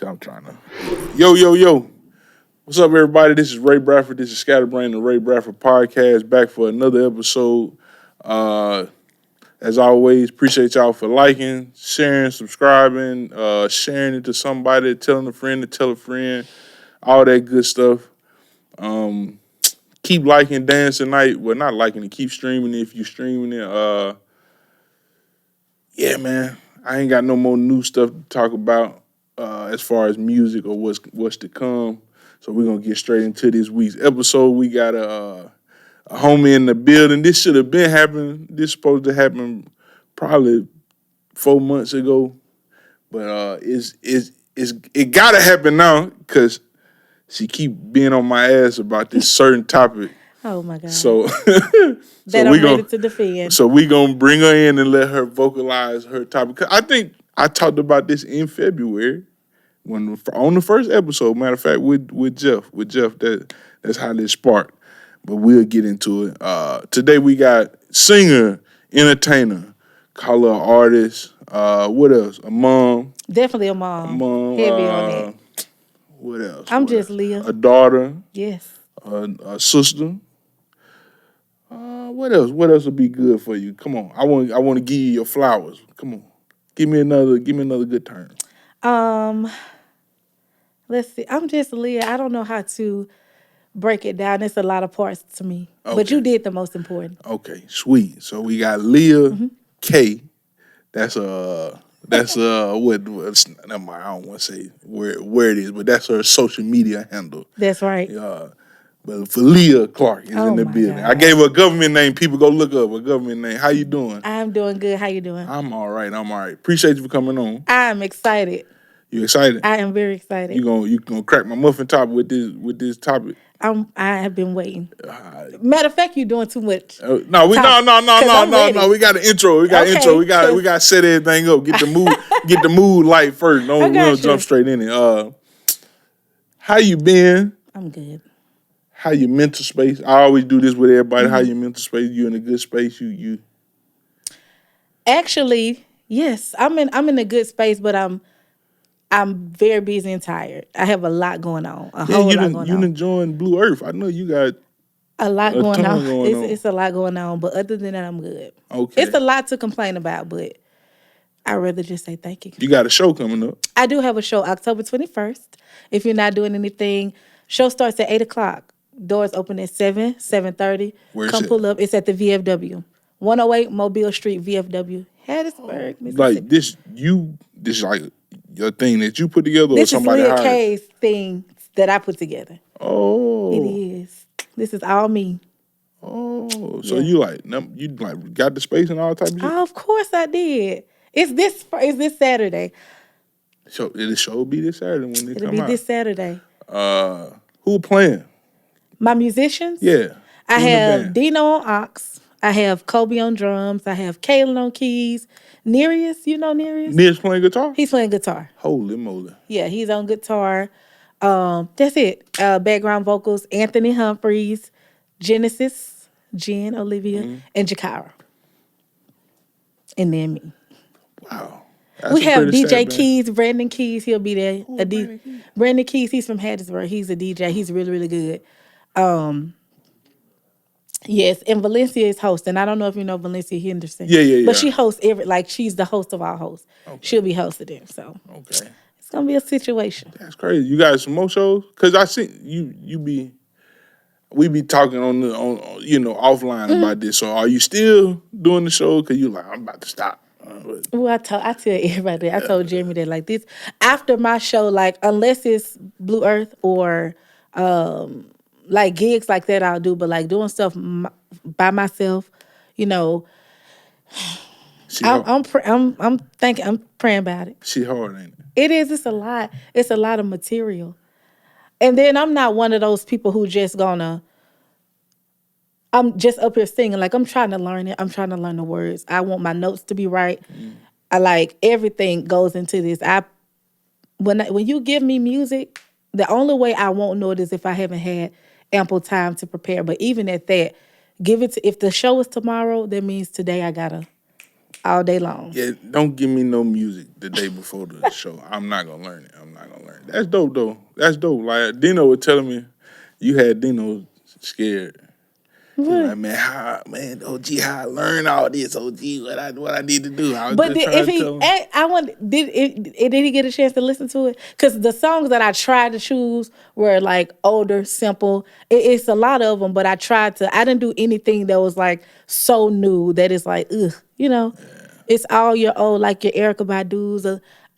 I'm trying to. Yo. What's up, everybody? This is Ray Bradford. This is Scatterbrain, the Ray Bradford podcast, back for another episode. As always, appreciate y'all for liking, sharing, subscribing, sharing it to somebody, telling a friend to tell a friend, all that good stuff. Keep liking Dance Tonight. Well, not liking it. Keep streaming it if you're streaming it. Yeah, man. I ain't got no more new stuff to talk about as far as music or what's to come. So we're going to get straight into this week's episode. We got a homie in the building. This should have been happening. This supposed to happen probably 4 months ago. But it got to happen now because she keep being on my ass about this certain topic. Oh, my God. So, that I'm ready to defend. So we're going to bring her in and let her vocalize her topic. I think I talked about this in February on the first episode. Matter of fact, with Jeff. That's how this sparked. But we'll get into it. Today we got singer, entertainer, call her artist. What else? A mom. Definitely a mom. Heavy on that. What else? I'm just Leah. A daughter. Yes. A sister. What else? What else would be good for you? Come on. I want to give you your flowers. Come on. Give me another good term. Let's see. I'm just Leah. I don't know how to break it down. It's a lot of parts to me. Okay. But you did the most important. Okay, sweet. So we got Leah K. That's what never mind, I don't want to say where it is, but that's her social media handle. That's right. But for Leah Clark is in the building. God. I gave her a government name. People go look up a government name. How you doing? I'm doing good. How you doing? I'm all right. Appreciate you for coming on. I'm excited. You excited? I am very excited. You gonna crack my muffin top with this topic? I have been waiting. Matter of fact, you're doing too much. No. We got an intro. We got intro. We got to set everything up. Get the mood light first. We don't jump straight in it. How you been? I'm good. How your mental space? I always do this with everybody. Mm-hmm. How your mental space? You in a good space? You. Actually, yes, I'm in a good space, but I'm very busy and tired. I have a lot going on. A whole lot going on. You enjoying Blue Earth? I know you got a lot going on. It's a lot going on, but other than that, I'm good. Okay. It's a lot to complain about, but I'd rather just say thank you. You got a show coming up. I do have a show October 21st. If you're not doing anything, show starts at 8 o'clock. Doors open at 7:30. Where's Come pull up. It's at the VFW. 108 Mobile Street, VFW, Hattiesburg, Mississippi. Like this is like your thing that you put together, this or somebody hired? This is LeighaKai's thing that I put together. Oh. It is. This is all me. Oh. So you got the space and all type of shit? Oh, of course I did. It's this Saturday. So it'll show be this Saturday when they come out. It'll be this Saturday. Who playing? My musicians? Yeah. I have Dino on aux. I have Kobe on drums. I have Kaylin on keys. Nereus, you know Nereus? Nereus playing guitar? He's playing guitar. Holy moly. Yeah, he's on guitar. That's it. Background vocals, Anthony Humphreys, Genesis, Jen, Olivia, and Jakara. And then me. Wow. We have DJ Keys, Brandon Keys. He'll be there. Brandon Keys, he's from Hattiesburg. He's a DJ. He's really, really good. Yes, and Valencia is hosting. I don't know if you know Valencia Henderson. Yeah. But she hosts she's the host of our hosts. Okay. She'll be hosting it. So okay, it's gonna be a situation. That's crazy. You got some more shows? Cause I see we be talking on offline about this. So are you still doing the show? Cause you like, I'm about to stop. Well, I tell everybody. I told Jeremy that like this after my show, like unless it's Blue Earth or like gigs like that, I'll do. But like doing stuff by myself, I'm praying about it. She hard, ain't it? It is. It's a lot. It's a lot of material. And then I'm not one of those people who I'm just up here singing. Like, I'm trying to learn it. I'm trying to learn the words. I want my notes to be right. I like everything goes into this. When you give me music, the only way I won't know it is if I haven't had ample time to prepare. But even at that, if the show is tomorrow, that means today I gotta all day long. Yeah, don't give me no music the day before the show. I'm not gonna learn it. That's dope though. That's dope. Like Dino was telling me, you had Dino scared. He was What? like, man, OG, how I learn all this, OG, what I need to do. I was But just did, if trying to he, tell him. I want did he get a chance to listen to it? Because the songs that I tried to choose were like older, simple. It's a lot of them, but I tried to. I didn't do anything that was like so new that it's like ugh, you know. It's all your old like your Erica Badu's.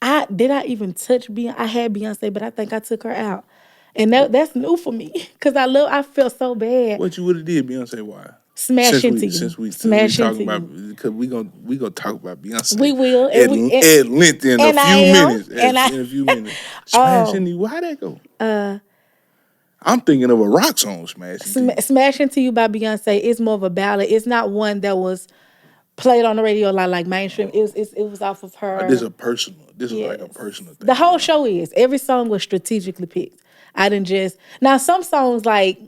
I even touch Beyonce? I had Beyonce, but I think I took her out, and that's new for me because I felt so bad. What you would have did, Beyonce? Why? Smash Since into we you, since we since we smash talking into about you. because we gonna talk about We Beyonce will, at at length in a and I few am, minutes. and I. In a few minutes, smash Oh, into you. How that go? I'm thinking of a rock song, smash into you. Smash Into You by Beyonce is more of a ballad. It's not one that was played on the radio like mainstream. It was off of This her. a personal. This is like a Yes. personal The thing. whole Yeah. show is. Every song was strategically picked. I didn't just. Now, some songs like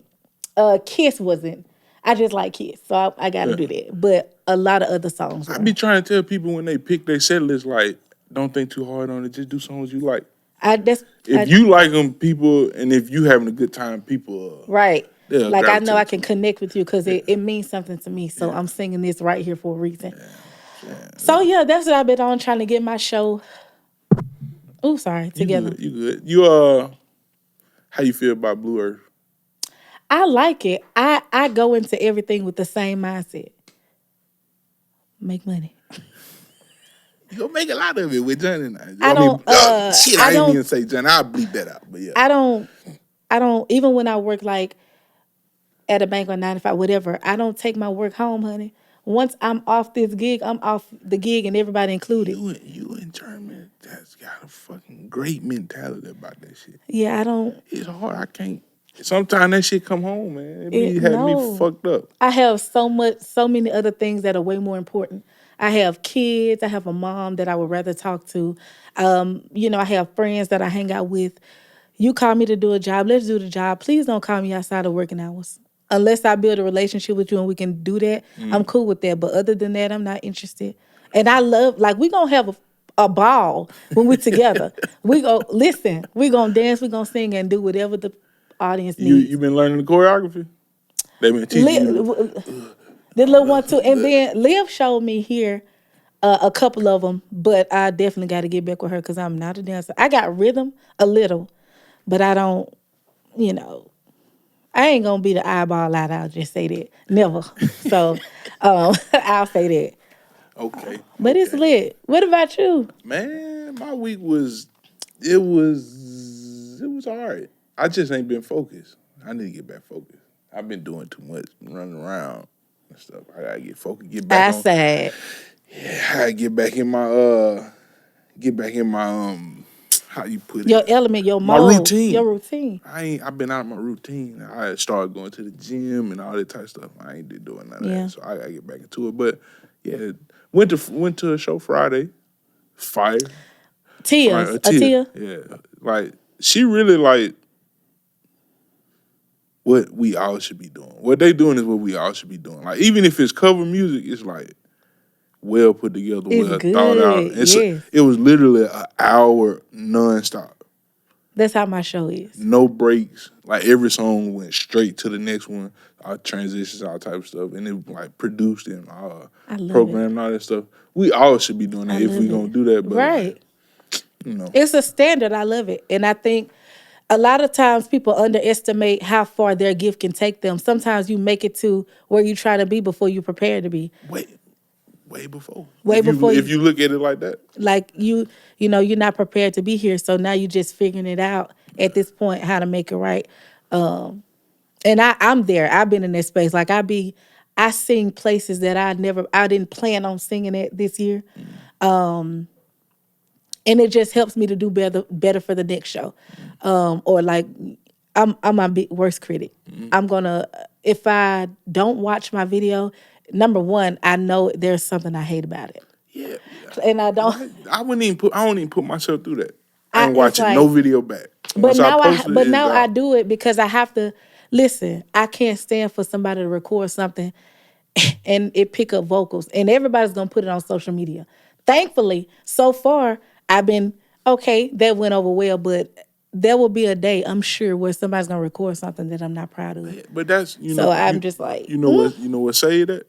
Kiss wasn't. I just like Kiss. So I got to Yeah. do that. But a lot of other songs I were. be trying to tell people when they pick their set list, like, don't think too hard on it. Just do songs you like. I that's If I, you like them, people, and if you having a good time, people, right. they'll Like I know I gravitate can to it. connect with you because Yeah. it means something to me. So Yeah. I'm singing this right here for a reason. Yeah. So yeah, that's what I've been on trying to get my show. Oh, sorry, You together. good. You good. How you feel about Blue Earth? I like it. I go into everything with the same mindset. Make money. You gonna make a lot of it with Johnny now. I I mean, don't shit, I I didn't don't even say Johnny. I'll bleep that out. But yeah. I don't I don't even when I work like at a bank or 9 to 5, whatever, I don't take my work home, honey. Once I'm off this gig, I'm off the gig and everybody included. You in German that's got a fucking great mentality about that shit. Yeah, I don't It's hard. I can't. Sometimes that shit come home, man. It be having me no. fucked up. I have so many other things that are way more important. I have kids. I have a mom that I would rather talk to. I have friends that I hang out with. You call me to do a job, let's do the job. Please don't call me outside of working hours. Unless I build a relationship with you and we can do that, I'm cool with that. But other than that, I'm not interested. And I love, like, we going to have a ball when we're together. We going to dance, we going to sing and do whatever the audience You needs. been learning the choreography? They been teaching you. The little one too. And then Liv showed me here a couple of them, but I definitely got to get back with her because I'm not a dancer. I got rhythm a little, but I don't, you know, I ain't gonna be the eyeball out. I'll just say that. Never. So I'll say that. Okay. But it's lit. What about you? Man, my week was it was all right. I just ain't been focused. I need to get back focused. I've been doing too much running around and stuff. I gotta get focused, get back I on. said, Yeah, I gotta get back in my how you put your it? element, your My mode, routine. your routine. I've been out of my routine. I started going to the gym and all that type of stuff. I ain't been doing none of Yeah. that. So I gotta get back into it. But yeah, went to a show Friday. Fire. Tears. A Tia. tear. Yeah. Like she really like what we all should be doing. What they doing is what we all should be doing. Like even if it's cover music, it's like well put together, It's well thought out. good. Yes. It was literally an hour nonstop. That's how my show is. No breaks. Like every song went straight to the next one. Our transitions, all type of stuff, and it like produced and I love programmed and all that stuff. We all should be doing I that if we love gonna it. do that. But Right. like, It's a standard. I love it. And I think a lot of times people underestimate how far their gift can take them. Sometimes you make it to where you try to be before you prepare to be. way before. Way before if you look at it like that. like you're not prepared to be here. So now you're just figuring it out at this point how to make it right. And I'm there. I've been in that space. Like I sing places that I didn't plan on singing at this year. And it just helps me to do better for the next show. Or like I'm my worst critic. I'm gonna if I don't watch my video, number one, I know there's something I hate about it. Yeah. And I don't I don't even put myself through that. I I ain't it's watching no like video back. but Once I now post it, but it's now I out. do it because I have to listen. I can't stand for somebody to record something and it pick up vocals and everybody's gonna put it on social media. Thankfully, so far I've been okay, that went over well, but there will be a day, I'm sure, where somebody's gonna record something that I'm not proud of. But that's So I'm just like, you know what say that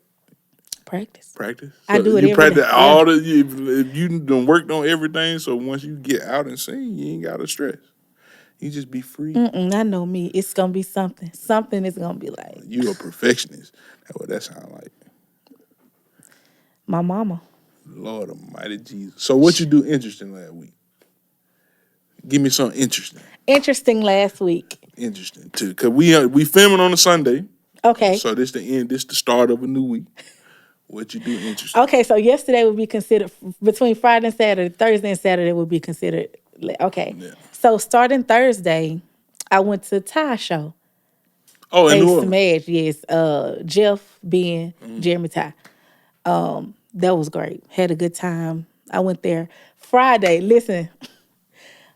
practice. practice. I So do it you every day. practice Yeah. all the if you done worked on everything. So once you get out and sing, you ain't gotta stress. You just be free. I know me. It's gonna be something. Something is gonna be like You a perfectionist. That's what that sound like. my mama. Lord Almighty Jesus. So what you do interesting last week? Give me something interesting. Interesting last week. Interesting too, cause we filming on a Sunday. Okay. So this the end. This the start of a new week. What you do interesting? Okay, so yesterday would be considered between Friday and Saturday. Thursday and Saturday would be considered. Okay. Yeah. So starting Thursday, I went to Ty show. Oh, in They New Orleans. smashed, yes. Jeff, Ben, Jeremy Ty. That was great. Had a good time. I went there. Friday, listen,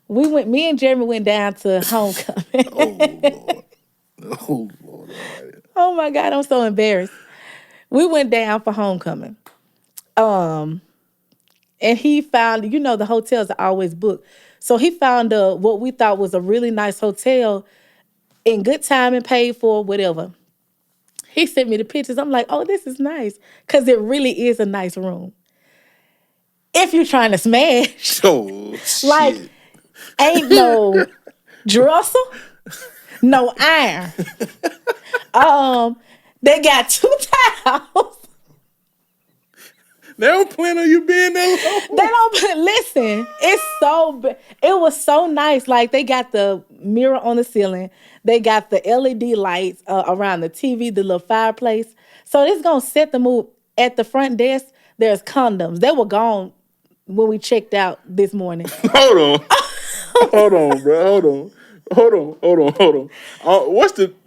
me and Jeremy went down to homecoming. Oh Lord. Oh Lord Almighty. Oh my God, I'm so embarrassed. We went down for homecoming. And he found, the hotels are always booked. So he found what we thought was a really nice hotel in good time and paid for, whatever. He sent me the pictures. I'm like, oh, this is nice. Because it really is a nice room. If you're trying to smash, Oh like, shit. ain't no dresser, no iron. They got 2 towels. They don't plan on you being there long. They don't listen. It's it was so nice. Like they got the mirror on the ceiling. They got the LED lights around the TV, the little fireplace. So it's gonna set the mood. At the front desk, there's condoms. They were gone when we checked out this morning. Hold on. Hold on, bro. Hold on.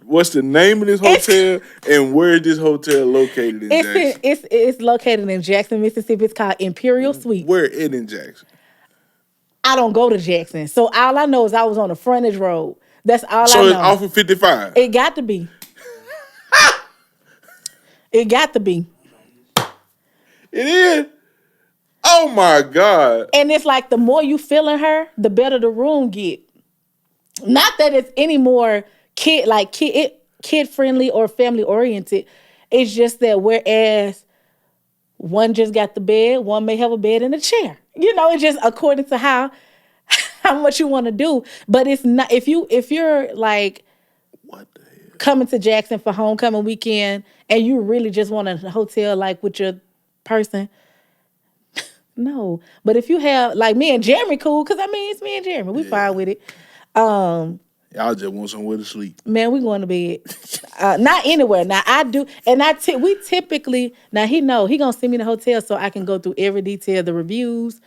What's the name of this hotel and where is this hotel located in Jackson? It's located in Jackson, Mississippi. It's called Imperial Suites. Where it in Jackson? I don't go to Jackson, so all I know is I was on the frontage road. That's all I know. So it's off of 55. It got to be. It got to be. It is. Oh my God. And it's like the more you feeling her, the better the room get. Not that it's any more kid friendly or family oriented. It's just that whereas one just got the bed, one may have a bed and a chair. It's just according to how much you want to do. But it's not if you're like What the hell? coming to Jackson for homecoming weekend and you really just want a hotel like with your person. No. But if you have like me and Jeremy cool, because it's me and Jeremy. We fine with it. Y'all just want somewhere to sleep. Man, we going to bed. Not anywhere. Now I do, and we typically now he gonna send me the hotel so I can go through every detail, the reviews.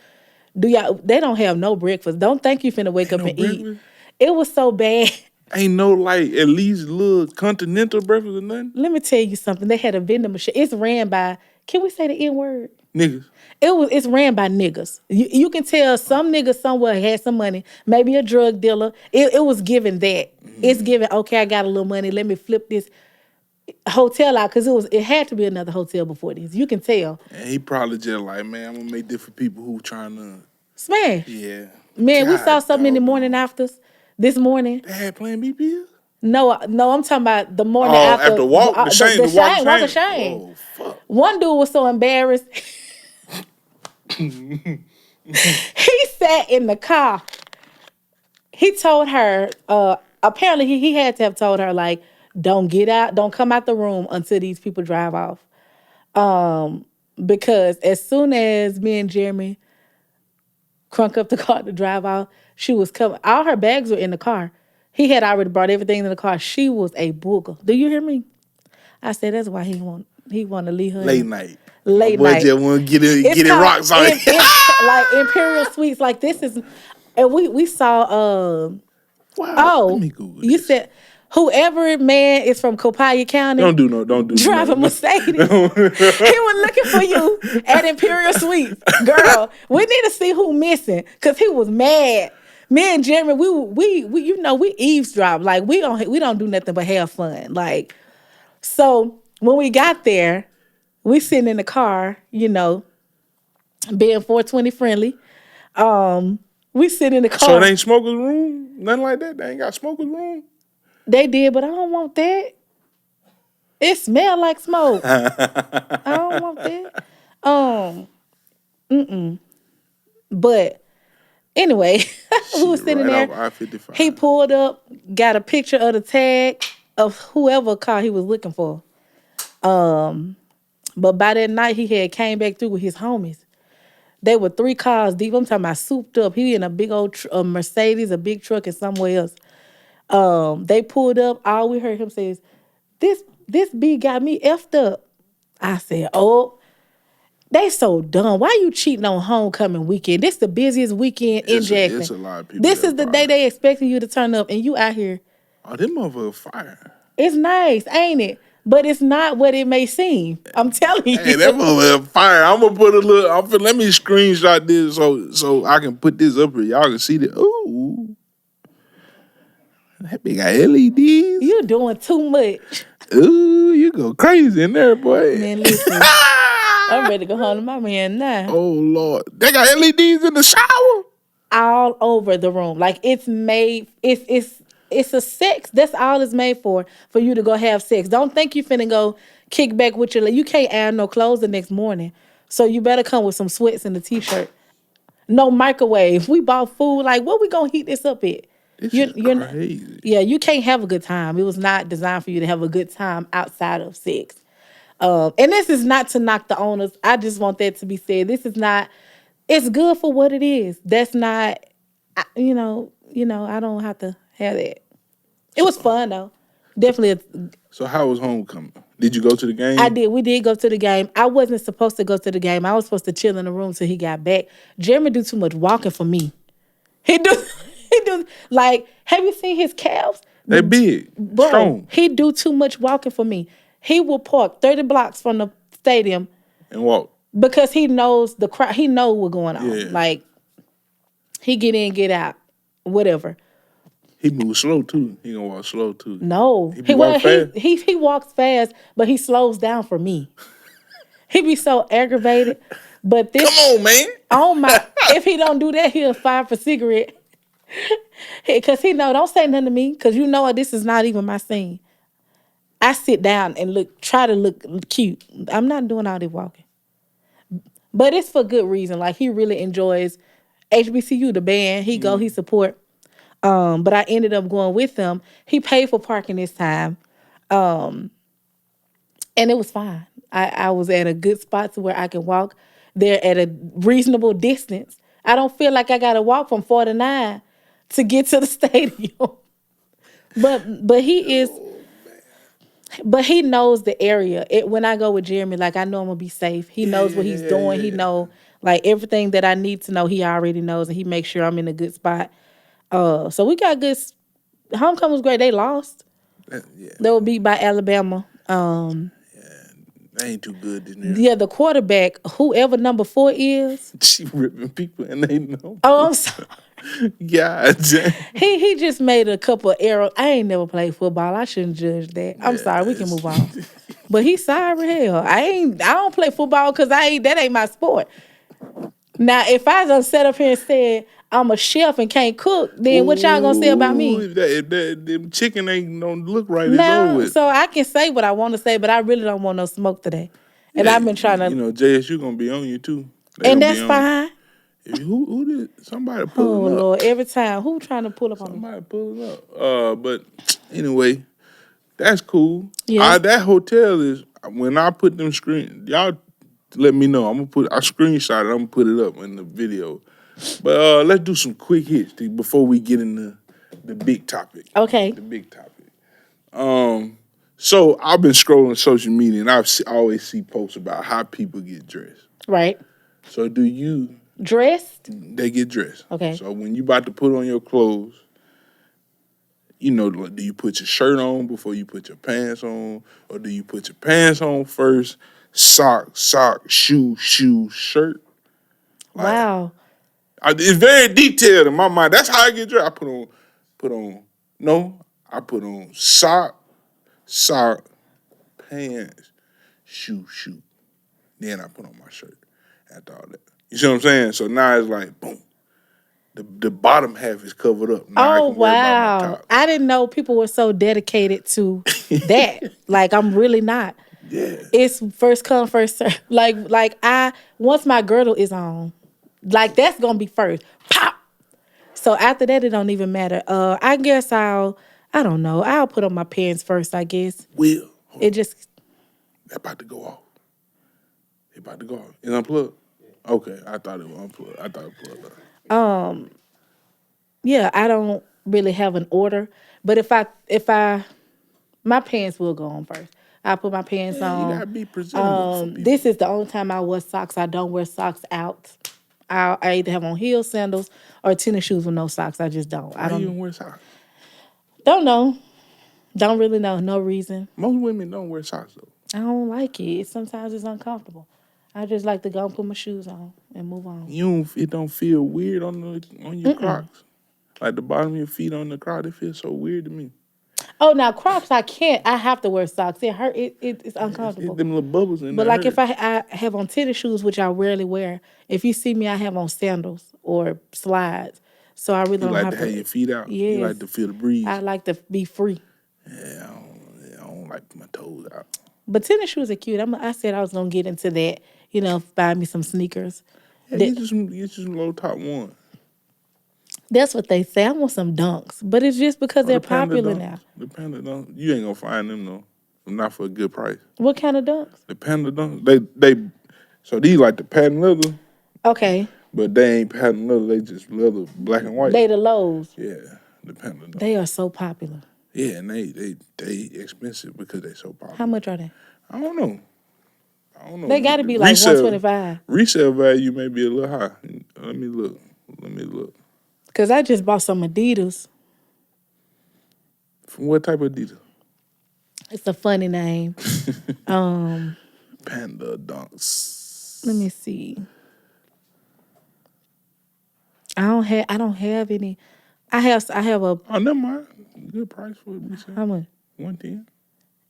They don't have no breakfast. Don't think you finna wake up and breakfast? eat. It was so bad. Ain't no like at least little continental breakfast or nothing? Let me tell you something. They had a vending machine. It's ran by, can we say the N word? Niggas. It's ran by niggas. You can tell some niggas somewhere had some money, maybe a drug dealer. It was given that. Mm-hmm. It's given, okay, I got a little money. Let me flip this hotel out because it had to be another hotel before this. You can tell. And he probably just like, man, I'm gonna make this for people who trying to smash. Yeah. Man, God, we saw something in the morning afters this morning. They had playing BPL? No, I'm talking about the morning after walk the Shane. Walk the Shane. Oh fuck. One dude was so embarrassed. He sat in the car. He told her, apparently he had to have told her, like, don't come out the room until these people drive off. Because as soon as me and Jeremy crunk up the car to drive off, she was coming. All her bags were in the car. He had already brought everything in the car. She was a booger. Do you hear me? I said, that's why he want to leave her. Late night. Late My boy night. just want to get it rocks on it. Like Imperial Suites. Like this is, and we saw. Wow. Let me Google you this. said whoever man is from Copiah County. Don't do driving Mercedes. He was looking for you at Imperial Suites, girl. We need to see who missing because he was mad. Me and Jeremy, we eavesdrop. Like we don't do nothing but have fun. Like so when we got there. We sitting in the car, being 420 friendly. We sit in the car. So it ain't smoker's room? Nothing like that? They ain't got smoker's room? They did, but I don't want that. It smell like smoke. I don't want that. But anyway, we was sitting right there. off I-55. He pulled up, got a picture of the tag of whoever car he was looking for. But by that night, he had came back through with his homies. They were 3 cars deep. I'm talking about souped up. He in a big old Mercedes, a big truck, and somewhere else. They pulled up. All we heard him say is, this B got me effed up. I said, oh, they so dumb. Why you cheating on homecoming weekend? This the busiest weekend in Jackson. It's a lot of people. This is the day they expecting you to turn up, and you out here. Oh, them motherfuckers fire. It's nice, ain't it? But it's not what it may seem. I'm telling you. Hey, that motherfucker fire. I'm gonna put a little. Let me screenshot this so I can put this up here. Y'all can see that. Ooh, that big got LEDs. You doing too much. Ooh, you go crazy in there, boy. Man, listen. I'm ready to go home to my man now. Oh Lord, they got LEDs in the shower. All over the room. Like it's made. It's a sex. That's all it's made for you to go have sex. Don't think you finna go kick back with your. You can't iron no clothes the next morning. So you better come with some sweats and a t-shirt. No microwave. We bought food. Like what we gonna heat this up at? This is crazy. Yeah, you can't have a good time. It was not designed for you to have a good time outside of sex. And this is not to knock the owners. I just want that to be said. This is not. It's good for what it is. That's not. I don't have to have that. It was fun though. Definitely. So how was homecoming? Did you go to the game? I did. We did go to the game. I wasn't supposed to go to the game. I was supposed to chill in the room till he got back. Jeremy do too much walking for me. He do. Like, have you seen his calves? They big, Bro, strong. He do too much walking for me. He will park 30 blocks from the stadium and walk because he knows the crowd. He knows what's going on. Yeah. Like, he get in, get out, whatever. He moves slow too. He gonna walk slow too. No, he walks fast, but he slows down for me. He be so aggravated. But this, come on, man. Oh my! If he don't do that, he'll fire for cigarette. Because he know, don't say nothing to me, because you know this is not even my scene. I sit down and try to look cute. I'm not doing all this walking. But it's for good reason. Like, he really enjoys HBCU, the band. He go, he support. But I ended up going with him. He paid for parking this time. And it was fine. I was at a good spot to where I can walk there at a reasonable distance. I don't feel like I got to walk from 49 to get to the stadium. But he is... But he knows the area. When I go with Jeremy, like, I know I'm going to be safe. He knows what he's doing. He know, like, everything that I need to know, he already knows. And he makes sure I'm in a good spot. So we got good... Homecoming was great. They lost. They were beat by Alabama. They ain't too good this year. Yeah, the quarterback, whoever number 4 is... She ripping people and they know. Oh, I'm sorry. God damn. He just made a couple of errors. I ain't never played football. I shouldn't judge that. I'm sorry. We can move on. But he's sorry, hell. I don't play football because that ain't my sport. Now, if I just sat up here and said I'm a chef and can't cook, then what y'all gonna say about me? If them chicken ain't don't look right, No, it's over. so I can say what I want to say, but I really don't want no smoke today. And I've been trying to... JSU gonna be on you too. And that's fine. Who did somebody pull it up? Oh Lord, every time. Who trying to pull up on me? Somebody pull it up. But anyway, that's cool. Yeah. That hotel is, when I put them screen, y'all let me know. I screenshot it, I'm gonna put it up in the video. But let's do some quick hits before we get into the big topic. Okay. The big topic. So I've been scrolling social media and I always see posts about how people get dressed. Right. So do you... Dressed? They get dressed. Okay. So when you about to put on your clothes, do you put your shirt on before you put your pants on? Or do you put your pants on first, sock, shoe, shirt? Wow. It's very detailed in my mind. That's how I get dressed. I put on sock, pants, shoe. Then I put on my shirt after all that. You see what I'm saying? So now it's like, boom. The bottom half is covered up. Now I Oh can worry about my wow. top. I didn't know people were so dedicated to that. Like I'm really not. Yeah. It's first come, first serve. Like I once my girdle is on, like that's gonna be first. Pop. So after that, it don't even matter. I guess I don't know. I'll put on my pants first. I guess Will. it just. That about to go off. It about to go off. It's unplugged? Okay. I thought it was unplugged. I thought it plugged up. Yeah, I don't really have an order, but if I my pants will go on first. I put my pants Yeah, you on. gotta be presentable for people. This is the only time I wear socks. I don't wear socks out. I either have on heel sandals or tennis shoes with no socks. I just don't. I Why you don't don't wear socks? don't know. Don't really know. No reason. Most women don't wear socks though. I don't like it. Sometimes it's uncomfortable. I just like to go and put my shoes on and move on. It don't feel weird on your Crocs. Like the bottom of your feet on the Crocs, it feels so weird to me. Oh, now Crocs, I can't. I have to wear socks. It hurt. It's It's uncomfortable. them little bubbles in But there. like if I have on tennis shoes, which I rarely wear, if you see me, I have on sandals or slides. So I really You don't like have to have your feet out. Yes. You like to feel the breeze. I like to be free. Yeah, I don't like my toes out. But tennis shoes are cute. I said I was gonna get into that. Buy me some sneakers. Yeah, That- get you some low top one. That's what they say. I want some dunks, but it's just because they're The Panda popular dunks. now. The Panda dunks. You ain't gonna find them though. Not for a good price. What kind of dunks? The Panda dunks. So these like the patent leather, Okay, but they ain't patent leather. They just leather, black and white. they the lows. Yeah, the Panda dunks. They are so popular. Yeah, and they expensive because they so popular. How much are they? I don't know. They got to be like $125. Resale value may be a little high. Let me look. Cause I just bought some Adidas. From what type of Adidas? It's a funny name. Panda dunks. Let me see. I don't have any. I have a Oh, never mind. Good price for resale. how much? 110.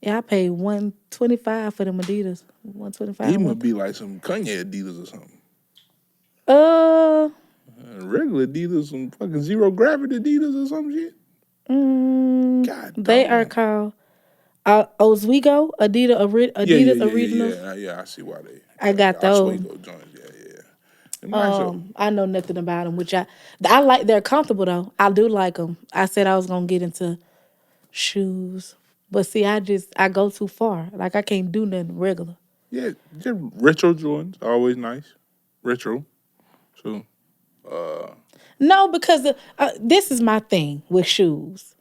Yeah, I paid $125 for them Adidas. $125. These must be like some Kanye Adidas or something. Regular Adidas, some fucking zero gravity Adidas or some shit. God, They are called Oswego Adidas Originals. Yeah, I see why they. I got those. Oswego joints, yeah. They're nice though. I know nothing about them, which I like. They're comfortable though. I do like them. I said I was gonna get into shoes, but see, I go too far. Like I can't do nothing regular. Yeah, just retro Jordans, always nice. Retro. So, No, because this is my thing with shoes.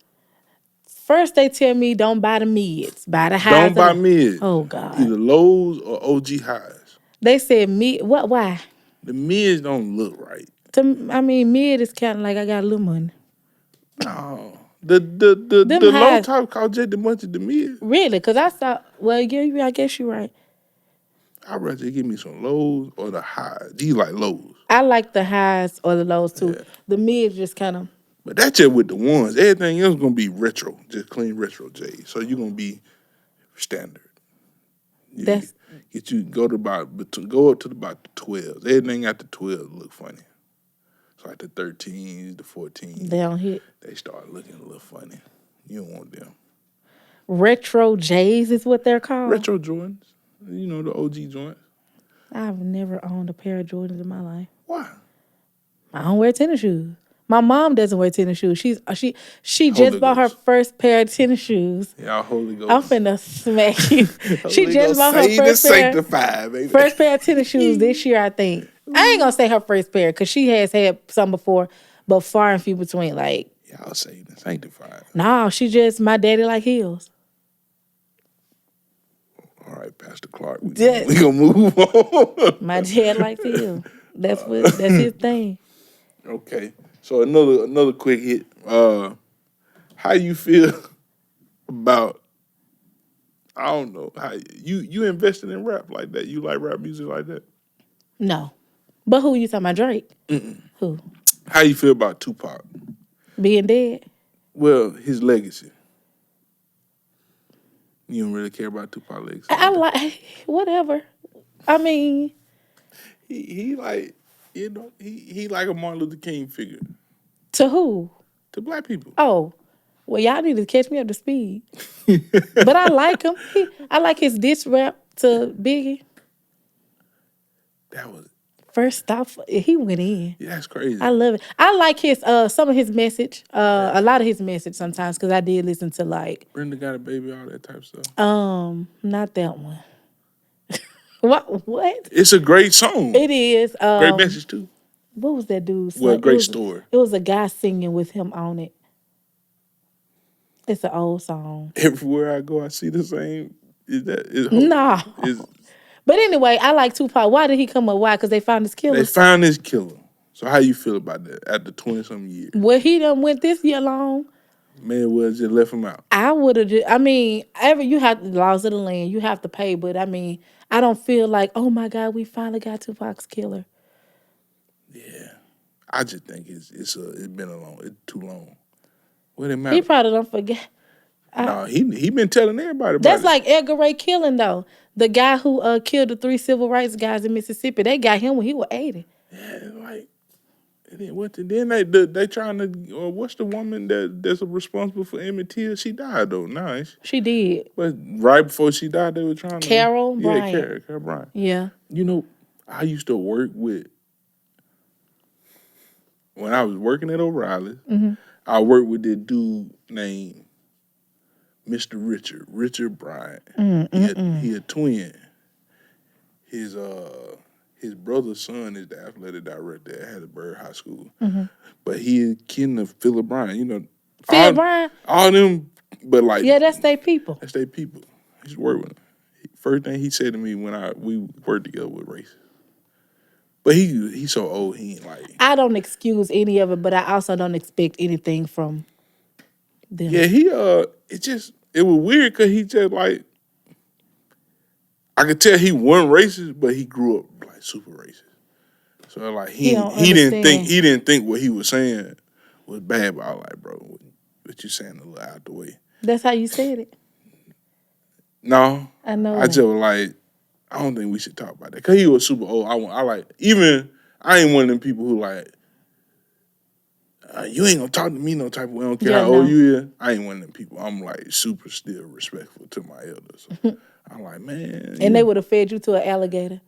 First, they tell me don't buy the mids, buy the highs. don't buy mids. Oh God. Either lows or OG highs. They said mid. What? Why? The mids don't look right. Mid is kind of like I got a little money. No. The low highs. top cost just as much as the mid. Really? Because I thought, well, yeah, I guess you're right. I'd rather give me some lows or the highs. These like lows. I like the highs or the lows too. Yeah. The mids just kind of. But that's just with the ones. Everything else gonna be retro, just clean retro J. So you're gonna be standard. That's Go up to about the 12s. Everything after 12 look funny. So like the 13s, the 14s, they don't hit. they start looking a little funny. You don't want them. Retro J's is what they're called. Retro Jordans, the OG joints. I've never owned a pair of Jordans in my life. Why? I don't wear tennis shoes. My mom doesn't wear tennis shoes. She Holy just bought her Ghost. first pair of tennis shoes. Yeah, Holy Ghost. I'm finna smack you. She Holy just Ghost, bought her saved and first pair. sanctified, baby. First pair of tennis shoes this year, I think. I ain't gonna say her first pair because she has had some before, but far and few between. Like, Y'all saved and sanctified. no, my daddy like heels. All right, Pastor Clark, we Yeah. gonna move on. My dad likes heels. That's his thing. Okay, so another quick hit. How you feel about? I don't know how you invested in rap like that. You like rap music like that? No, but who you talking about? Drake? Who? How you feel about Tupac? Being dead? Well, his legacy. You don't really care about Tupac legacy. I like whatever. I mean, he like You know, he like a Martin Luther King figure To who? to black people. Oh, well, y'all need to catch me up to speed. But I like him. I like his diss rap to Biggie. That was First off, he went in. yeah, that's crazy. I love it. I like his some of his message, a lot of his message sometimes because I did listen to like Brenda got a baby, all that type of stuff. not that one. What? It's a great song. It is. Great message too. What was that dude's Well, song? great story. It was a guy singing with him on it. It's an old song. Everywhere I go, I see the same. Nah. Is But anyway, I like Tupac. Why did he come up? Why? Because they found his killer. they found this killer. So how you feel about that after 20-something years? Well, he done went this year long. Man, well, just left him out. I would have just, you have the laws of the land. You have to pay. But I mean, I don't feel like, oh my God, we finally got Tupac's killer. Yeah, I just think it's been too long. What it matter? He probably don't forget. No, he been telling everybody about That's it. like Edgar Ray killing though. The guy who killed the 3 civil rights guys in Mississippi, they got him when he was 80. Yeah, like then they trying to what's the woman that's responsible for Emmett Till? She died though. Nice. She did. But right before she died, they were trying to Carol Bryant. Yeah, Carol Bryant. Yeah. You know, I used to work with when I was working at O'Reilly's. Mm-hmm. I worked with this dude named Mr. Richard Bryant. He a twin. His brother's son is the athletic director at Hattiesburg High School. Mm-hmm. But he is kin of Philip Bryant. You know, Bryant? All them, but like... Yeah, that's their people. That's their people. I used to work with him. First thing he said to me when we worked together with race. But he's so old, he ain't like... I don't excuse any of it, but I also don't expect anything from them. Yeah, it was weird because he just like... I could tell he wasn't racist, but he grew up like super racist. So like he didn't think what he was saying was bad. But I was like, bro, what you saying a little out the way? That's how you said it. No, I know. I just was like, I don't think we should talk about that because he was super old. I ain't one of them people who like, you ain't gonna talk to me no type of way. I don't care how old you is. I ain't one of them people. I'm like super still respectful to my elders. So I'm like, man. And they would have fed you to an alligator.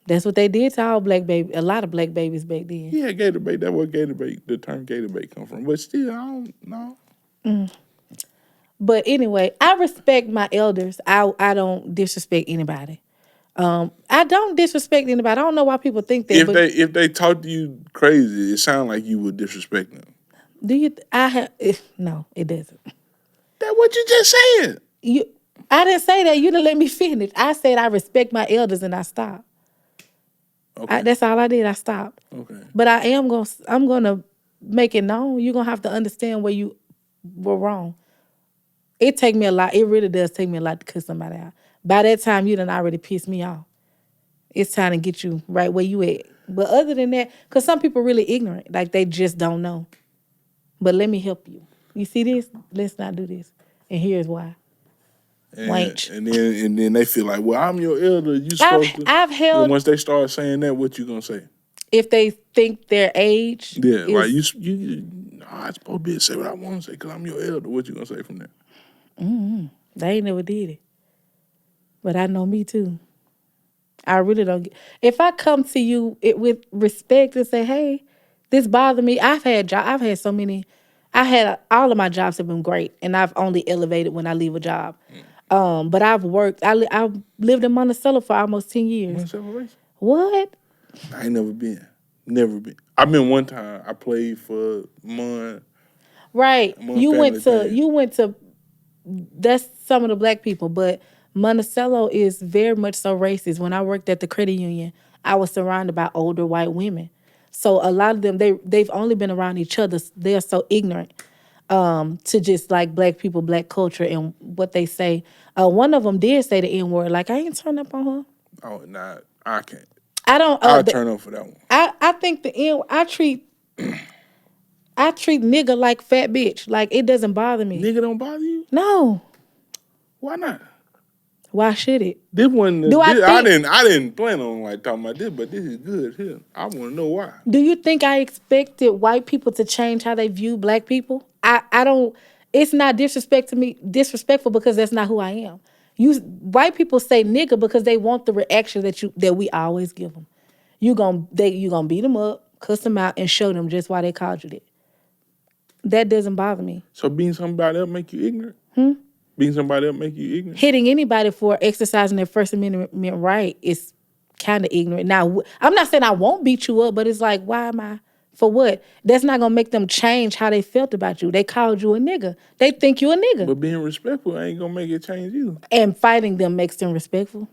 That's what they did to all black babies. A lot of black babies back then. Yeah, gator bait. That's where gator bait, the term gator bait come from. But still, I don't know. But anyway, I respect my elders. I don't disrespect anybody. I don't disrespect anybody. I don't know why people think that. If they talk to you crazy, it sounds like you would disrespect them. No, it doesn't. That's what you just said. I didn't say that. You didn't let me finish. I said I respect my elders and I stopped. Okay. That's all I did. I stopped. Okay. But I'm gonna make it known. You're gonna have to understand where you were wrong. It take me a lot. It really does take me a lot to cut somebody out. By that time, you done already pissed me off. It's time to get you right where you at. But other than that, because some people really ignorant, like they just don't know. But let me help you. You see this? Let's not do this. And here's why. And then they feel like, well, I'm your elder. You supposed to. I've held. Once they start saying that, what you gonna say? If they think their age. Yeah, like I supposed to be able to say what I want to say because I'm your elder. What you gonna say from that? Mm-hmm. They ain't never did it. But I know me too. I really don't. If I come to you with respect and say, hey, this bothered me. I've had so many. All of my jobs have been great, and I've only elevated when I leave a job. But I've worked. I've lived in Monticello for almost 10 years. Monticello? What? I ain't never been. Never been. I've been one time. I played for Mon. Right. You went to. That's some of the black people, but Monticello is very much so racist. When I worked at the credit union, I was surrounded by older white women. So a lot of them, they've only been around each other. They're so ignorant to just like black people, black culture, and what they say. One of them did say the N-word. Like, I ain't turn up on her. Oh, nah, I can't. I don't. I'll turn up for that one. I think the N. I treat nigga like fat bitch. Like, it doesn't bother me. Nigga don't bother you? No. Why not? Why should it? This one, Do I I think- didn't plan on like talking about this, but this is good here. I want to know why. Do you think I expected white people to change how they view black people? I don't. It's not disrespectful because that's not who I am. White people say nigga because they want the reaction that we always give them. You gonna beat them up, cuss them out, and show them just why they called you that. That doesn't bother me. So being somebody else make you ignorant? Being somebody else make you ignorant? Hitting anybody for exercising their First Amendment right is kind of ignorant. Now, I'm not saying I won't beat you up, but it's like, why am I? For what? That's not going to make them change how they felt about you. They called you a nigga. They think you a nigga. But being respectful ain't going to make it change either. And fighting them makes them respectful.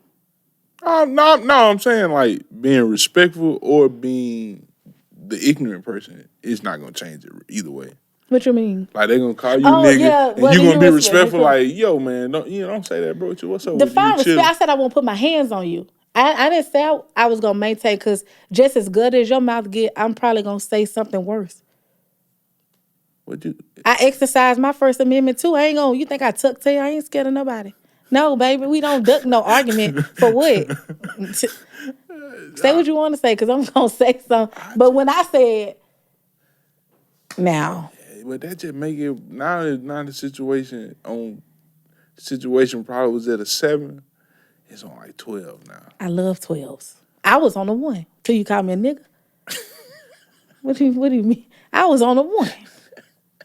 No, I'm saying like being respectful or being the ignorant person is not going to change it either way. What you mean? Like they gonna call you nigga, yeah. and you gonna be respectful. Like, yo, man, don't say that, bro. What's up? Define with you? respect. I said I won't put my hands on you. I didn't say I was gonna maintain because just as good as your mouth get, I'm probably gonna say something worse. I exercise my First Amendment too. I ain't gonna. You think I tuck tail? I ain't scared of nobody. No, baby, we don't duck no argument for what. Say what you want to say, because I'm gonna say something. But when I said now. But that just make it now the situation probably was at a 7. It's on like 12 now. I love 12s. I was on a 1 till you called me a nigga. What do you mean? I was on a 1.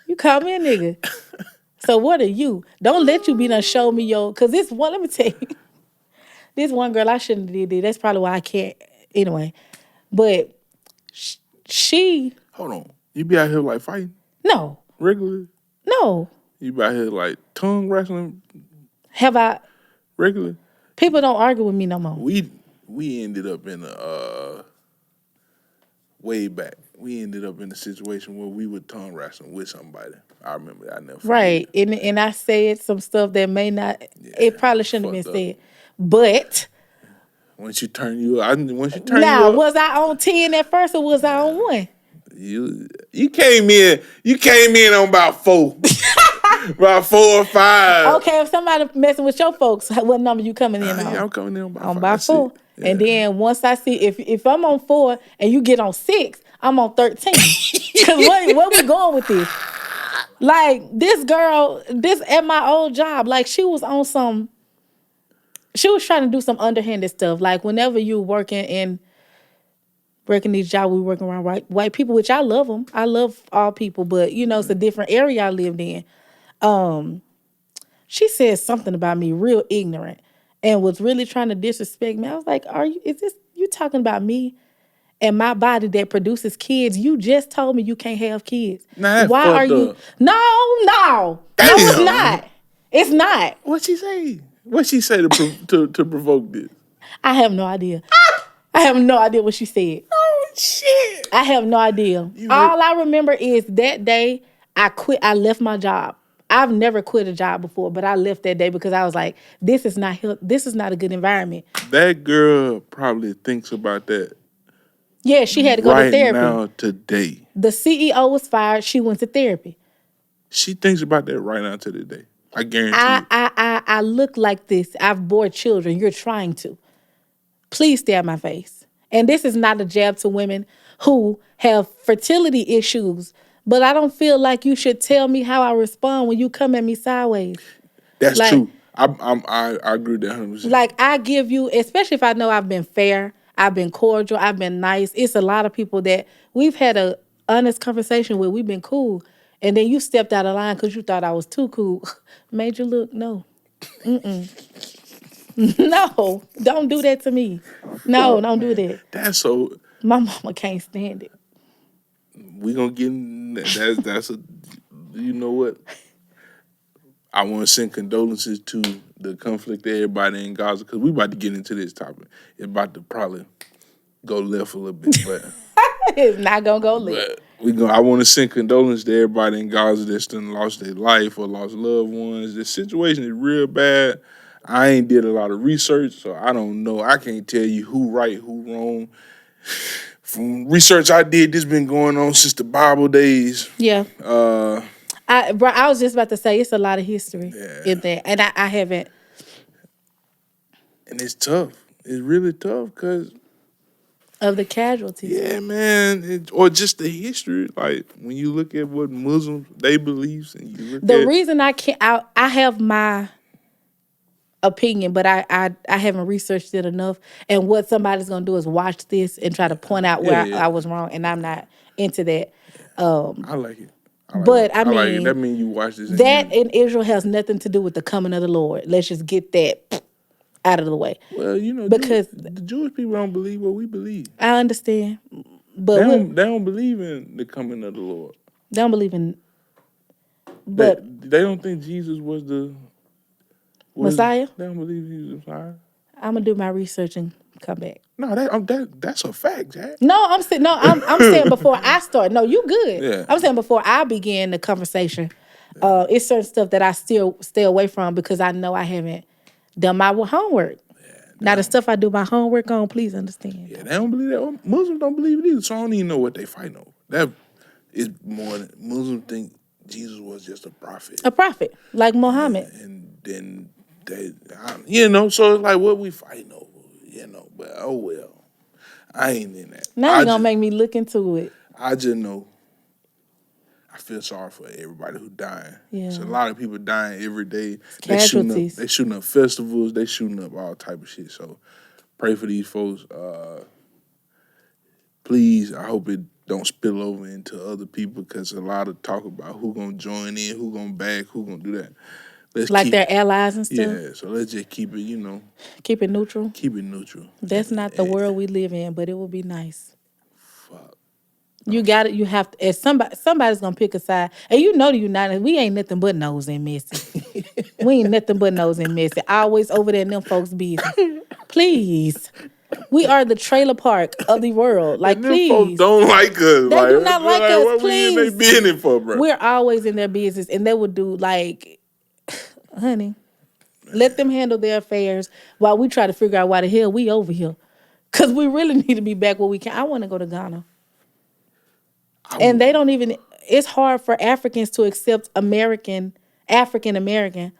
You called me a nigga. So what are you? Don't let you be done show me cause this one, let me tell you. This one girl I shouldn't have did. That's probably why I can't anyway. But she hold on. You be out here like fighting? No. Regularly? No. You be out here like tongue wrestling? Have I? Regularly? People don't argue with me no more. We ended up in way back. We ended up in a situation where we were tongue wrestling with somebody. I remember that. I never forget. Right. And I said some stuff that may not, it probably shouldn't have been said. But once you turn you up. Now, was I on 10 at first or was I on 1? You came in on about 4. About 4 or 5. Okay, if somebody messing with your folks, what number you coming in on? Yeah, I'm coming in on about 4. Yeah. And then once I see, if I'm on 4 and you get on 6, I'm on 13. Because where we going with this? Like, this girl, at my old job, like she was trying to do some underhanded stuff. Like whenever you working these jobs, we working around white people, which I love them. I love all people, but it's a different area I lived in. She said something about me real ignorant and was really trying to disrespect me. I was like, you talking about me and my body that produces kids? You just told me you can't have kids. Why are you? No, it's not. It's not. What'd she say? What'd she say to provoke this? I have no idea. I have no idea what she said. Oh, shit. I have no idea. All I remember is that day I quit. I left my job. I've never quit a job before, but I left that day because I was like, this is not a good environment. That girl probably thinks about that. Yeah, she had to go to therapy. Right now, today. The CEO was fired. She went to therapy. She thinks about that right now to today. I guarantee you. I look like this. I've bore children. You're trying to. Please stay out my face. And this is not a jab to women who have fertility issues, but I don't feel like you should tell me how I respond when you come at me sideways. That's true. I agree with that 100%. Like, I give you, especially if I know I've been fair, I've been cordial, I've been nice. It's a lot of people that we've had an honest conversation with. We've been cool. And then you stepped out of line because you thought I was too cool. Made you look, no. No, don't do that to me. No, don't do that. That's so... My mama can't stand it. We gonna get in that's a... You know what? I want to send condolences to the conflict of everybody in Gaza because we about to get into this topic. It's about to probably go left a little bit, but... It's not gonna go left. I want to send condolences to everybody in Gaza that's done lost their life or lost loved ones. The situation is real bad. I ain't did a lot of research, so I don't know. I can't tell you who right, who wrong. From research I did, this been going on since the Bible days. Yeah. I was just about to say it's a lot of history in there, and I haven't. And it's tough. It's really tough because, of the casualties. yeah, man, or just the history. Like when you look at what Muslims they believe, and you look The at reason I can't, I have my opinion, but I haven't researched it enough. And what somebody's gonna do is watch this and try to point out where I was wrong, and I'm not into that. I like it. But I I like it. mean, That means you watch this. that in Israel has nothing to do with the coming of the Lord. Let's just get that out of the way. Well, you know, Because the Jewish people don't believe what we believe. I understand, but They don't believe in the coming of the Lord. they don't believe in. But They don't think Jesus was the Messiah. They don't believe he was the Messiah. I'm gonna do my research and come back. No, that's a fact, Jack. No, I'm saying before I start. No, you good. Yeah. I'm saying before I begin the conversation. It's certain stuff that I still stay away from because I know I haven't done my homework. Now the stuff I do my homework on, please understand. Yeah, they don't believe that. Muslims don't believe it either, so I don't even know what they fighting over. That is more than Muslims think Jesus was just a prophet. A prophet, like Muhammad. And then so it's like what we fighting over, but oh well. I ain't in that. Now you're gonna make me look into it. I just know I feel sorry for everybody who dying. Yeah. There's a lot of people dying every day. Casualties. They shooting up festivals. They shooting up all type of shit. So pray for these folks. Please, I hope it don't spill over into other people because a lot of talk about who gonna join in, who gonna back, who gonna do that. Their allies and stuff? Yeah, so let's just keep it, Keep it neutral? Keep it neutral. That's not the world we live in, but it would be nice. Fuck. You got it. You have to. As somebody's gonna pick a side, and the United. We ain't nothing but nose and messy. We ain't nothing but nose and messy. Always over there in them folks' business. Please, we are the trailer park of the world. Like, please, folks don't like us. They do not like us. What please, we in their business for, bro? We're always in their business, and they would do like, honey, let them handle their affairs while we try to figure out why the hell we over here. Cause we really need to be back where we can. I want to go to Ghana. And they don't even, it's hard for Africans to accept African Americans.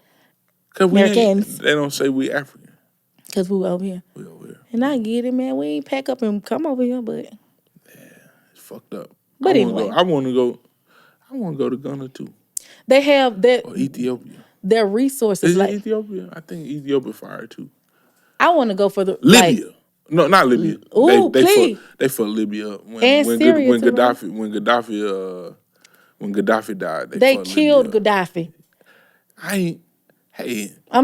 They don't say we African. Because we over here. We over here. And I get it, man. We ain't pack up and come over here, but. Yeah, it's fucked up. But anyway. I want to go to Ghana too. They have that. Or Ethiopia. Their resources. Is it Ethiopia? I think Ethiopia fire too. I want to go for the. Libya. No, not Libya. Ooh, they for Libya when Syria when Gaddafi died. They killed Gaddafi. I'm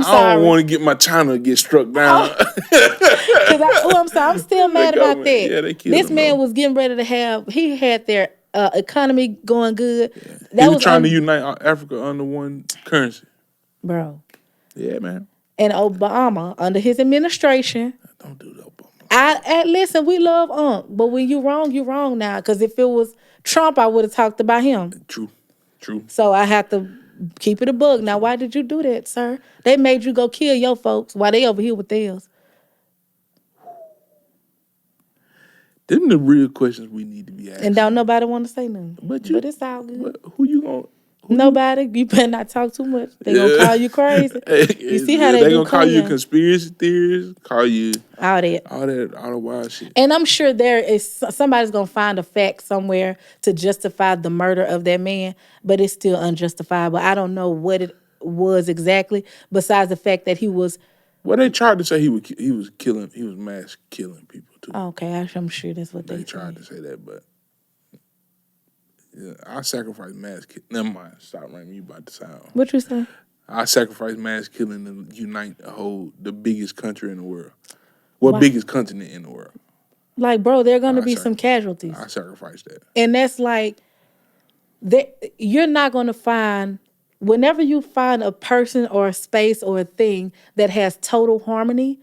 sorry. I don't want to get my China to get struck down. I'm sorry. I'm still mad about that. Yeah, they killed this him, man though. was getting ready to have. He had their economy going good. Yeah. He was trying to unite Africa under one currency. Bro. Yeah, man. And Obama, under his administration. Don't do that, Obama. Listen, we love Unc, but when you wrong now. Because if it was Trump, I would have talked about him. True. So I have to keep it a bug. Now, why did you do that, sir? They made you go kill your folks while they over here with theirs. Them the real questions we need to be asking. And don't nobody want to say nothing. But it's all good. But who you gonna? Nobody. You better not talk too much. They gonna call you crazy. You see how they gonna call you conspiracy theorists, call you all the wild shit. And I'm sure there is somebody's gonna find a fact somewhere to justify the murder of that man, but it's still unjustifiable. I don't know what it was exactly, besides the fact that he was. Well, they tried to say he was mass killing people too. Okay, I'm sure that's what they tried to say that, but. Yeah, I sacrifice mass killing. Never mind. Stop right. You about to sound. What you say? I sacrifice mass killing to unite the biggest country in the world. Biggest continent in the world. Like, bro, there are going to be some casualties. I sacrifice that. And that's like, you're not going to find, whenever you find a person or a space or a thing that has total harmony,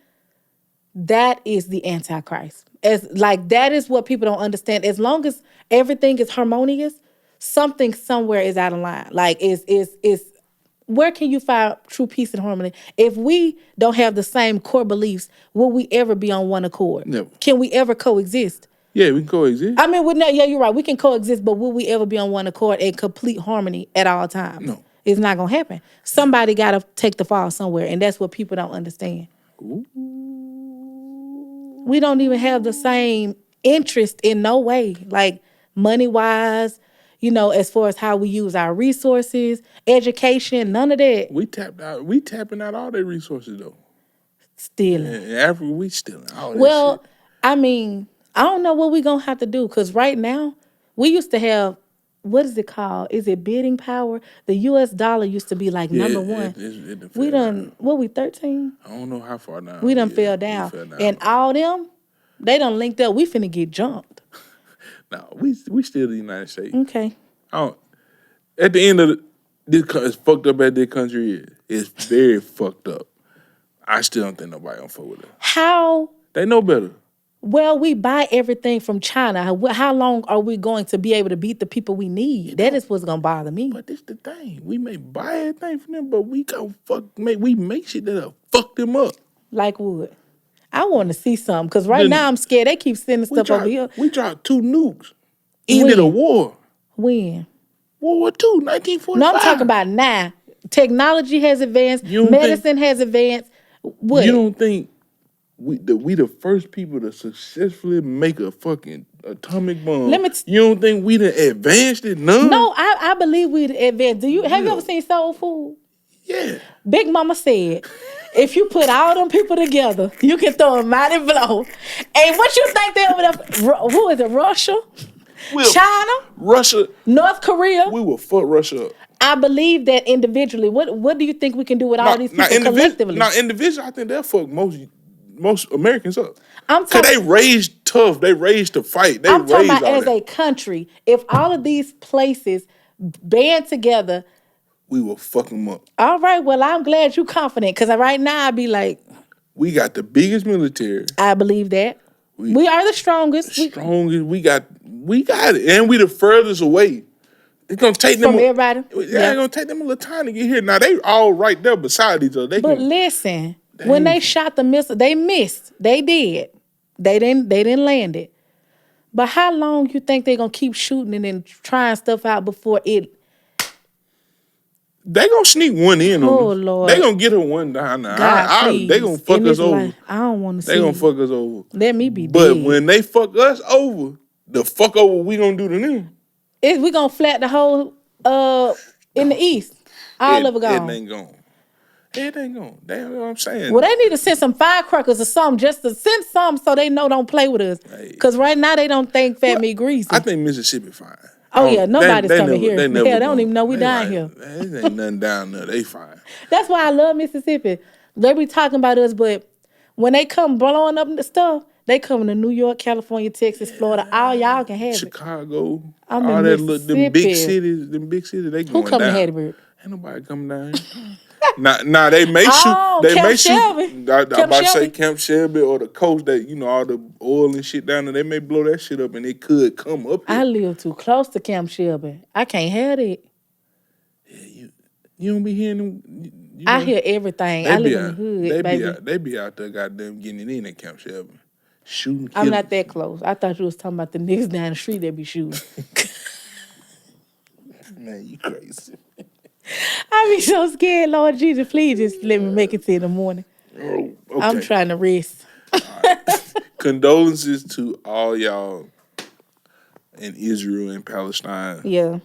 that is the Antichrist. That is what people don't understand. As long as everything is harmonious, something somewhere is out of line. Like, where can you find true peace and harmony? If we don't have the same core beliefs, will we ever be on one accord? Never. Can we ever coexist? Yeah, we can coexist. I mean, you're right. We can coexist, but will we ever be on one accord in complete harmony at all times? No. It's not going to happen. Somebody got to take the fall somewhere, and that's what people don't understand. Ooh. We don't even have the same interest in no way, like money-wise, as far as how we use our resources, education, none of that. We tapping out all their resources though. Stealing. In Africa, we stealing all that Well, shit. I mean, I don't know what we're going to have to do because right now, we used to have, what is it called? Is it bidding power? The U.S. dollar used to be like number one. It We done, what we 13? I don't know how far down. We done fell down. And all them, they done linked up. We finna get jumped. No, we still the United States. Okay. At the end of this, as fucked up as this country is, it's very fucked up. I still don't think nobody gonna fuck with it. How? They know better. Well, we buy everything from China. How long are we going to be able to beat the people we need? That is what's gonna bother me. But this the thing. We may buy everything from them, but we make shit that'll fuck them up. Like what? I want to see something because right now I'm scared. They keep sending stuff over here. We dropped 2 nukes. Ended a war. When? World War II, 1945. No, I'm talking about now. Technology has advanced. Medicine has advanced. What? You don't think we the first people to successfully make a fucking atomic bomb? You don't think we done advanced it none? No, I believe we advanced. Have you ever seen Soul Food? Yeah. Big Mama said, if you put all them people together, you can throw a mighty blow. And what you think they over there? Who is it? Russia? China? Russia? North Korea? We will fuck Russia up. I believe that individually. What do you think we can do with all these people collectively? Now, individually, I think they'll fuck most Americans up. Because they raised tough. They raised to fight. I'm talking about as a country. If all of these places band together, we will fuck them up. All right. Well, I'm glad you're confident because right now I'd be like, we got the biggest military. I believe that. We are the strongest. Strongest. We got it. And we the furthest away. It's gonna take them from everybody. It's gonna take them a little time to get here. Now they all right there beside each other. Listen, when they shot the missile, they missed. They did. They didn't land it. But how long you think they're gonna keep shooting and then trying stuff out before it? They gonna sneak one in on us. Lord. They gonna get her one down now. They gonna fuck us over. I don't want to see. They gonna fuck us over. Let me be But dead. when they fuck us over, the fuck over we gonna do to them. We gonna flat the whole in the east. All of it gone. It ain't gone. It ain't gone. Damn, what I'm saying. Well, they need to send some firecrackers or something, just to send some so they know don't play with us. Because right now they don't think fat meat greasy. I think Mississippi fine. Oh yeah, nobody's coming here. They don't even know we down like, here. There ain't nothing down there. They fine. That's why I love Mississippi. They be talking about us, but when they come blowing up the stuff, they coming to New York, California, Texas, Florida. All y'all can have Chicago, I'm all in that Mississippi. them big cities, they going Who coming down. to Hattiesburg? Ain't nobody coming down here. Now they may shoot. They Camp may Shelby. shoot. I'm about to say Camp Shelby or the coast that all the oil and shit down there. They may blow that shit up and it could come up here. I live too close to Camp Shelby. I can't have it. Yeah, you don't be hearing them. I hear everything. I live in the hood, baby. They be out there goddamn getting it in at Camp Shelby. Shooting. I'm not that close. I thought you was talking about the niggas down the street that be shooting. Man, you crazy. I be so scared, Lord Jesus. Please just let me make it to in the morning. Oh, okay. I'm trying to rest. Right. Condolences to all y'all in Israel and Palestine. Yeah.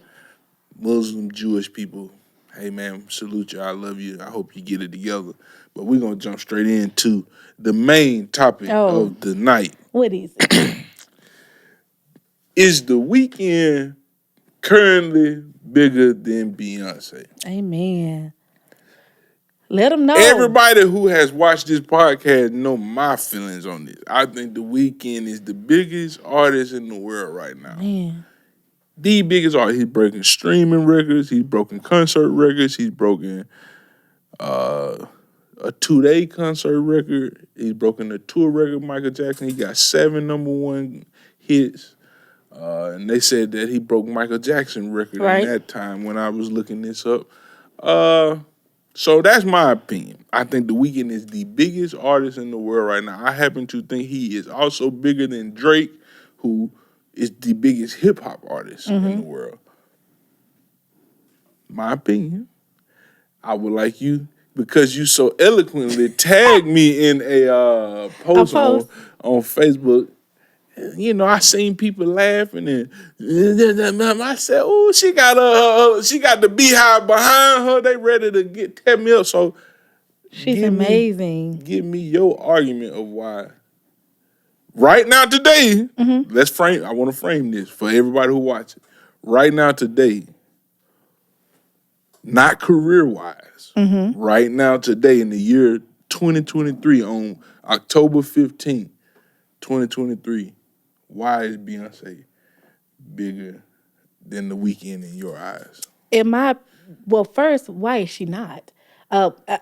Muslim, Jewish people. Hey, man, salute you. I love you. I hope you get it together. But we're going to jump straight into the main topic of the night. What is it? Is The Weeknd currently bigger than Beyonce? Amen. Let them know. Everybody who has watched this podcast know my feelings on this. I think The Weeknd is the biggest artist in the world right now. Man. The biggest artist. He's breaking streaming records. He's broken concert records. He's broken a 2-day concert record. He's broken a tour record, Michael Jackson. He got 7 number 1 hits. And they said that he broke Michael Jackson's record in that time when I was looking this up. So that's my opinion. I think The Weeknd is the biggest artist in the world right now. I happen to think he is also bigger than Drake, who is the biggest hip-hop artist in the world. My opinion. I would like you because you so eloquently tagged me in a post on Facebook. You know, I seen people laughing and I said, "Oh, she got the beehive behind her. They ready to tear me up." So she's amazing. Give me your argument of why. Right now, today, I want to frame this for everybody who watches. Right now, today, not career-wise. Right now, today, in the year 2023, on October 15th, 2023, why is Beyonce bigger than The Weeknd in your eyes? First, why is she not?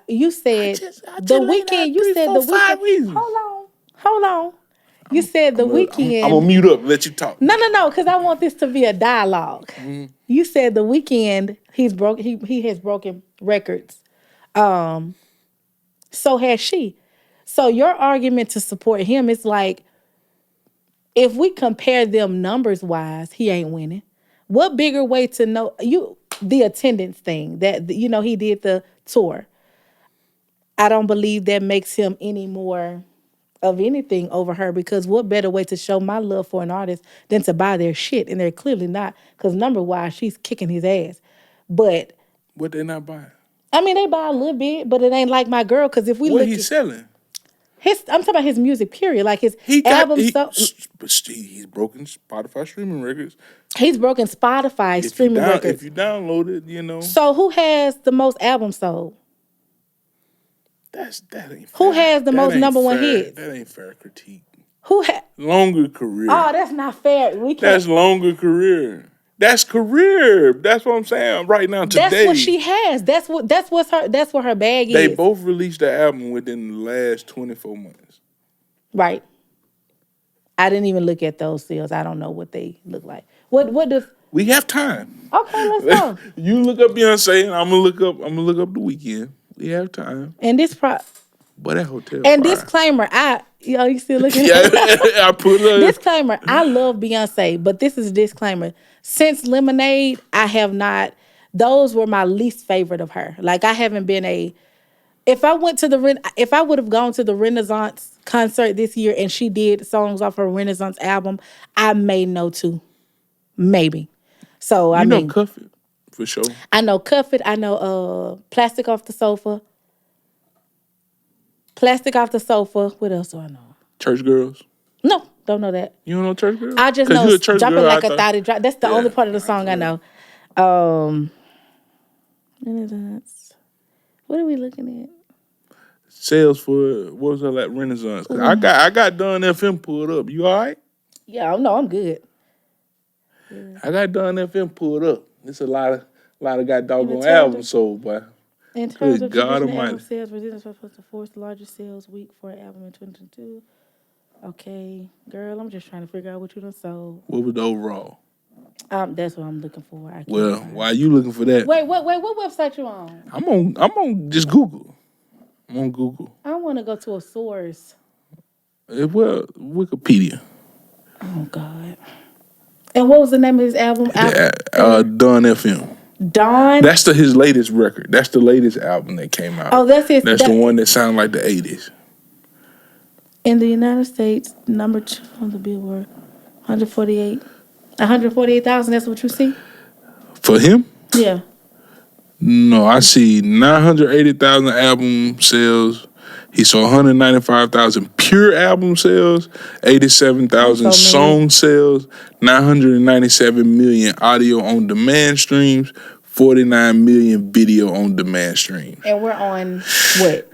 You said The Weeknd. You said The Five Weeknd. reasons. Hold on. You said The Weeknd. I'm gonna mute up and let you talk. No, because I want this to be a dialogue. You said The Weeknd. He has broken records. So has she. So your argument to support him is like, if we compare them numbers wise, he ain't winning. What bigger way to know the attendance thing that he did the tour? I don't believe that makes him any more of anything over her, because what better way to show my love for an artist than to buy their shit? And they're clearly not, because number wise, she's kicking his ass. But what they not buying? I mean, they buy a little bit, but it ain't like my girl. Because if we what look, he's selling. I'm talking about his music, period. Like his album. He's broken Spotify streaming records. He's broken Spotify streaming records. If you download it, you know. So who has the most albums sold? That ain't fair. Who has the most number one hits? That ain't fair critique. Longer career? Oh, that's not fair. That's longer career. That's career. That's what I'm saying right now today. That's what she has. That's what her bag is. They both released the album within the last 24 months. Right. I didn't even look at those sales. I don't know what they look like. What does we have time? Okay, let's go. You look up Beyonce and I'm gonna look up The Weeknd. We have time. And this but that hotel. And disclaimer, you still looking at I put a disclaimer. I love Beyonce, but this is a disclaimer. Since Lemonade, I have not. Those were my least favorite of her. Like, I haven't been if I would have gone to the Renaissance concert this year and she did songs off her Renaissance album, I may know too. Maybe. So I mean, Cuff It, for sure. I know Cuff It. I know Plastic Off the Sofa. Plastic Off the Sofa. What else do I know? Church Girls. No, don't know that. You don't know Church Girls? I just know Jumping Like a Thotty Drop. That's the only part of the song I know. What are we looking at? Sales for what was that Renaissance? I got Done FM pulled up. You all right? Yeah, I'm good. Yeah. I got Done FM pulled up. It's a lot of got doggone albums sold, boy. In terms of album sales, Renaissance was the fourth largest sales week for an album in 2022. Okay, girl, I'm just trying to figure out what you done sold. What was the overall? That's what I'm looking for. Why are you looking for that? Wait, what website you on? I'm on just Google. I'm on Google. I want to go to a source. Wikipedia. Oh God. And what was the name of his album? Done FM. Dawn. That's his latest record. That's the latest album that came out. Oh, that's his. That's the one that sounded like the 80s. In the United States, number 2 on the Billboard, 148,000. That's what you see? For him? Yeah. No, I see 980,000 album sales. He saw 195,000 pure album sales, 87,000 song sales, 997 million audio on demand streams, 49 million video on demand streams. And we're on what?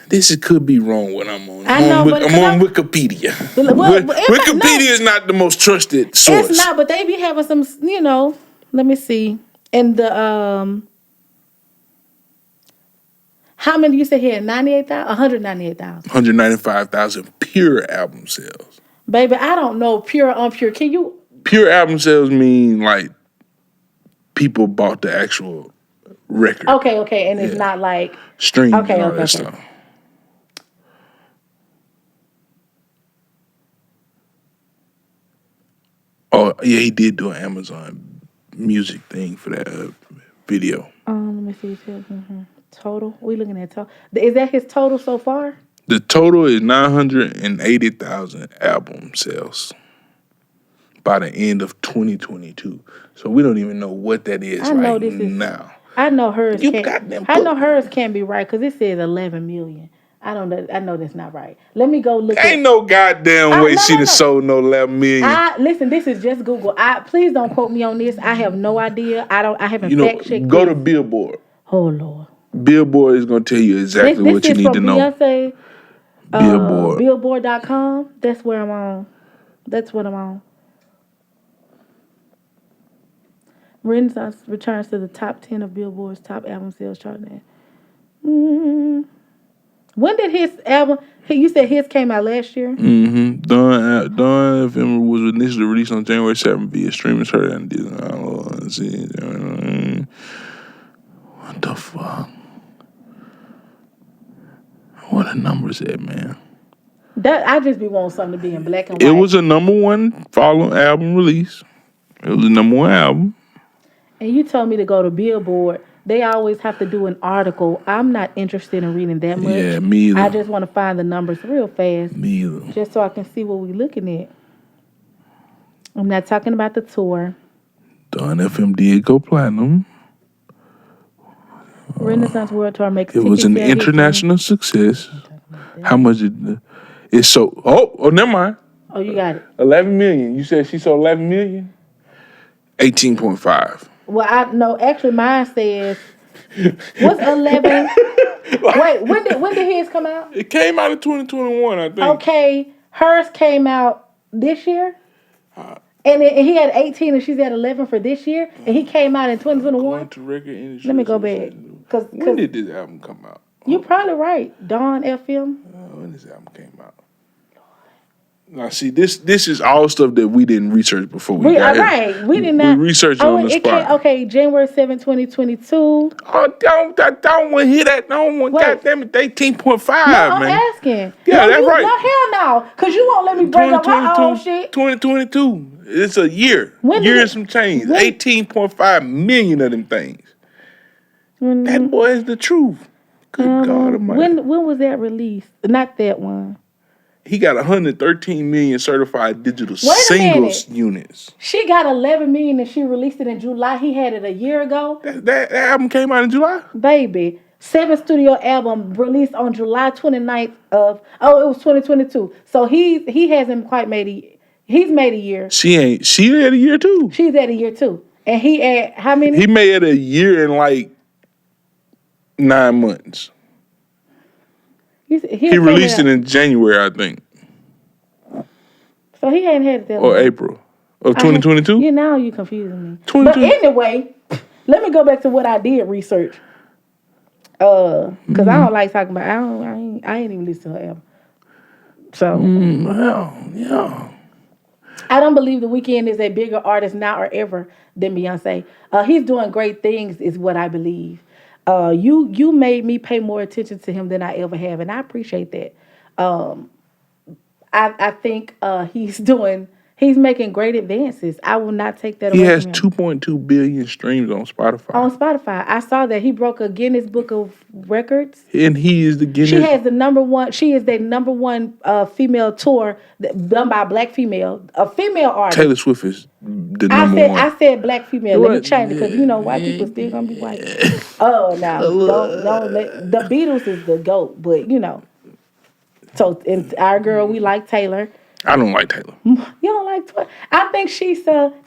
This could be wrong what I'm on. I'm on Wikipedia. Wikipedia is not the most trusted source. It's not, but they be having some, let me see. And the, how many you said here? 98,000? 198,000. 195,000 pure album sales. Baby, I don't know pure, unpure. Can you? Pure album sales mean like people bought the actual record. Okay. And it's not like streams and all that stuff. Oh, yeah, he did do an Amazon music thing for that video. Let me see. Total. We looking at total. Is that his total so far? The total is 980,000 album sales by the end of 2022. So we don't even know what that is now. I know hers You can't. got them. I know hers can't be right because it says 11 million. I don't know. I know that's not right. Let me go look. Ain't no goddamn way she done sold no 11 million. Listen, this is just Google. Please don't quote me on this. I have no idea. I haven't fact checked. Go to Billboard. Oh Lord. Billboard is gonna tell you exactly what you need to know. Beyonce, Billboard. Billboard.com. That's where I'm on. That's what I'm on. Renaissance returns to the top 10 of Billboard's top album sales chart. When did his album? You said his came out last year. Mm-hmm. Dawn FM was initially released on January 7th via streaming service and Disney. What the fuck? What the numbers at, man? That I just be wanting something to be in black and white. It was a number one following album release. It was a number one album. And you told me to go to Billboard. They always have to do an article. I'm not interested in reading that much. Yeah, me either. I just want to find the numbers real fast. Me either. Just so I can see what we're looking at. I'm not talking about the tour. Dawn FM did go platinum. Renaissance World Tour makes it was an international success. How much did it sold? Oh, never mind. Oh, you got it. 11 million. You said she sold 11 million? 18.5. Well, actually mine says what's 11? Wait, when did his come out? It came out in 2021, I think. Okay, hers came out this year. And he had 18 and she's at 11 for this year. And he came out in 2021. Let me go back. When did this album come out? You're probably right. Dawn FM. When this album came out? Now, see, this is all stuff that we didn't research before we got here. Right. We did not. We researched on the spot. January 7, 2022. Oh, don't want to hear that. Don't want, goddamn it, 18.5, no, man. I'm asking. Yeah, that's right. No, hell no. Because you won't let me break up my own shit. 2022. It's a year. And some change. 18.5 million of them things. That boy is the truth. Good God Almighty. When was that released? Not that one. He got 113 million certified digital singles units. She got 11 million and she released it in July. He had it a year ago. That album came out in July? Baby. 7th studio album released on July 29th it was 2022. So he hasn't quite he's made a year. She had a year too. She's at a year too. And he at how many? He made a year in like 9 months. He released it in January, I think. So he ain't had it that long. Or April of 2022? Now you confusing me. But 22. anyway, let me go back to what I did research. Because I don't like talking about. I ain't even listen to her album. So yeah. I don't believe The Weeknd is a bigger artist now or ever than Beyonce. He's doing great things, is what I believe. You made me pay more attention to him than I ever have, and I appreciate that. I think he's making great advances. I will not take that away from him. He has 2.2 billion streams on Spotify. On Spotify. I saw that he broke a Guinness Book of Records. And he is the Guinness. She is the number one female tour done by a black female, a female artist. Taylor Swift is the number one. I said black female. Let me change it because white people still gonna be white. Oh, now don't let the Beatles is the GOAT, but So and our girl, we like Taylor. I don't like Taylor. You don't like Taylor? I think she's but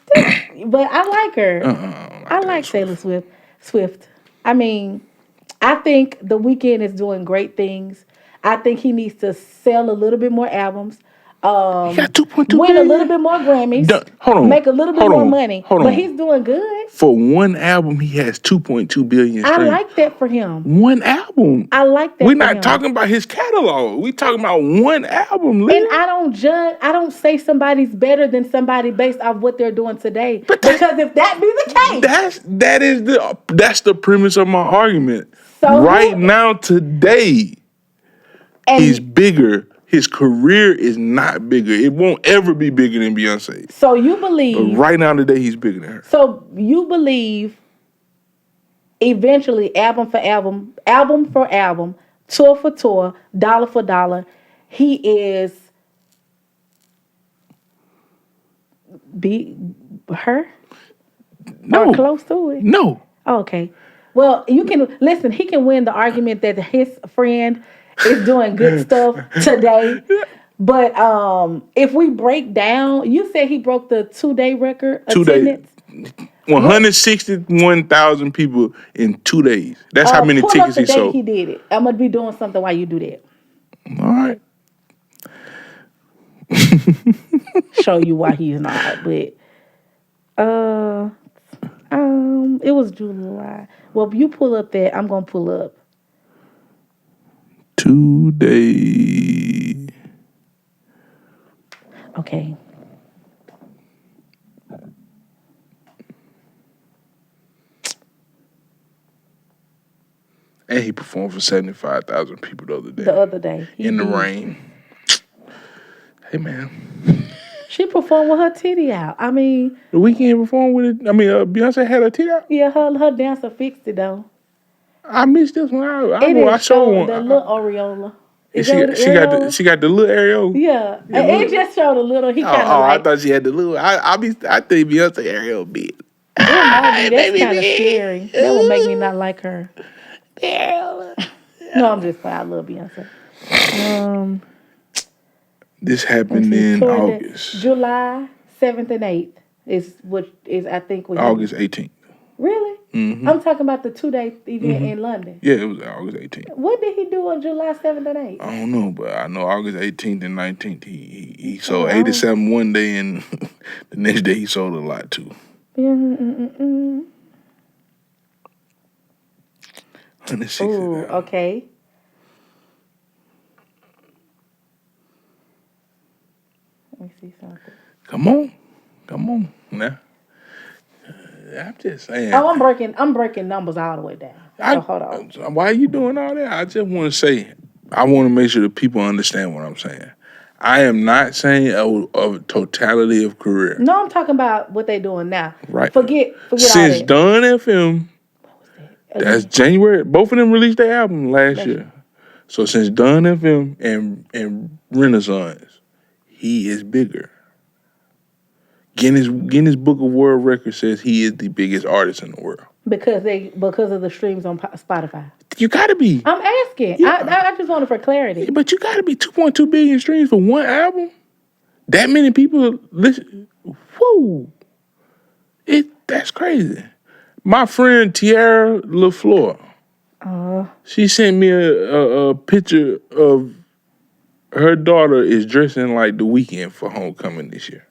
I like her. I like Taylor Swift. I mean, I think The Weeknd is doing great things. I think he needs to sell a little bit more albums. He got 2.2 win a little bit more Grammys. Make a little bit more money. But he's doing good. For one album, he has 2.2 billion streams. I like that for him. One album. I like that. We're not talking about his catalog. We're talking about one album. And I don't judge. I don't say somebody's better than somebody based off what they're doing today. Because if that be the case, that's the premise of my argument. So right now, today, he's bigger. His career is not bigger. It won't ever be bigger than Beyonce. So you believe... But right now, today, he's bigger than her. So you believe eventually, album for album, album for album, tour for tour, dollar for dollar, he is be her or No, close to it. no. Okay. Well, you can listen. He can win the argument that his friend is doing good stuff today. But if we break down, you said he broke the 2-day record 2 days. attendance. 161,000 people in 2 days. That's how many Pull up tickets the he day sold. he did it. I'm gonna be doing something while you do that. All right. Show you why he's not. But it was July. Well, you pull up that. I'm gonna pull up. 2 days. Okay. And he performed for 75,000 people the other day. The other day. In the rain. Hey, man. She performed with her titty out. I mean, The Weeknd performed with it. I mean, Beyonce had her titty out. yeah, her dancer fixed it though. I missed this one. I It showed showed one. the little areola. She got the little areola. Yeah, it just showed a little. He kind of I thought she had the little. I think Beyonce areola big. That's kind of scary. That would make me not like her. No, I'm just playing. I love Beyonce. This happened in August. July 7th and 8th is I think what August 18th. Really? Mm-hmm. I'm talking about the 2-day event in London. Yeah, it was August 18th. What did he do on July 7th and 8th? I don't know, but I know August 18th and 19th he sold 87 one day, and the next day he sold a lot too. 160. Ooh, okay. Let me see something. Come on now. I'm just saying. Oh, I'm breaking numbers all the way down. So hold on. Why are you doing all that? I just want to say, I want to make sure that people understand what I'm saying. I am not saying a totality of career. No, I'm talking about what they doing now. Right. Forget Since all that. Dawn FM, that's January. Both of them released their album last year. So since Dawn FM and Renaissance, he is bigger. Guinness Book of World Records says he is the biggest artist in the world. Because of the streams on Spotify. You gotta be. I'm asking. Yeah. I just wanted for clarity. Yeah, but you gotta be 2.2 billion streams for one album. That many people listen. Whoa, that's crazy. My friend Tiara LaFleur, she sent me a picture of her daughter is dressing like The Weeknd for homecoming this year.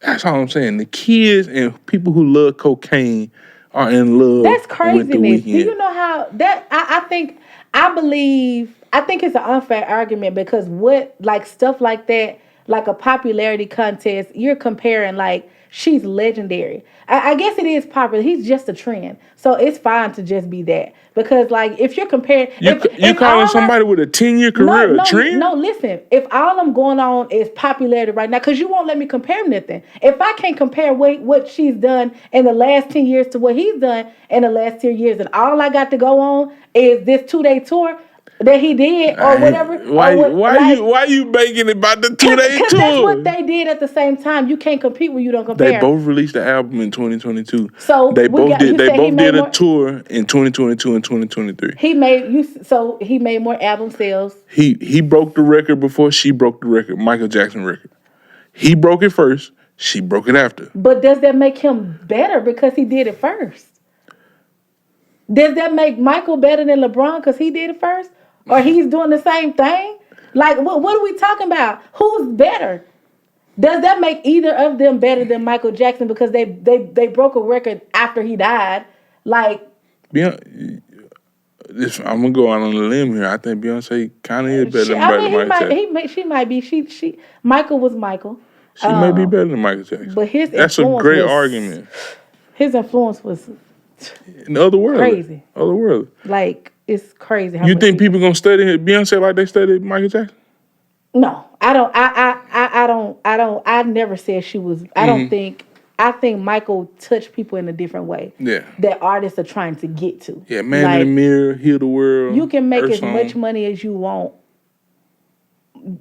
That's all I'm saying. The kids and people who love cocaine are in love. That's craziness. With The Weeknd. Do you know how that? I think it's an unfair argument because stuff like that, like a popularity contest, you're comparing like she's legendary. I guess it is popular. He's just a trend, so it's fine to just be that because like if you're comparing, you calling somebody with a 10-year career a trend? No, listen. If all I'm going on is popularity right now, because you won't let me compare nothing. If I can't compare what she's done in the last 10 years to what he's done in the last 10 years, and all I got to go on is this 2-day tour that he did or whatever. Why you making it about the 2-day tour? That's what they did at the same time. You can't compete when you don't compare. They both released the album in 2022. So they both did a tour in 2022 and 2023. He made more album sales. He broke the record before she broke the record, Michael Jackson record. He broke it first, she broke it after. But does that make him better because he did it first? Does that make Michael better than LeBron because he did it first? Or he's doing the same thing? Like, what are we talking about? Who's better? Does that make either of them better than Michael Jackson because they broke a record after he died? Like, I'm gonna go out on a limb here. I think Beyonce kind of is better than Michael Jackson. She might be. She Michael was Michael. She may be better than Michael Jackson. But that's a great argument. His influence was in the other world. Crazy. Other world. Like, it's crazy. You think people gonna study Beyonce like they studied Michael Jackson? No, I don't. I never said she was. I don't think I think Michael touched people in a different way. Yeah. That artists are trying to get to. Yeah, Man in the Mirror, Heal the World. You can make Earth as Song. much money as you want.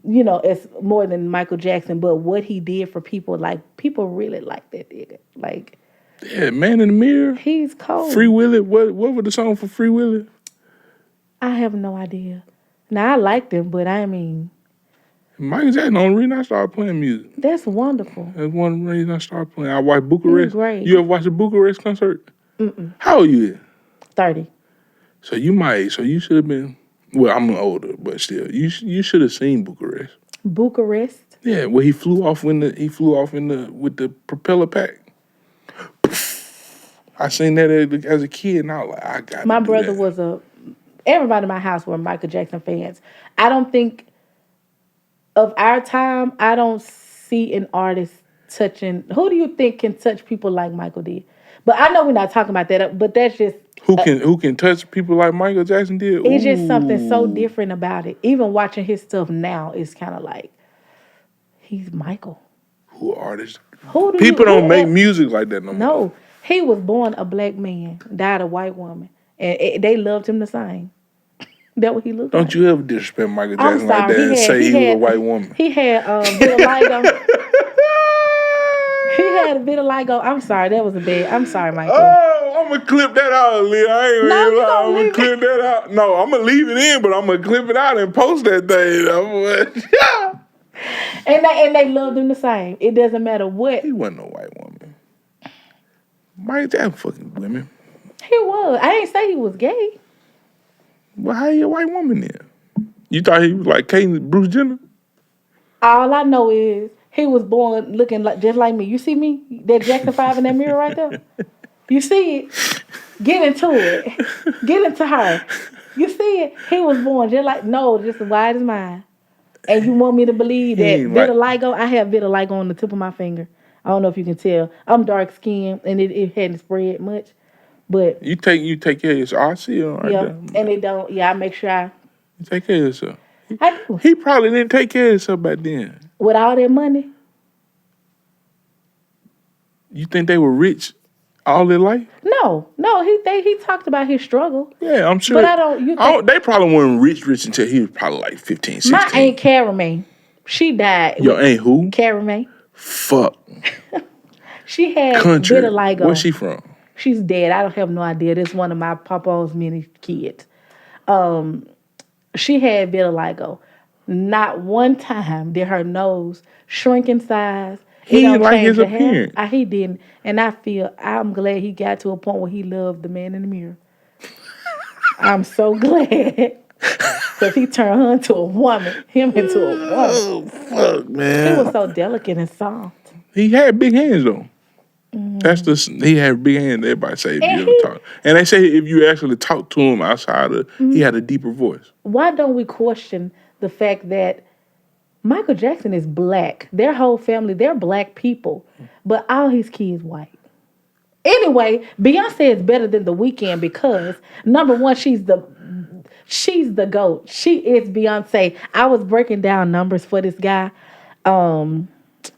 You know, it's more than Michael Jackson, but what he did for people, like, people really like that nigga. Like, yeah, Man in the Mirror. He's cold. Free Willy. What was the song for Free Willy? I have no idea. Now, I liked him, but I mean... Michael Jackson, the only reason I started playing music. That's wonderful. That's one reason I started playing. I watched Bucharest. He's great. You ever watched a Bucharest concert? Mm-mm. How old you? 30. So you should have been... Well, I'm older, but still, you should have seen Bucharest. Bucharest? Yeah, where he flew off with the propeller pack. I seen that as a kid, and I was like, I got. My brother was everybody in my house were Michael Jackson fans. I don't think of our time. I don't see an artist touching. Who do you think can touch people like Michael did? But I know we're not talking about that. But that's just who can touch people like Michael Jackson did. It's just something so different about it. Even watching his stuff now is kind of like he's Michael. Who artists? People don't make music like that no more. No. He was born a black man, died a white woman, and they loved him the same. That what he looked like. Don't you ever disrespect Michael Jackson like that and say he was a white woman. He had vitiligo. He had a vitiligo. I'm sorry, that was a bad. I'm sorry, Michael. Oh, I'm gonna clip that out, Leah. I ain't No, you I'm gonna gonna clip that out. No, I'm gonna leave it in, but I'm gonna clip it out and post that thing. And they loved him the same. It doesn't matter what. He wasn't no white woman. Michael Jackson fucking women. He was. I ain't say he was gay. Well, how you a white woman then? You thought he was like Bruce Jenner? All I know is he was born looking just like me. You see me? That Jackson 5 in that mirror right there? You see it? Get into it. Get into her. You see it? He was born just as wide as mine. And you want me to believe that vitiligo? I have vitiligo on the tip of my finger. I don't know if you can tell. I'm dark skinned and it hadn't spread much. But you take care of yourself. I see it right there. And it don't. Yeah, I make sure you take care of yourself. I do. He probably didn't take care of himself back then. With all that money. You think they were rich all their life? No. He talked about his struggle. Yeah, I'm sure. But I don't. They probably weren't rich until he was probably like 15, 16. My aunt Caramay, she died. Your aunt who? Caramay. Fuck. She had Country. vitiligo. Where's she from? She's dead. I don't have no idea. This is one of my papa's many kids. She had vitiligo. Not one time did her nose shrink in size. He didn't like his appearance. He didn't. And I'm glad he got to a point where he loved the man in the mirror. I'm so glad. Because he turned her into a woman. Him into a woman. Oh, fuck, man. He was so delicate and soft. He had big hands, though. He had big hands. Everybody say if you ever talk. And they say if you actually talk to him outside of, he had a deeper voice. Why don't we question the fact that Michael Jackson is black? Their whole family, they're black people. But all his kids white. Anyway, Beyonce is better than The Weeknd because, number one, she's the GOAT. She is Beyonce. I was breaking down numbers for this guy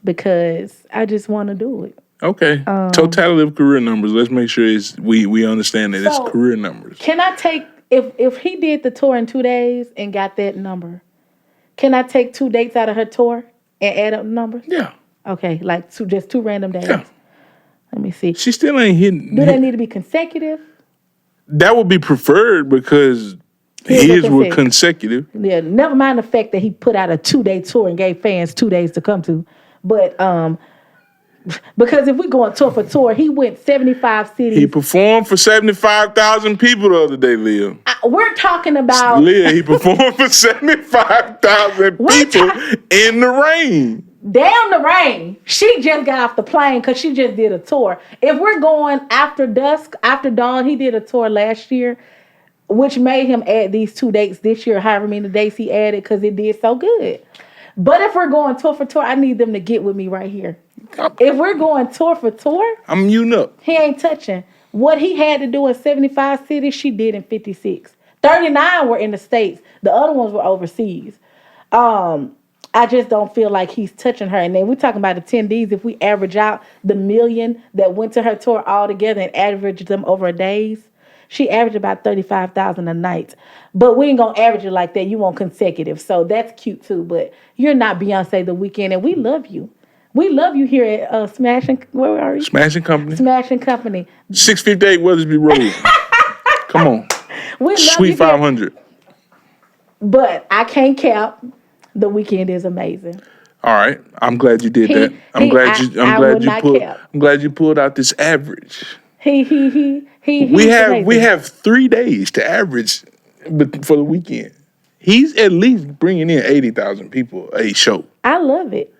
because I just want to do it. Okay. Totality of career numbers. Let's make sure we understand that it's career numbers. Can I take, if he did the tour in 2 days and got that number, can I take 2 dates out of her tour and add up the numbers? Yeah. Okay, like just 2 random days. Yeah. Let me see. She still ain't hitting. Do they need to be consecutive? That would be preferred because his were consecutive. Yeah, never mind the fact that he put out a 2-day tour and gave fans 2 days to come to. But because if we go on tour for tour, he went 75 cities. He performed for 75,000 people the other day, Leah. We're talking about... Leah, he performed for 75,000 people in the rain. Damn the rain. She just got off the plane because she just did a tour. If we're going after dusk, after dawn, he did a tour last year, which made him add these 2 dates this year, however many dates he added, because it did so good. But if we're going tour for tour, I need them to get with me right here. If we're going tour for tour, I'm muting up. He ain't touching. What he had to do in 75 cities, she did in 56. 39 were in the States. The other ones were overseas. I just don't feel like he's touching her. And then we're talking about attendees. If we average out the million that went to her tour all together and average them over days, she averaged about 35,000 a night. But we ain't gonna average it like that. You want consecutive. So that's cute too. But you're not Beyonce the Weeknd, and we love you. We love you here at Smashing. Where are you? Smashing Company. Smashing Company. 658 Weathersby Road. Come on. We love Sweet you here. 500. But I can't cap. The Weeknd is amazing. All right. I'm glad you did that. I'm glad you pulled out this average. We have 3 days to average for the weekend. He's at least bringing in 80,000 people a show. I love it.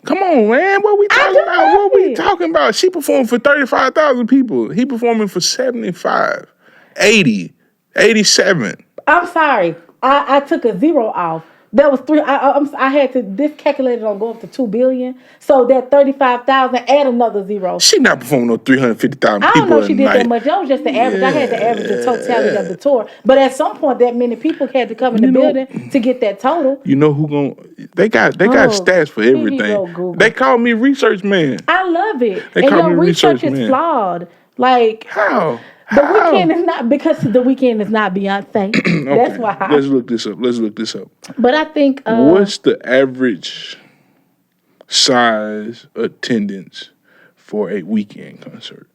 Come on, man. What we talking about? What we talking about? She performed for 35,000 people. He performing for 75, 80, 87. I'm sorry. I took a zero off. That was three. I had to, this calculated on go up to 2 billion. So that 35,000, add another zero. She not performing no 350,000 people. I don't know if she did that much. That was just the average. I had to average the totality of the tour. But at some point, that many people had to come in the building to get that total. You know who gonna? They got stats for everything. They call me research man. I love it. They and call your me research is man. Flawed. Like how? The Weeknd is not, because The Weeknd is not Beyonce. Okay. That's why. Let's look this up. But I think what's the average size attendance for a Weeknd concert?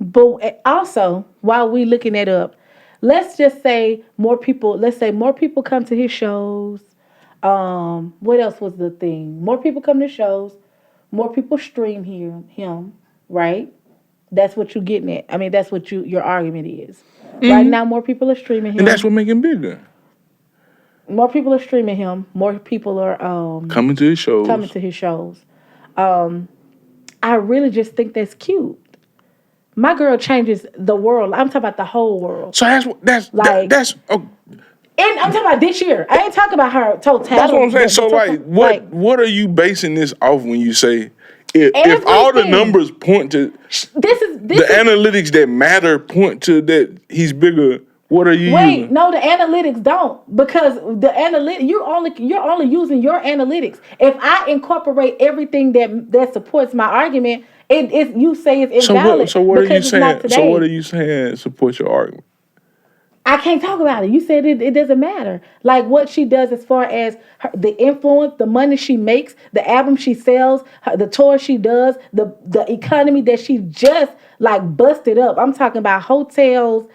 But also, while we looking it up, let's just say more people. Let's say more people come to his shows. What else was the thing? More people come to shows, more people stream him, right? That's what you're getting at. I mean, that's what your argument is. Right now, more people are streaming him. And that's what makes him bigger. More people are streaming him. More people are coming to his shows. I really just think that's cute. My girl changes the world. I'm talking about the whole world. So that's And I'm talking about this year. I ain't talking about her totality. That's what I'm saying. So, what are you basing this off when you say if all the numbers point to the analytics that matter point to that he's bigger? What are you? Wait, no, the analytics don't, because the analytics you're only using your analytics. If I incorporate everything that supports my argument, you say it's invalid. So what are you saying? So what are you saying supports your argument? I can't talk about it. You said it doesn't matter. Like what she does as far as the influence, the money she makes, the album she sells, the tour she does, the economy that she just like busted up. I'm talking about hotels,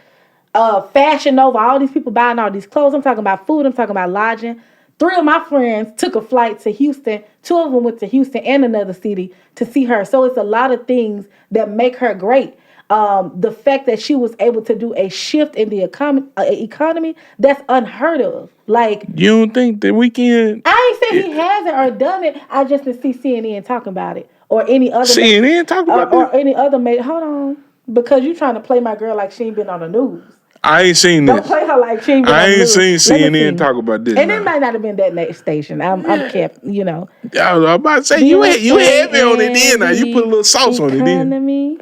Fashion Nova, all these people buying all these clothes. I'm talking about food. I'm talking about lodging. 3 of my friends took a flight to Houston. 2 of them went to Houston and another city to see her. So it's a lot of things that make her great. The fact that she was able to do a shift in the economy, that's unheard of. Like, you don't think that Weeknd? I ain't saying he hasn't or done it. I just didn't see CNN talking about it or any other CNN talking about it or any other. Hold on, because you trying to play my girl like she ain't been on the news. I ain't seen this. Don't play her like she ain't been on the news. I ain't seen CNN talk about this. And it might not have been that next station. I'm kept, I was about to say you heavy on it then. Now you put a little sauce on it then.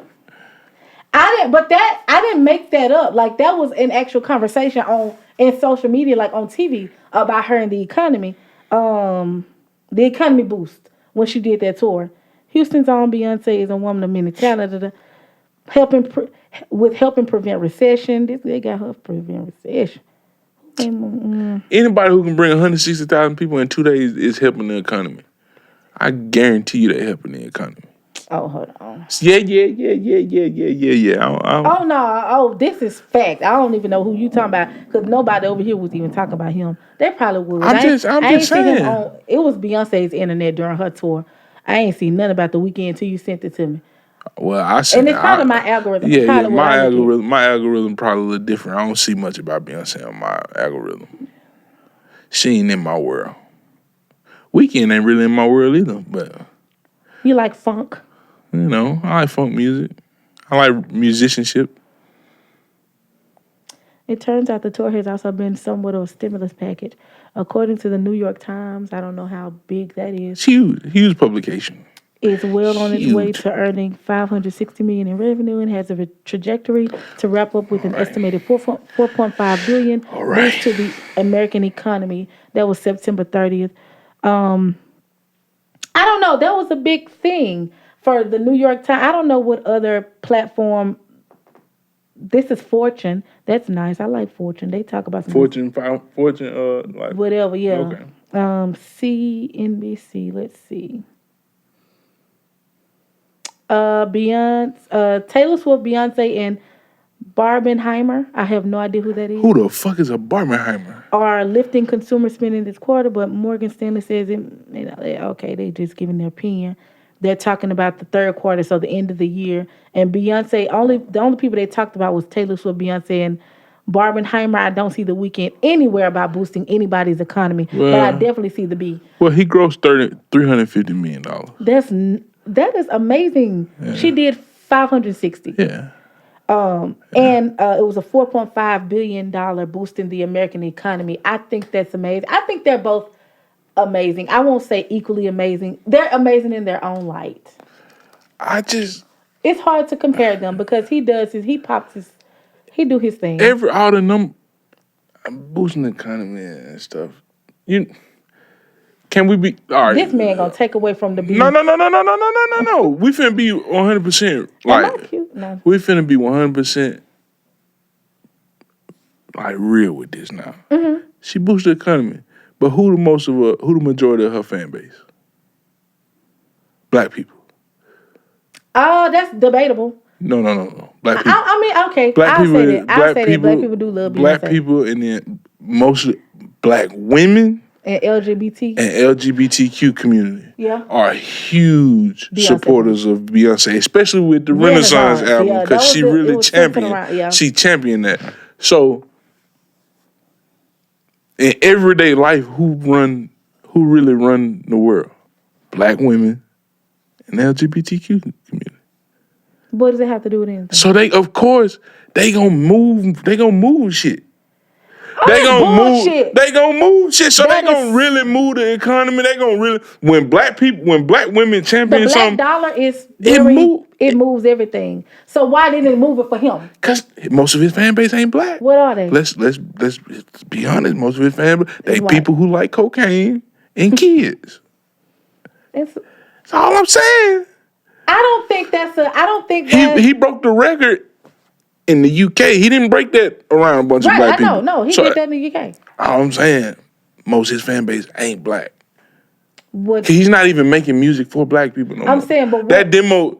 I didn't make that up. Like that was an actual conversation in social media, like on TV, about her and the economy. The economy boost when she did that tour. Houston's own Beyonce is a woman of many talents, helping prevent recession. They got her prevent recession. Anybody who can bring 160,000 people in 2 days is helping the economy. I guarantee you they're helping the economy. Oh, hold on. Yeah. Oh, no. Oh, this is fact. I don't even know who you talking about because nobody over here was even talking about him. They probably would. I'm just saying. It was Beyonce's internet during her tour. I ain't seen nothing about the Weeknd until you sent it to me. Well, I see. And it's part of my algorithm. Yeah, my algorithm probably a little different. I don't see much about Beyonce on my algorithm. She ain't in my world. Weeknd ain't really in my world either, but... You like funk? I like funk music. I like musicianship. It turns out the tour has also been somewhat of a stimulus package. According to the New York Times, I don't know how big that is. It's huge publication. is well on its way Huge. to earning $560 million in revenue and has a trajectory to wrap up with an estimated 4.5 billion All boost right. to the American economy. That was September 30th. I don't know. That was a big thing for the New York Times. I don't know what other platform. This is Fortune. That's nice. I like Fortune. They talk about some Fortune, like whatever. Yeah. okay. CNBC. Let's see. Beyonce, Taylor Swift, Beyonce, and Barbenheimer. I have no idea who that is. Who the fuck is a Barbenheimer? Are lifting consumer spending this quarter, but Morgan Stanley says okay, they just giving their opinion. They're talking about the third quarter, so the end of the year. And Beyonce, the only people they talked about was Taylor Swift, Beyonce, and Barbenheimer. I don't see the Weeknd anywhere about boosting anybody's economy, but I definitely see the B. Well, he grossed $350 million. That is amazing. Yeah. She did 560. Yeah. And it was a $4.5 billion boost in the American economy. I think that's amazing. I think they're both amazing. I won't say equally amazing. They're amazing in their own light. It's hard to compare them because he do his thing. All the number boosting the economy and stuff. Can we be all right? This man gonna take away from the beat. No. We finna be 100%. Like, no. We finna be 100% like real with this now. Mm-hmm. She boosted the economy, but who the majority of her fan base? Black people. Oh, that's debatable. No. Black people. I mean, okay. I'll say that. Black people do love Beyonce. Black people, and then mostly black women. And LGBT. And LGBTQ community are huge Beyonce. Supporters of Beyonce, especially with the Renaissance album, because she really championed. She championed that. So, in everyday life, who really run the world? Black women and the LGBTQ community. What does it have to do with anything? So they gonna move shit. They gonna move shit. So they gonna really move the economy. They gonna really when black women champion something. The black dollar it moves everything. So why didn't it move it for him? Because most of his fan base ain't black. What are they? Let's be honest. Most of his fan base they people who like cocaine and kids. That's all I'm saying. I don't think he broke the record. In the UK, he didn't break that around a bunch of black people. No, he did that in the UK. All I'm saying, most of his fan base ain't black. He's not even making music for black people no more. I'm saying, but that demo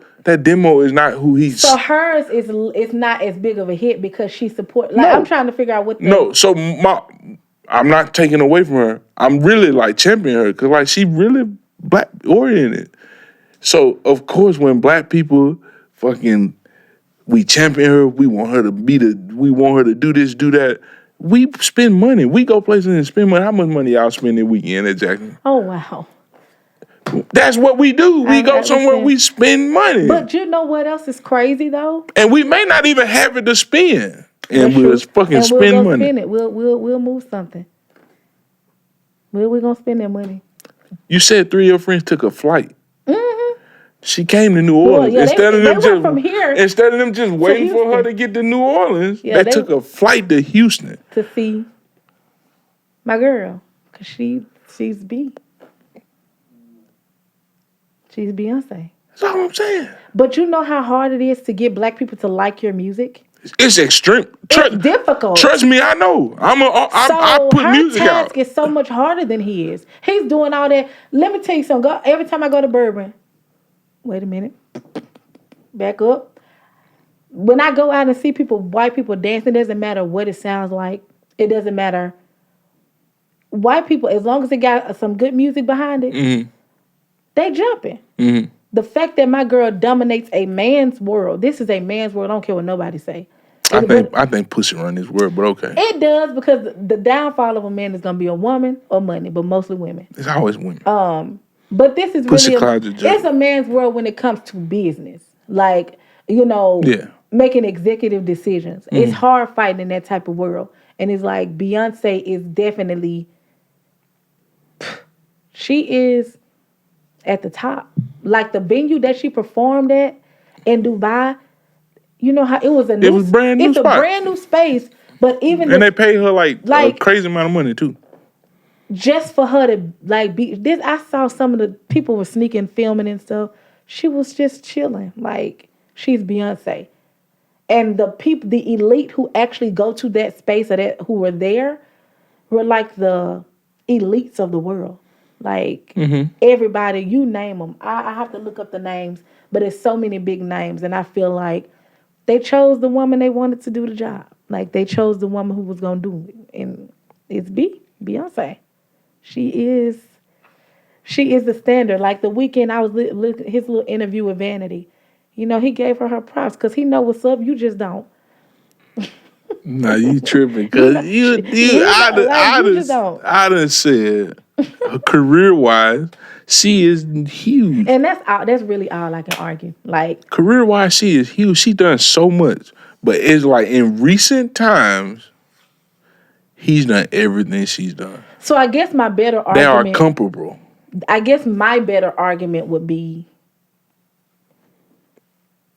is not who he's. So hers is not as big of a hit because she support. I'm trying to figure out what. I'm not taking away from her. I'm really like championing her because like she really black oriented. So of course, when black people fucking. We champion her. We want her to we want her to do this, do that. We spend money. We go places and spend money. How much money y'all spend this weekend exactly? Oh, wow. That's what we do. We go somewhere, we spend money. But you know what else is crazy, though? And we may not even have it to spend. And we'll fucking spend money. Spend it. We'll move something. Where we going to spend that money? You said 3 of your friends took a flight. Mm-hmm. She came to New Orleans. Instead of them just waiting for her to get to New Orleans, they took a flight to Houston. To see my girl. Because she's B. She's Beyonce. That's all I'm saying. But you know how hard it is to get black people to like your music? It's extreme. It's difficult. Trust me, I know. I put music out. Her task is so much harder than his. He's doing all that. Let me tell you something. Every time I go to Bourbon, wait a minute. Back up. When I go out and see white people dancing, it doesn't matter what it sounds like. It doesn't matter. White people, as long as they got some good music behind it, they jumping. Mm-hmm. The fact that my girl dominates a man's world, this is a man's world. I don't care what nobody say. I think pussy run this world, but okay. It does because the downfall of a man is going to be a woman or money, but mostly women. It's always women. But this is it's a man's world when it comes to business. Like, making executive decisions. Mm-hmm. It's hard fighting in that type of world. And it's like Beyonce is definitely, she is at the top. like the venue that she performed at in Dubai. You know how it was It was brand new it's spot. a brand new space, but even and they paid her like a like crazy amount of money too. just for her to like be this. I saw some of the people were sneaking filming and stuff. She was just chilling, like she's Beyonce. And the people, the elite who actually go to that space or that who were there, were like the elites of the world. Like everybody, you name them. I have to look up the names, but it's so many big names, and I feel like they chose the woman they wanted to do the job. Like they chose the woman who was gonna do it, and it's Beyonce. She is the standard. Like the Weeknd, I was looking his little interview with Vanity. You know, he gave her props because he know what's up. You just don't. Nah, you tripping? Cause I done said, career wise, she is huge. And that's really all I can argue. Like Career wise, she is huge. She done so much, but it's like in recent times, he's done everything she's done. So I guess my better argument. They are comparable. I guess my better argument would be,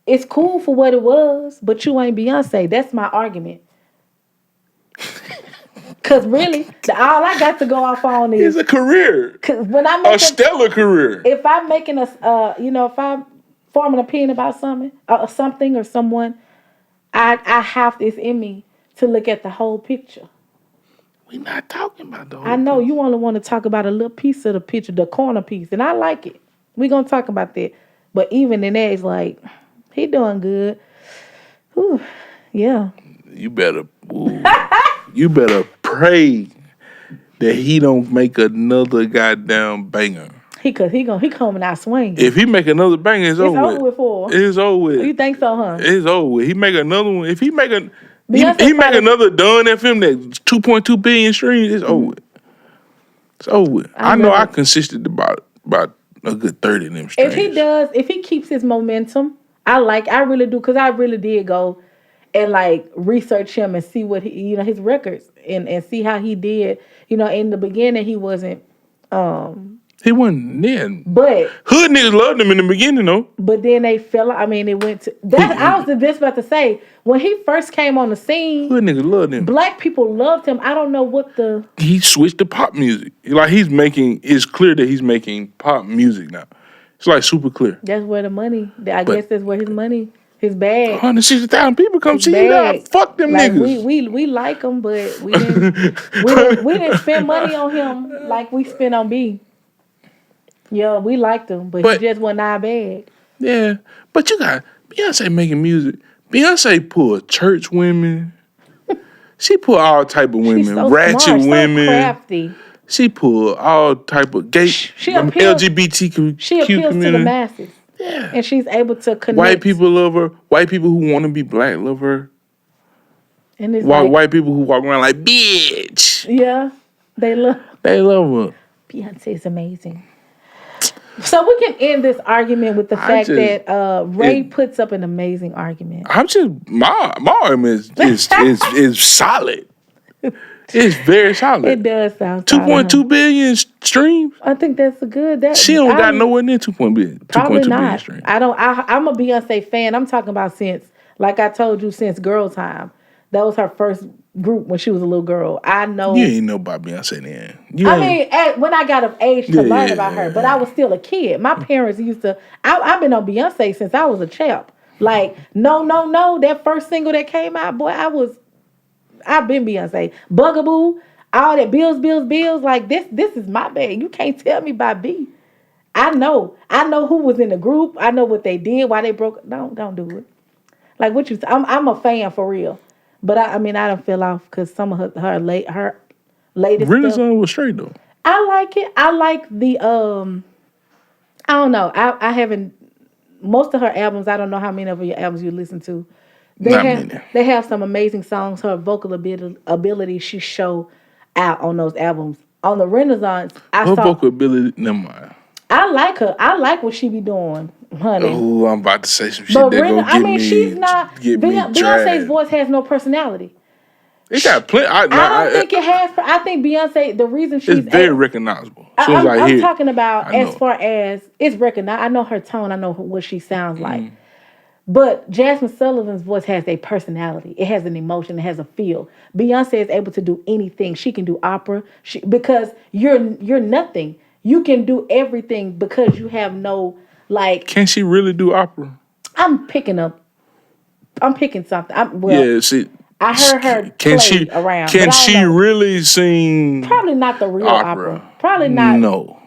it's cool for what it was, but you ain't Beyonce. That's my argument. Cause really, all I got to go off on is it's a career. Cause when I make a stellar career. If I'm making if I'm forming an opinion about something or someone, I have this in me to look at the whole picture. We're not talking about the whole I know picture. You only want to talk about a little piece of the picture, the corner piece, and I like it. We're gonna talk about that. But even in that, it's like, he doing good. Whew, yeah. You better pray that he don't make another goddamn banger. He coming out swinging. If he make another banger, it's over with. For. It's over with. You think so, huh? It's over with. He make another one. If he make he make another Done FM that's 2.2 billion streams, it's over with. It's over with. I know I consisted about a good 30 of them streams. If he keeps his momentum, I really do, because I really did go and like research him and see what he, his records and see how he did. In the beginning he wasn't he wasn't then. But hood niggas loved him in the beginning though. But then they fell. I mean, it went to that. I was just about to say, when he first came on the scene, hood niggas loved him. Black people loved him. I don't know what he switched to pop music. Like it's clear that he's making pop music now. It's like super clear. That's where the money. I guess that's where his money. His bag. 160,000 people come see you now. Fuck them niggas. We like him, but we didn't spend money on him like we spent on B. Yeah, we liked him, but he just wasn't our bag. Yeah, but you got Beyonce making music. Beyonce pulled church women. She pulled all type of women, so ratchet smart, women. So crafty. She pulled all type of gay, LGBTQ She appeals community. To the masses. Yeah. And she's able to connect. White people love her. White people who want to be black love her. And it's white people who walk around like, bitch. Yeah. They love her. Beyonce is amazing. So we can end this argument with the fact that Ray puts up an amazing argument. I'm just, my argument is solid. It's very solid. It does sound 2.2 billion streams. I think that's a good. She don't got nowhere near 2.2 billion. Probably not. Billion streams. I'm a Beyonce fan. I'm talking about like I told you, since Girl Time. That was her first group when she was a little girl. I know. You ain't know about Beyonce then. When I got of age to learn about her, but I was still a kid. My parents used to. I've been on Beyonce since I was a child. Like no, that first single that came out, boy, I've been Beyonce. Bugaboo, all that bills. Like this is my bag. You can't tell me about B. I know who was in the group. I know what they did, why they broke. Don't do it. Like what you. I'm a fan for real. But I don't feel off because some of her latest Renaissance stuff was straight though. I like it. I like the I don't know. I haven't most of her albums. I don't know how many of her albums you listen to. They have some amazing songs. Her vocal ability she show out on those albums. On the Renaissance, her vocal ability. Never mind. I like her. I like what she be doing, honey. Oh, I'm about to say some shit that gonna get me. She's not. Beyonce's voice has no personality. It got plenty. I don't think it has. I think Beyonce. The reason she's very recognizable. As soon as I I'm hear talking it, about I as know. far as it's recognized. I know her tone. I know what she sounds like. But Jasmine Sullivan's voice has a personality. It has an emotion. It has a feel. Beyonce is able to do anything. She can do opera. Because you're nothing. You can do everything because you have no like. Can she really do opera? I'm picking up. I'm picking something. Yeah, see, I heard her can play she around, but can I don't she know. really sing Probably not the real opera. opera? Probably not No.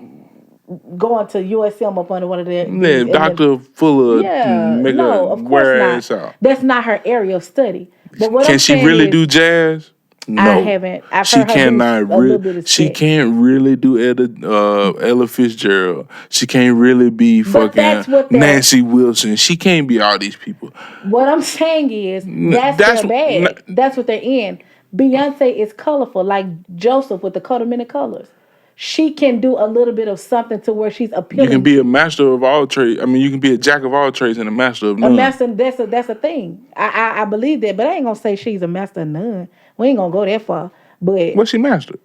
going to USM up under one of Yeah, these. And then, Doctor Fuller yeah, make her no, of course wear her not. ass out. That's not her area of study. But what Can I'm she saying really is, do jazz? I No, haven't. I've she heard her do cannot. a little bit of She sketch. can't really do Ella Fitzgerald. She can't really be But fucking that's what Nancy Wilson. She can't be all these people. what I'm saying is that's their bag. That's what they're in. Beyonce is colorful, like Joseph with the Coat-O-Many colors. She can do a little bit of something to where she's You can appealing. be a master of all trades. I mean, you can be a jack of all trades and a master of none. A master, that's a thing. I believe that, but I ain't gonna say she's a master of none. We ain't gonna go that far. But What's she mastered?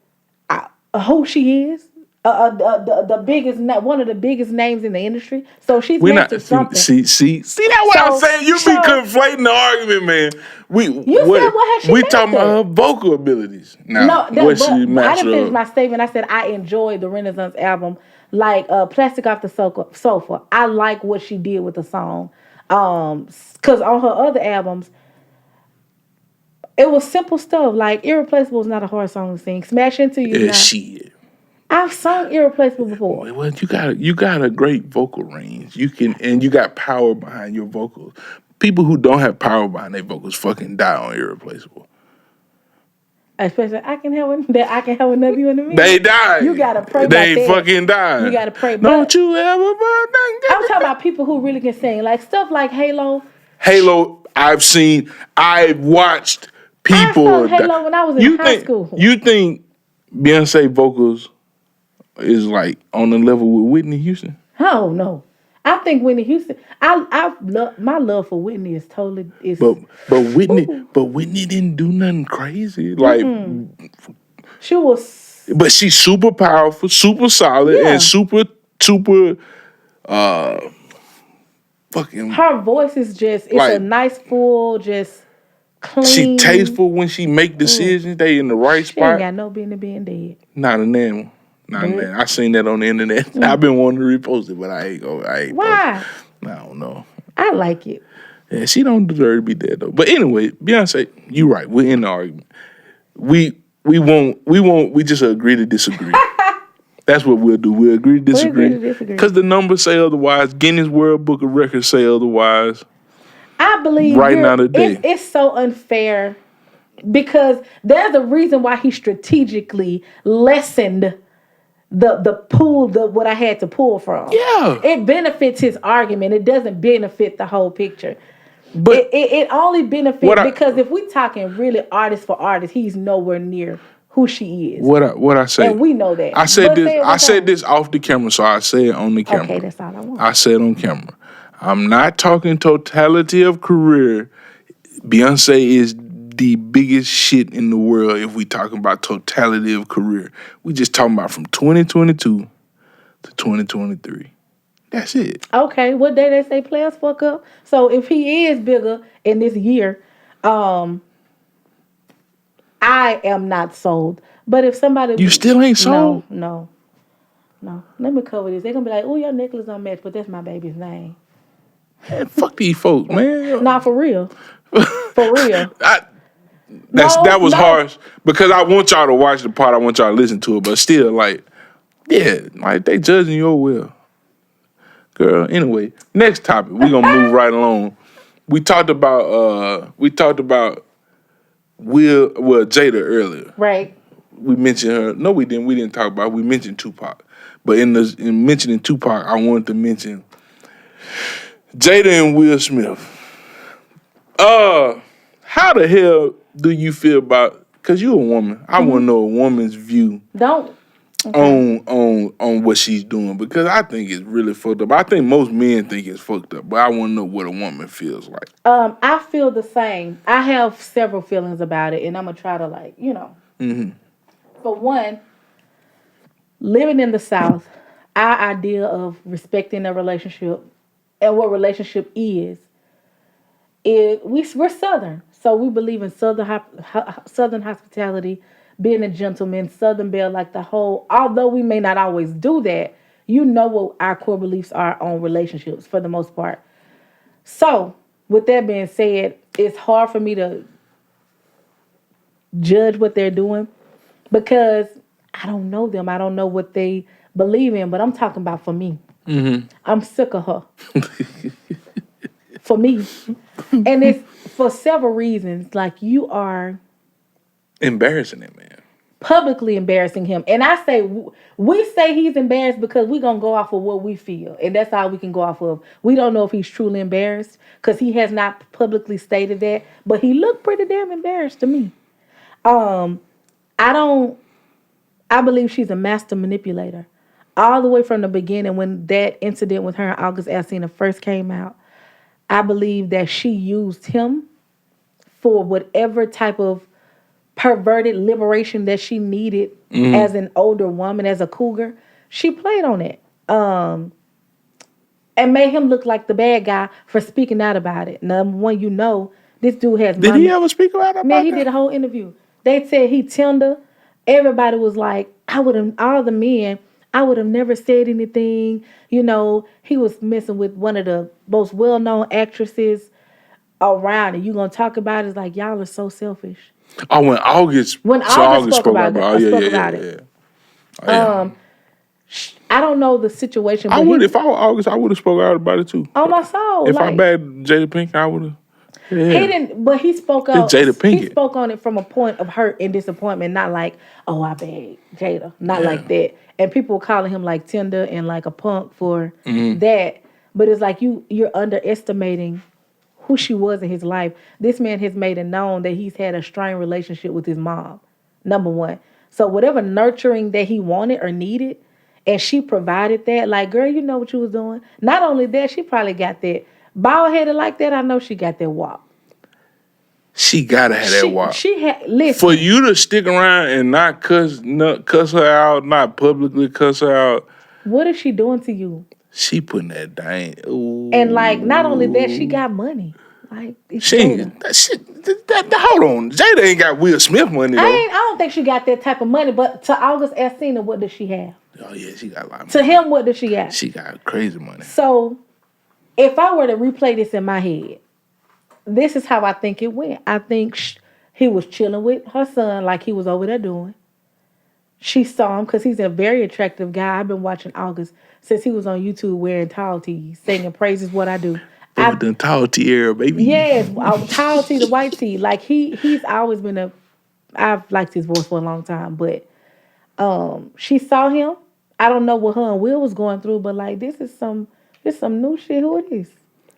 who she is, the biggest, one of the biggest names in the industry. So she's We not mastered something. see that what I'm saying. You be so- conflating the argument, man. You said what has she we talking about her mastered? vocal abilities now. No, What she but I mastered didn't finish of? my statement. I said I enjoyed the Renaissance album, like Plastic Off the Sofa. I like what she did with the song, because on her other albums, it was simple stuff. Like Irreplaceable is not a hard song to sing. Smash Into You is Yeah, not. shit. I've sung Irreplaceable before. Well, you got a great vocal range. You can and you got power behind your vocals. People who don't have power behind their vocals fucking die on Irreplaceable. Especially I can have another you in a minute. They die. You gotta pray They about that. fucking die. You gotta pray. Don't But you ever? I'm talking about people who really can sing, like stuff like Halo. Halo. I've watched people. I sung Halo when I was in high school. You think Beyonce vocals is like on the level with Whitney Houston? Oh no. I think Whitney Houston. My love for Whitney is totally is. But Whitney didn't do nothing crazy. Like She was. But she's super powerful, super solid, Yeah. and super fucking. Her voice is just. It's a nice, full, just clean. She tasteful when she make decisions. They in the right She spot. ain't got no business being dead. Not a name. Not a name. I seen that on the internet. I've been wanting to repost it, but I ain't. Why? I don't know. I like it. Yeah, she don't deserve to be dead though. But anyway, Beyonce, you right. We're in the argument. We just agree to disagree. That's what we'll do. We'll agree to disagree. Because the numbers say otherwise. Guinness World Book of Records say otherwise. I believe right now today. It's so unfair because there's a reason why he strategically lessened the pool, what I had to pull from. Yeah. It benefits his argument. It doesn't benefit the whole picture. But it only benefits because if we talking really artist for artist, he's nowhere near who she is. What I say? And we know that. I said this off the camera, so I say it on the camera. Okay, that's all I want. I said on camera. I'm not talking totality of career. Beyonce is the biggest shit in the world if we talking about totality of career. We just talking about from 2022 to 2023. That's it. Okay, what day they say players fuck up? So if he is bigger in this year, I am not sold. But if somebody... You still ain't sold? No. Let me cover this. They're going to be like, oh, your necklace don't match, but that's my baby's name. Man, fuck these folks, man. Nah, for real. For real. That was harsh because I want y'all to watch the part. I want y'all to listen to it, but still, like they judging your will, girl. Anyway, next topic. We gonna move right along. We talked about Jada earlier. Right. We mentioned her. No, we didn't. We didn't talk about her. We mentioned Tupac, but in mentioning Tupac, I wanted to mention Jada and Will Smith. How the hell do you feel about? Because you're a woman. I want to know a woman's view on what she's doing because I think it's really fucked up. I think most men think it's fucked up, but I want to know what a woman feels like. I feel the same. I have several feelings about it, and I'm gonna try to For one, living in the South, our idea of respecting a relationship and what relationship is we're Southern, so we believe in Southern hospitality, being a gentleman, Southern belle, like the whole. Although we may not always do that, you know what our core beliefs are on relationships for the most part. So, with that being said, it's hard for me to judge what they're doing because I don't know them. I don't know what they believe in, but I'm talking about for me. Mm-hmm. I'm sick of her. For me. And it's for several reasons. Like, you are embarrassing him, man. Publicly embarrassing him. And I say, we say he's embarrassed because we're going to go off of what we feel. And that's all we can go off of. We don't know if he's truly embarrassed because he has not publicly stated that. But he looked pretty damn embarrassed to me. I believe she's a master manipulator. All the way from the beginning when that incident with her and August Alsina first came out, I believe that she used him for whatever type of perverted liberation that she needed as an older woman, as a cougar. She played on it. And made him look like the bad guy for speaking out about it. Number one, you know, this dude has money. Did he ever speak about that? Man, he did a whole interview. They said he tender. Everybody was like, all the men, I would have never said anything. You know, he was messing with one of the most well-known actresses around, and you gonna talk about it? It's like, y'all are so selfish. Oh, when August spoke about it. Oh, yeah. I don't know the situation. But if I were August, I would have spoke out about it too. On my soul. If I bagged Jada Pinkett, I would have. Yeah. He didn't, but he spoke out. Jada Pinkett. He spoke on it from a point of hurt and disappointment, not like, oh, I bagged Jada, not like that. And people were calling him like tender and like a punk for that. But it's like you're underestimating who she was in his life. This man has made it known that he's had a strained relationship with his mom, number one. So whatever nurturing that he wanted or needed, and she provided that, like, girl, you know what you was doing. Not only that, she probably got that bald-headed like that. I know she got that walk. She gotta have that walk. She had, listen. For you to stick around and not cuss her out, not publicly cuss her out. What is she doing to you? She putting that dang. Ooh. And like, not only that, she got money. Like, she ain't hold on. Jada ain't got Will Smith money though. I don't think she got that type of money. But to August Alsina, what does she have? Oh yeah, she got a lot of money. To him, what does she have? She got crazy money. So, if I were to replay this in my head, this is how I think it went. I think he was chilling with her son like he was over there doing. She saw him because he's a very attractive guy. I've been watching August since he was on YouTube wearing tall tees, singing praises what I do. I've done tall tee era, baby. Yes, tall tee, the white tee. Like he's always been I've liked his voice for a long time, but she saw him. I don't know what her and Will was going through, but like this is some new shit. Who it is?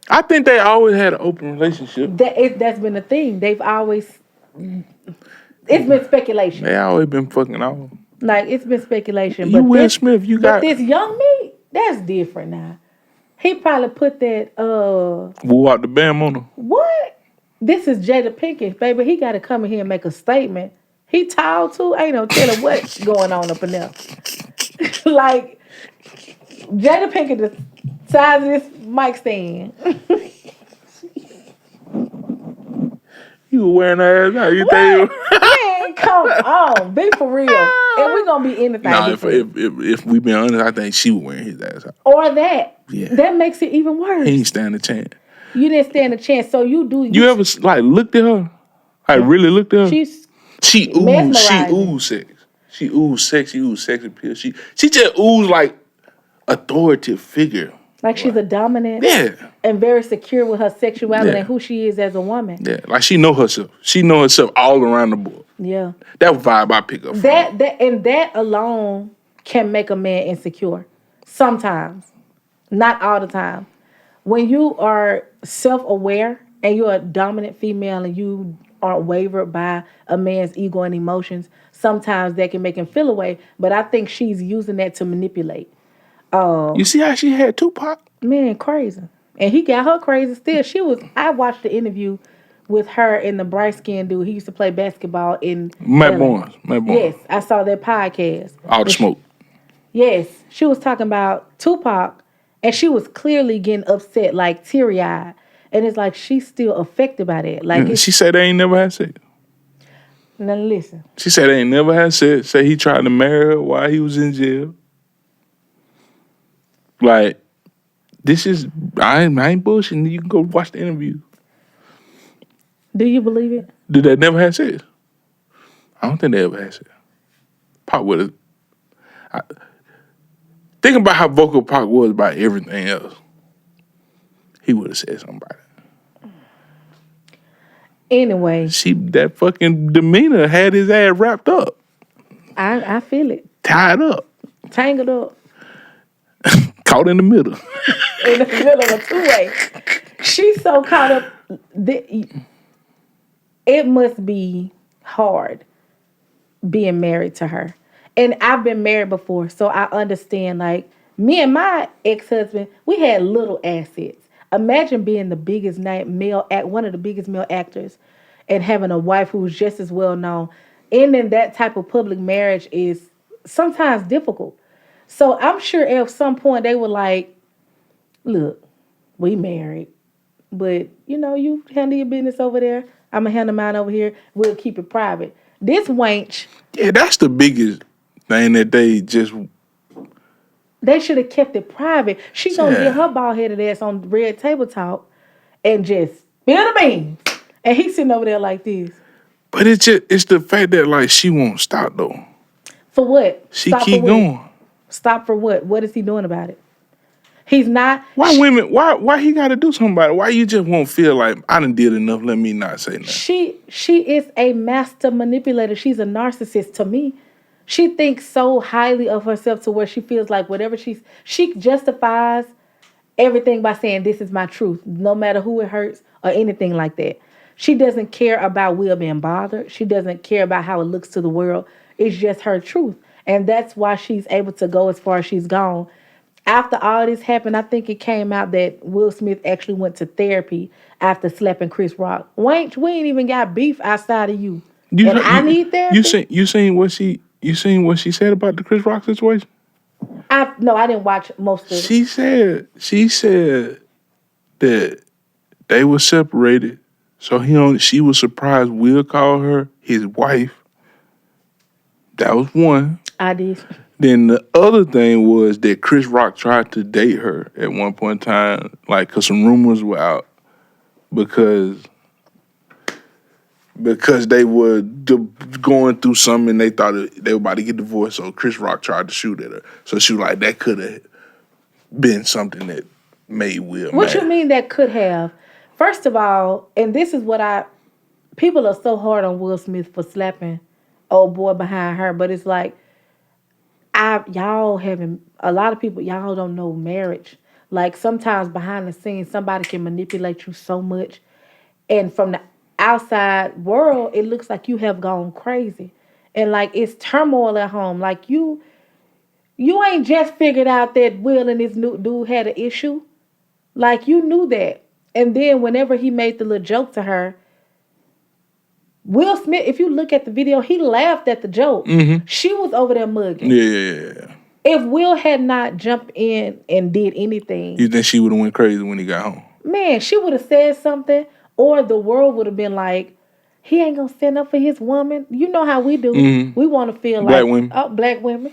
I think they always had an open relationship. That's been a thing. They've always. It's been speculation. They always been fucking off. Like it's been speculation. You Will Smith, you got this young me. That's different now. He probably put that. Woo out the bam on her. What? This is Jada Pinkett, baby. He got to come in here and make a statement. He tall too. Ain't no telling what's going on up in there. Like Jada Pinkett, the size of this mic stand. You were wearing her ass out. You think? Man, come on, be for real. And we're gonna be anything. No, if we be honest, I think she was wearing his ass out. Or that. Yeah. That makes it even worse. He ain't stand a chance. You didn't stand a chance, so you do. You ever like looked at her? Like really looked at her? She oozed sex. She oozed sex. She oozed sex appeal. She just oozed like authoritative figure. Like she's a dominant. Yeah. And very secure with her sexuality and who she is as a woman. Yeah. Like she know herself. She know herself all around the board. Yeah. That vibe I pick up from. That alone can make a man insecure. Sometimes. Not all the time. When you are self-aware and you're a dominant female and you aren't wavered by a man's ego and emotions, sometimes that can make him feel away. But I think she's using that to manipulate. You see how she had Tupac? Man, crazy. And he got her crazy still. I watched the interview with her and the bright-skinned dude. He used to play basketball in Matt Barnes. Yes, I saw that podcast. All the smoke. Yes, she was talking about Tupac, and she was clearly getting upset, like teary eyed. And it's like she's still affected by that. Like She it's said they ain't never had sex. now listen. She said they ain't never had sex. Say he tried to marry her while he was in jail. Like, this is, I ain't bullshitting. You can go watch the interview. Do you believe it? Did they never have sex? I don't think they ever had sex. Pac would have. Think about how vocal Pac was about everything else. He would have said something about it. Anyway, That fucking demeanor had his ass wrapped up, I feel it. tied up, Tangled up caught in the middle. in the middle of a two-way. She's so caught up. It must be hard being married to her. And I've been married before, so I understand. Like, me and my ex-husband, we had little assets. Imagine being the biggest one of the biggest male actors, and having a wife who's just as well known. Ending that type of public marriage is sometimes difficult. So I'm sure at some point they were like, look, we married, but you handle your business over there. I'm gonna handle mine over here. We'll keep it private. This wench, Yeah, that's the biggest thing that they should have kept it private. She gonna get her bald headed ass on Red Table Talk and just spill the beans. And he's sitting over there like this. But it's the fact that like she won't stop though. For what? She Stop keep for what? going. Stop for what? What is he doing about it? He's not. Why women? Why he got to do something about it? Why you just won't feel like I done did enough? Let me not say nothing. She is a master manipulator. She's a narcissist to me. She thinks so highly of herself to where she feels like whatever she justifies everything by saying this is my truth, no matter who it hurts or anything like that. She doesn't care about Will being bothered. She doesn't care about how it looks to the world. It's just her truth. And that's why she's able to go as far as she's gone. After all this happened, I think it came out that Will Smith actually went to therapy after slapping Chris Rock. We ain't even got beef outside of you. I need therapy. You seen what she said about the Chris Rock situation? No, I didn't watch most of it. She said that they were separated, so she was surprised Will called her his wife. That was one. I did. Then the other thing was that Chris Rock tried to date her at one point in time, like, because some rumors were out because they were going through something and they thought they were about to get divorced, so Chris Rock tried to shoot at her. So she was like, that could have been something that made Will What mad. you mean that could have? First of all, and this is what people are so hard on Will Smith for slapping old boy behind her, but it's like, y'all having a lot of people, y'all don't know marriage. Like sometimes behind the scenes, somebody can manipulate you so much, and from the outside world, it looks like you have gone crazy, and like it's turmoil at home. Like you ain't just figured out that Will and this new dude had an issue. Like you knew that, and then whenever he made the little joke to her, Will Smith, if you look at the video, he laughed at the joke. Mm-hmm. She was over there mugging. Yeah. If Will had not jumped in and did anything, you think she would have went crazy when he got home? Man, she would have said something, or the world would have been like, he ain't gonna stand up for his woman. You know how we do. Mm-hmm. We want to feel black women. Black women.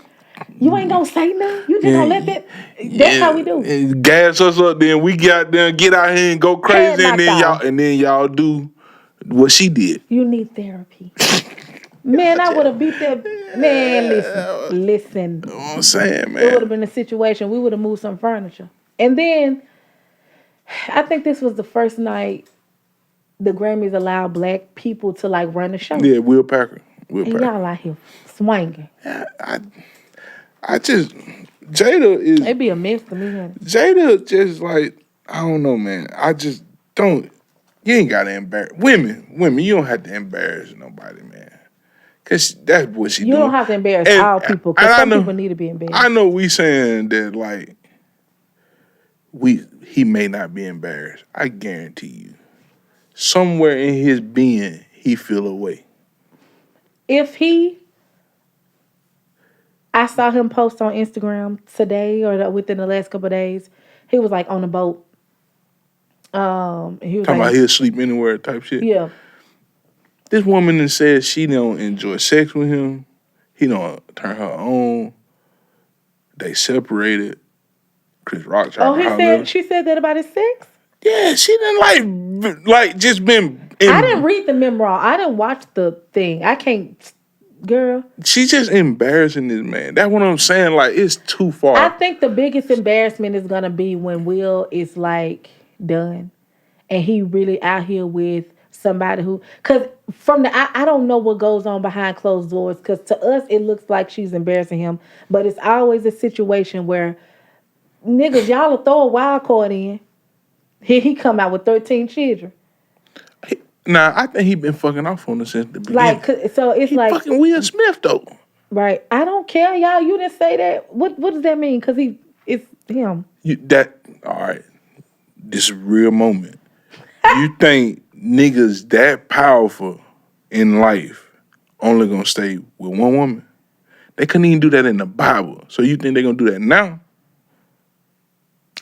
You ain't gonna say nothing. You just gonna let that. That's how we do. Gas us up, then we get out here and go crazy, and then y'all do what she did. You need therapy. Man, I would have beat that. Man, listen. You know what I'm saying, man. It would have been a situation. We would have moved some furniture. And then, I think this was the first night the Grammys allowed black people to like run the show. Yeah, Will Packer. Y'all out here swinging. I just, Jada is. It'd be a mess to me. Honey. Jada just like, I don't know, man. I just don't. You ain't gotta embarrass women. You don't have to embarrass nobody, man. Cause that's what she doing. You don't have to embarrass all people. Cause some people need to be embarrassed. I know we saying that like he may not be embarrassed. I guarantee you, somewhere in his being, he feel a way. I saw him post on Instagram today or within the last couple of days. He was like on a boat. He was Talking about like, he'll sleep anywhere type shit. yeah. This woman that says she don't enjoy sex with him. He don't turn her on. They separated. Chris Rock tried Oh, to holler at her. she said that about his sex? Yeah, she didn't like just been. I didn't read the memoir. I didn't watch the thing. I can't, girl. She's just embarrassing this man. That's what I'm saying. Like, it's too far. I think the biggest embarrassment is gonna be when Will is like done, and he really out here with somebody who, cause from the I don't know what goes on behind closed doors. Cause to us it looks like she's embarrassing him, but it's always a situation where niggas y'all will throw a wild card in. Here he come out with 13 children. Nah, I think he been fucking off on her since the beginning. Like, so it's he like fucking Will Smith though. Right. I don't care, y'all. You didn't say that. What does that mean? Cause it's him. All right. This is a real moment. You think niggas that powerful in life only gonna stay with one woman? They couldn't even do that in the Bible. So you think they gonna do that now?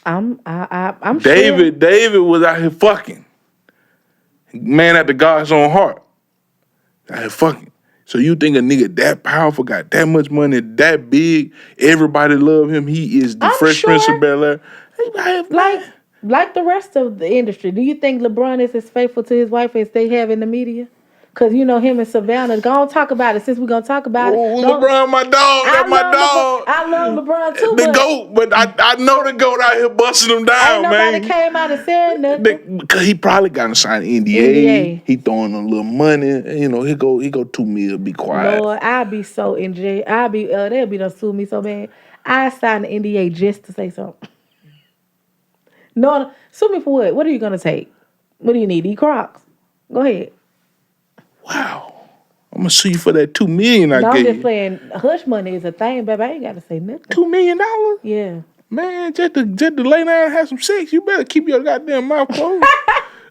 I'm David, sure. David was out here fucking. Man after God's own heart. Out here fucking. So you think a nigga that powerful, got that much money, that big, everybody love him, he is the Fresh Prince of Bel-Air. Like the rest of the industry, do you think LeBron is as faithful to his wife as they have in the media? Because, you know, him and Savannah, go on talk about it since we're going to talk about it. LeBron, my dog. That's my dog. I love LeBron too. The GOAT, but I know the GOAT out here busting them down, man. Ain't nobody came out and said nothing. Because he probably got to sign an NDA. He throwing a little money. You know, he go $2 million, be quiet. Lord, I'll be so in jail. They'll be done sue me so bad. I signed an NDA just to say something. No, sue me for what? What are you going to take? What do you need? Crocs? Go ahead. Wow. I'm going to sue you for that $2 million I gave you. I'm just playing. Hush money is a thing, baby. I ain't got to say nothing. $2 million? Yeah. Man, just to lay down and have some sex, you better keep your goddamn mouth closed.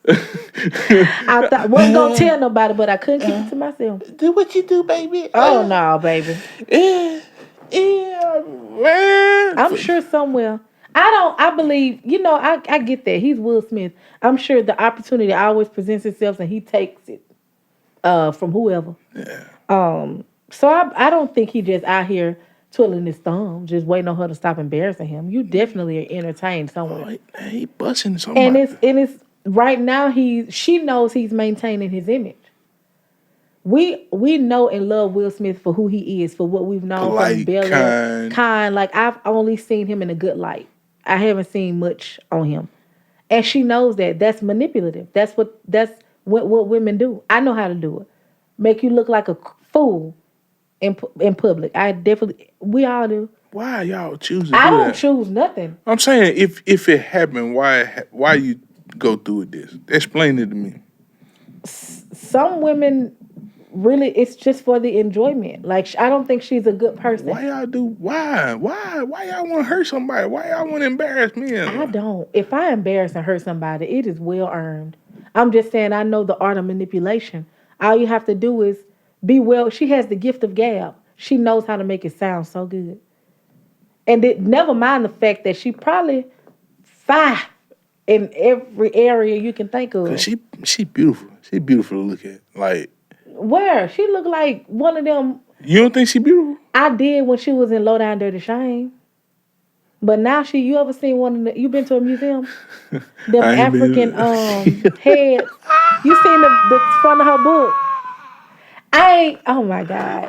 I thought wasn't going to tell nobody, but I couldn't keep it to myself. Do what you do, baby. Oh, no, baby. Yeah, man. I'm sure somewhere. I believe, you know, I get that. He's Will Smith. I'm sure the opportunity always presents itself and he takes it from whoever. Yeah. So I don't think he just out here twiddling his thumb, just waiting on her to stop embarrassing him. You definitely are entertained somewhere. Oh, he busting somebody. And it's right now she knows he's maintaining his image. We know and love Will Smith for who he is, for what we've known from his Bel-Air. Kind. Like, I've only seen him in a good light. I haven't seen much on him. And she knows that. That's manipulative. That's what women do. I know how to do it. Make you look like a fool in public. We all do. Why are y'all choosing? I don't choose nothing. I'm saying if it happened, why you go through with this? Explain it to me. Some women really, it's just for the enjoyment. Like, I don't think she's a good person. Why y'all y'all want to hurt somebody? Why y'all want to embarrass me? I don't. If I embarrass and hurt somebody, it is well earned. I'm just saying, I know the art of manipulation. All you have to do is be well. She has the gift of gab. She knows how to make it sound so good. And never mind the fact that she probably fine in every area you can think of. She beautiful. She beautiful to look at. Like, where? She look like one of them. You don't think she beautiful? I did when she was in Low Down Dirty Shame. But now you ever seen you been to a museum? Them African heads. You seen the front of her book? Oh my God.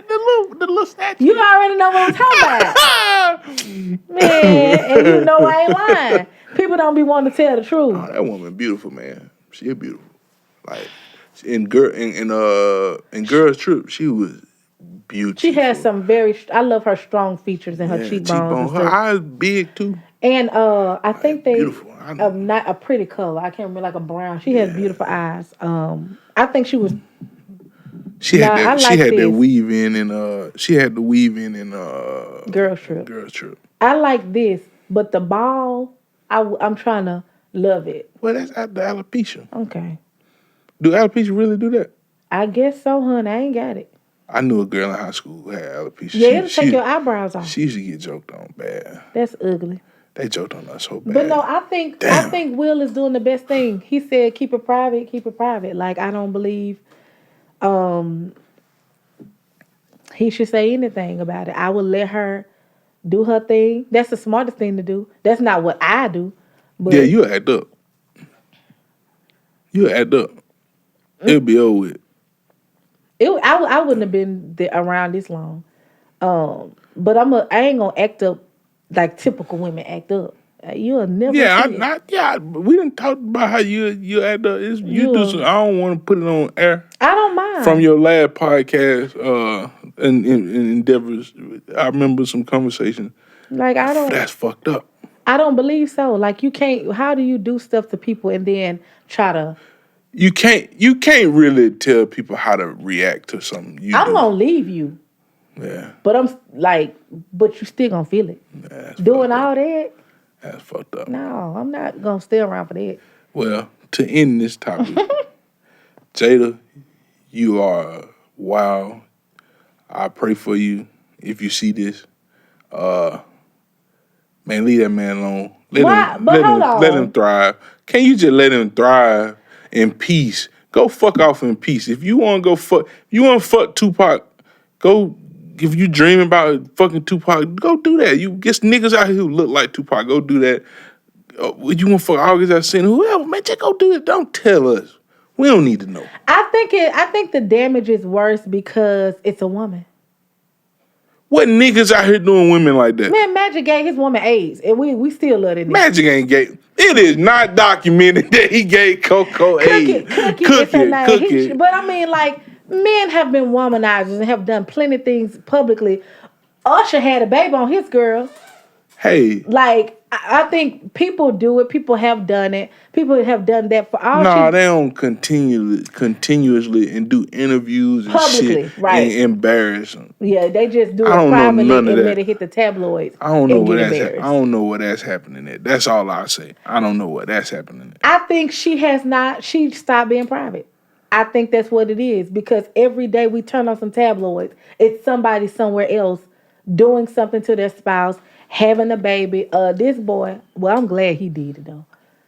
The little statue. You already know what I'm talking about. Man, and you know I ain't lying. People don't be wanting to tell the truth. Oh, that woman beautiful, man. She is beautiful. Like, in Girls Trip, she was beautiful. She has some I love her strong features and her cheekbones. Her eyes big too. And I think they beautiful. Not a pretty color. I can't remember, like a brown. She has beautiful eyes. I think she was. She had that weave in and she had the weave in Girls Trip. Girls Trip. I like this, but the ball, I'm trying to love it. Well, that's the alopecia. Okay. Do alopecia really do that? I guess so, honey. I ain't got it. I knew a girl in high school who had alopecia. Yeah, it'll take your eyebrows off. She used to get joked on bad. That's ugly. They joked on us so bad. But no, I think Will is doing the best thing. He said, "Keep it private, keep it private." Like I don't believe he should say anything about it. I will let her do her thing. That's the smartest thing to do. That's not what I do. But yeah, you act up. You act up. It'll be over with. I wouldn't have been around this long. But I ain't gonna act up like typical women act up. You'll never. Yeah, we didn't talk about how you act up. You do some. I don't want to put it on air. I don't mind. From your last podcast, in endeavors, I remember some conversation. Like I don't. That's fucked up. I don't believe so. Like you can't. How do you do stuff to people and then try to? You can't really tell people how to react to something. I'm gonna leave you. Yeah. But but you still gonna feel it. Yeah, doing all that. That's fucked up. No, I'm not gonna stay around for that. Well, to end this topic, Jada, you are wow. I pray for you if you see this. Man, leave that man alone. Let him thrive. Can you just let him thrive in peace? Go fuck off in peace. If you want to go fuck, you want to fuck Tupac, go. If you dream about fucking Tupac, go do that. You get niggas out here who look like Tupac, go do that. You want to fuck August Alsina, whoever, man, just go do it. Don't tell us. We don't need to know. I think the damage is worse because it's a woman. What niggas out here doing women like that? Man, Magic gave his woman AIDS, and we still love it. Magic ain't gay. It is not documented that he gave Coco AIDS. Cookie. But I mean, like, men have been womanizers and have done plenty of things publicly. Usher had a baby on his girl. Hey. Like, I think people do it. People have done it. People have done that for all. No, they don't continuously and do interviews and publicly, shit right? And embarrass them. Yeah, they just do it privately and let it hit the tabloids. I don't know where that's happening at. That's all I say. I don't know what that's happening at. I think she stopped being private. I think that's what it is because every day we turn on some tabloids, it's somebody somewhere else doing something to their spouse, having a baby. This boy, well, I'm glad he did it though.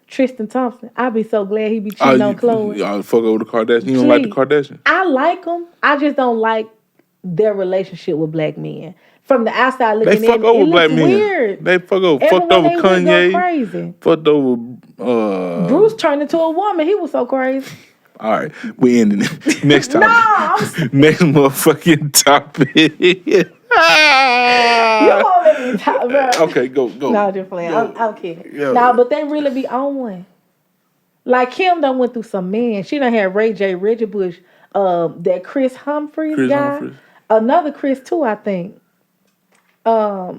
Tristan Thompson, I'd be so glad he be cheating on Chloe. Y'all fuck over the Kardashians. You don't like the Kardashians? I like them. I just don't like their relationship with black men. From the outside looking in, they fuck over black men. Weird. They fucked over Kanye. Crazy. Fucked over. Bruce turned into a woman. He was so crazy. All right, we ending it. Next topic. Next motherfucking topic. You won't let me talk, bro. Okay, go. No, just playing. I'm kidding. No, but they really be on one. Like Kim done went through some men. She done had Ray J, Reggie Bush, that Chris Humphries guy. Another Chris too, I think. I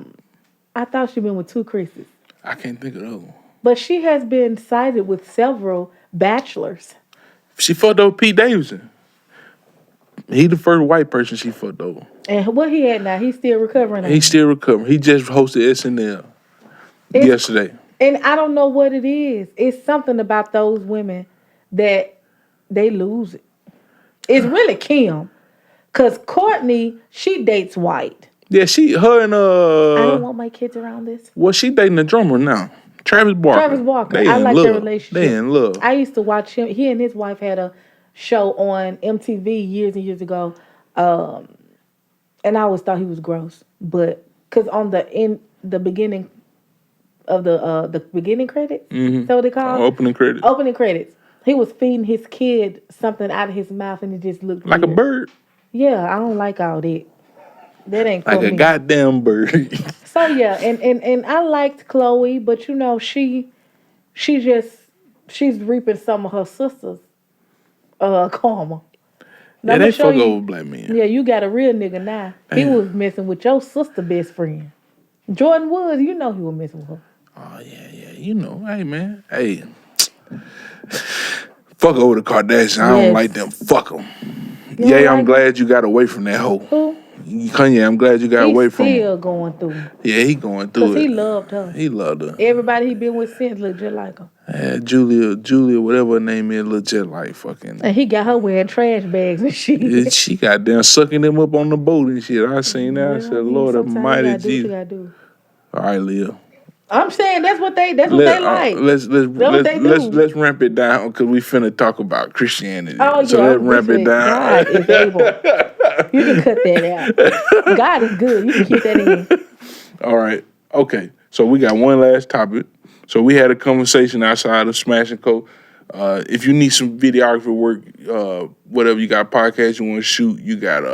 thought she been with two Chris's. I can't think of those. But she has been cited with several bachelors. She fucked over Pete Davidson. He the first white person she fucked over. And what he had now? He's still recovering. He's still recovering. He just hosted SNL yesterday. And I don't know what it is. It's something about those women that they lose it. It's really Kim. Because Courtney, she dates white. Yeah, her and I don't want my kids around this. Well, she dating the drummer now. Travis Barker. I like their relationship. They in love. I used to watch him. He and his wife had a show on MTV years and years ago. And I always thought he was gross. But because on the beginning of the beginning credits, is that what they call it? Opening credits. Opening credits. He was feeding his kid something out of his mouth and it just looked like weird. A bird. Yeah, I don't like all that. That ain't like a me. goddamn bird. So yeah, and I liked Chloe, but you know, she's reaping some of her sister's karma. Now, they fuck over black men. Yeah, you got a real nigga now. Damn. He was messing with your sister best friend. Jordan Woods, you know he was messing with her. Oh yeah. You know, hey man. Hey. Fuck over the Kardashians. I don't like them. Fuck them. Yeah, I'm glad you got away from that hoe. Who? Kanye, I'm glad you got He's away from him. still going through. Yeah, he going Because through he it. loved her. He loved her. Everybody he been with since look just like her. Yeah, Julia, whatever her name is, look just like fucking. And he got her wearing trash bags and shit. She got down sucking them up on the boat and shit. I seen that. I said, Lord sometimes Almighty you gotta do what you Jesus. gotta do. All right, Leah. I'm saying that's what they like. Let's ramp it down because we finna talk about Christianity. Oh So yeah, let's ramp it down. God is able. You can cut that out. God is good. You can keep that in. All right. Okay. So we got one last topic. So we had a conversation outside of Smash and Co. If you need some videography work, whatever you got, podcast you want to shoot, you got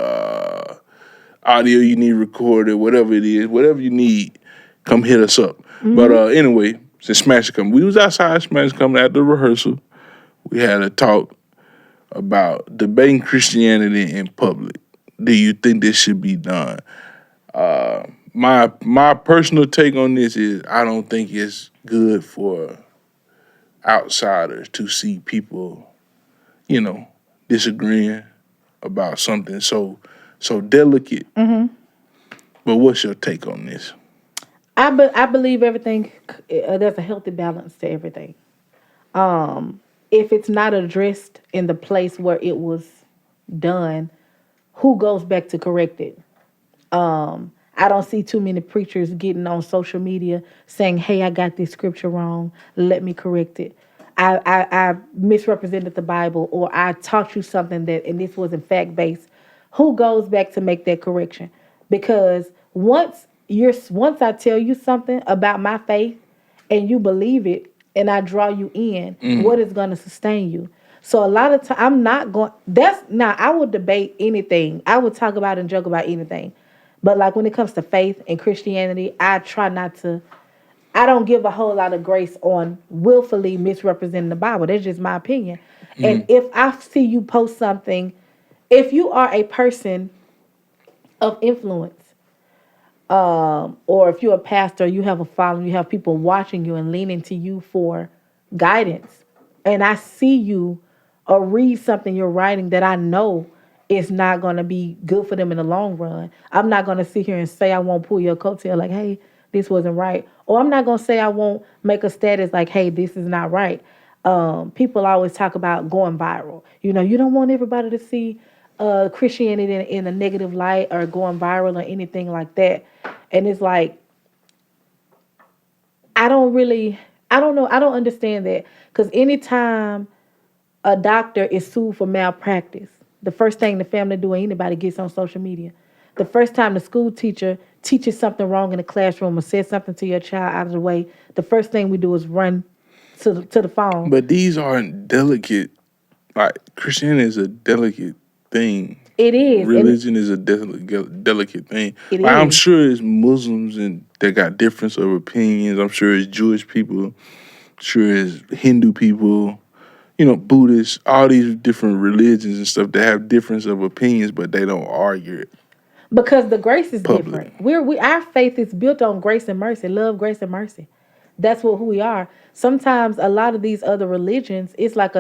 audio you need recorded, whatever it is, whatever you need, come hit us up. Mm-hmm. But anyway, since Smash and Co, we was outside Smash and Co at the rehearsal. We had a talk about debating Christianity in public. Do you think this should be done? My personal take on this is I don't think it's good for outsiders to see people, disagreeing about something so delicate. Mm-hmm. But what's your take on this? I believe everything. There's a healthy balance to everything. If it's not addressed in the place where it was done, who goes back to correct it? I don't see too many preachers getting on social media saying, "Hey, I got this scripture wrong. Let me correct it. I misrepresented the Bible, or I taught you something and this wasn't fact based." Who goes back to make that correction? Because once I tell you something about my faith and you believe it, and I draw you in, what is going to sustain you? So a lot of time, I'm not going. I would debate anything. I would talk about and joke about anything. But like when it comes to faith and Christianity, I try not to. I don't give a whole lot of grace on willfully misrepresenting the Bible. That's just my opinion. And if I see you post something, if you are a person of influence, or if you're a pastor, you have a following, you have people watching you and leaning to you for guidance, and I see you or read something you're writing that I know is not going to be good for them in the long run, I'm not going to sit here and say I won't pull your coattail like, hey, this wasn't right. Or I'm not going to say I won't make a status like, hey, this is not right. People always talk about going viral. You don't want everybody to see Christianity in a negative light or going viral or anything like that. And it's like, I don't know. I don't understand that. Because anytime a doctor is sued for malpractice, the first thing the family do, anybody gets on social media. The first time the school teacher teaches something wrong in the classroom or says something to your child out of the way, the first thing we do is run to the phone. But these aren't delicate. Like, Christianity is a delicate thing. It is. Religion is a delicate thing. It like, is. I'm sure it's Muslims and they got difference of opinions. I'm sure it's Jewish people. I'm sure it's Hindu people. Buddhists. All these different religions and stuff. They have difference of opinions, but they don't argue it. Because the grace is different. Our faith is built on grace and mercy. Love, grace, and mercy. That's who we are. Sometimes a lot of these other religions, it's like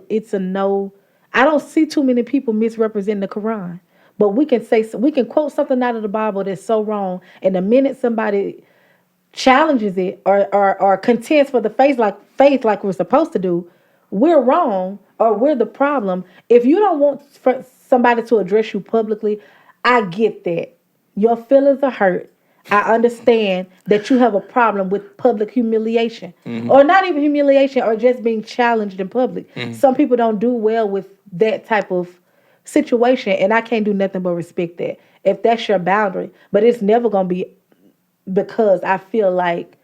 it's a no. I don't see too many people misrepresenting the Quran, but we can quote something out of the Bible that's so wrong, and the minute somebody challenges it or contends for the faith like we're supposed to do, we're wrong or we're the problem. If you don't want for somebody to address you publicly, I get that. Your feelings are hurt. I understand that you have a problem with public humiliation, or not even humiliation, or just being challenged in public. Some people don't do well with that type of situation, and I can't do nothing but respect that. If that's your boundary, but it's never gonna be because I feel like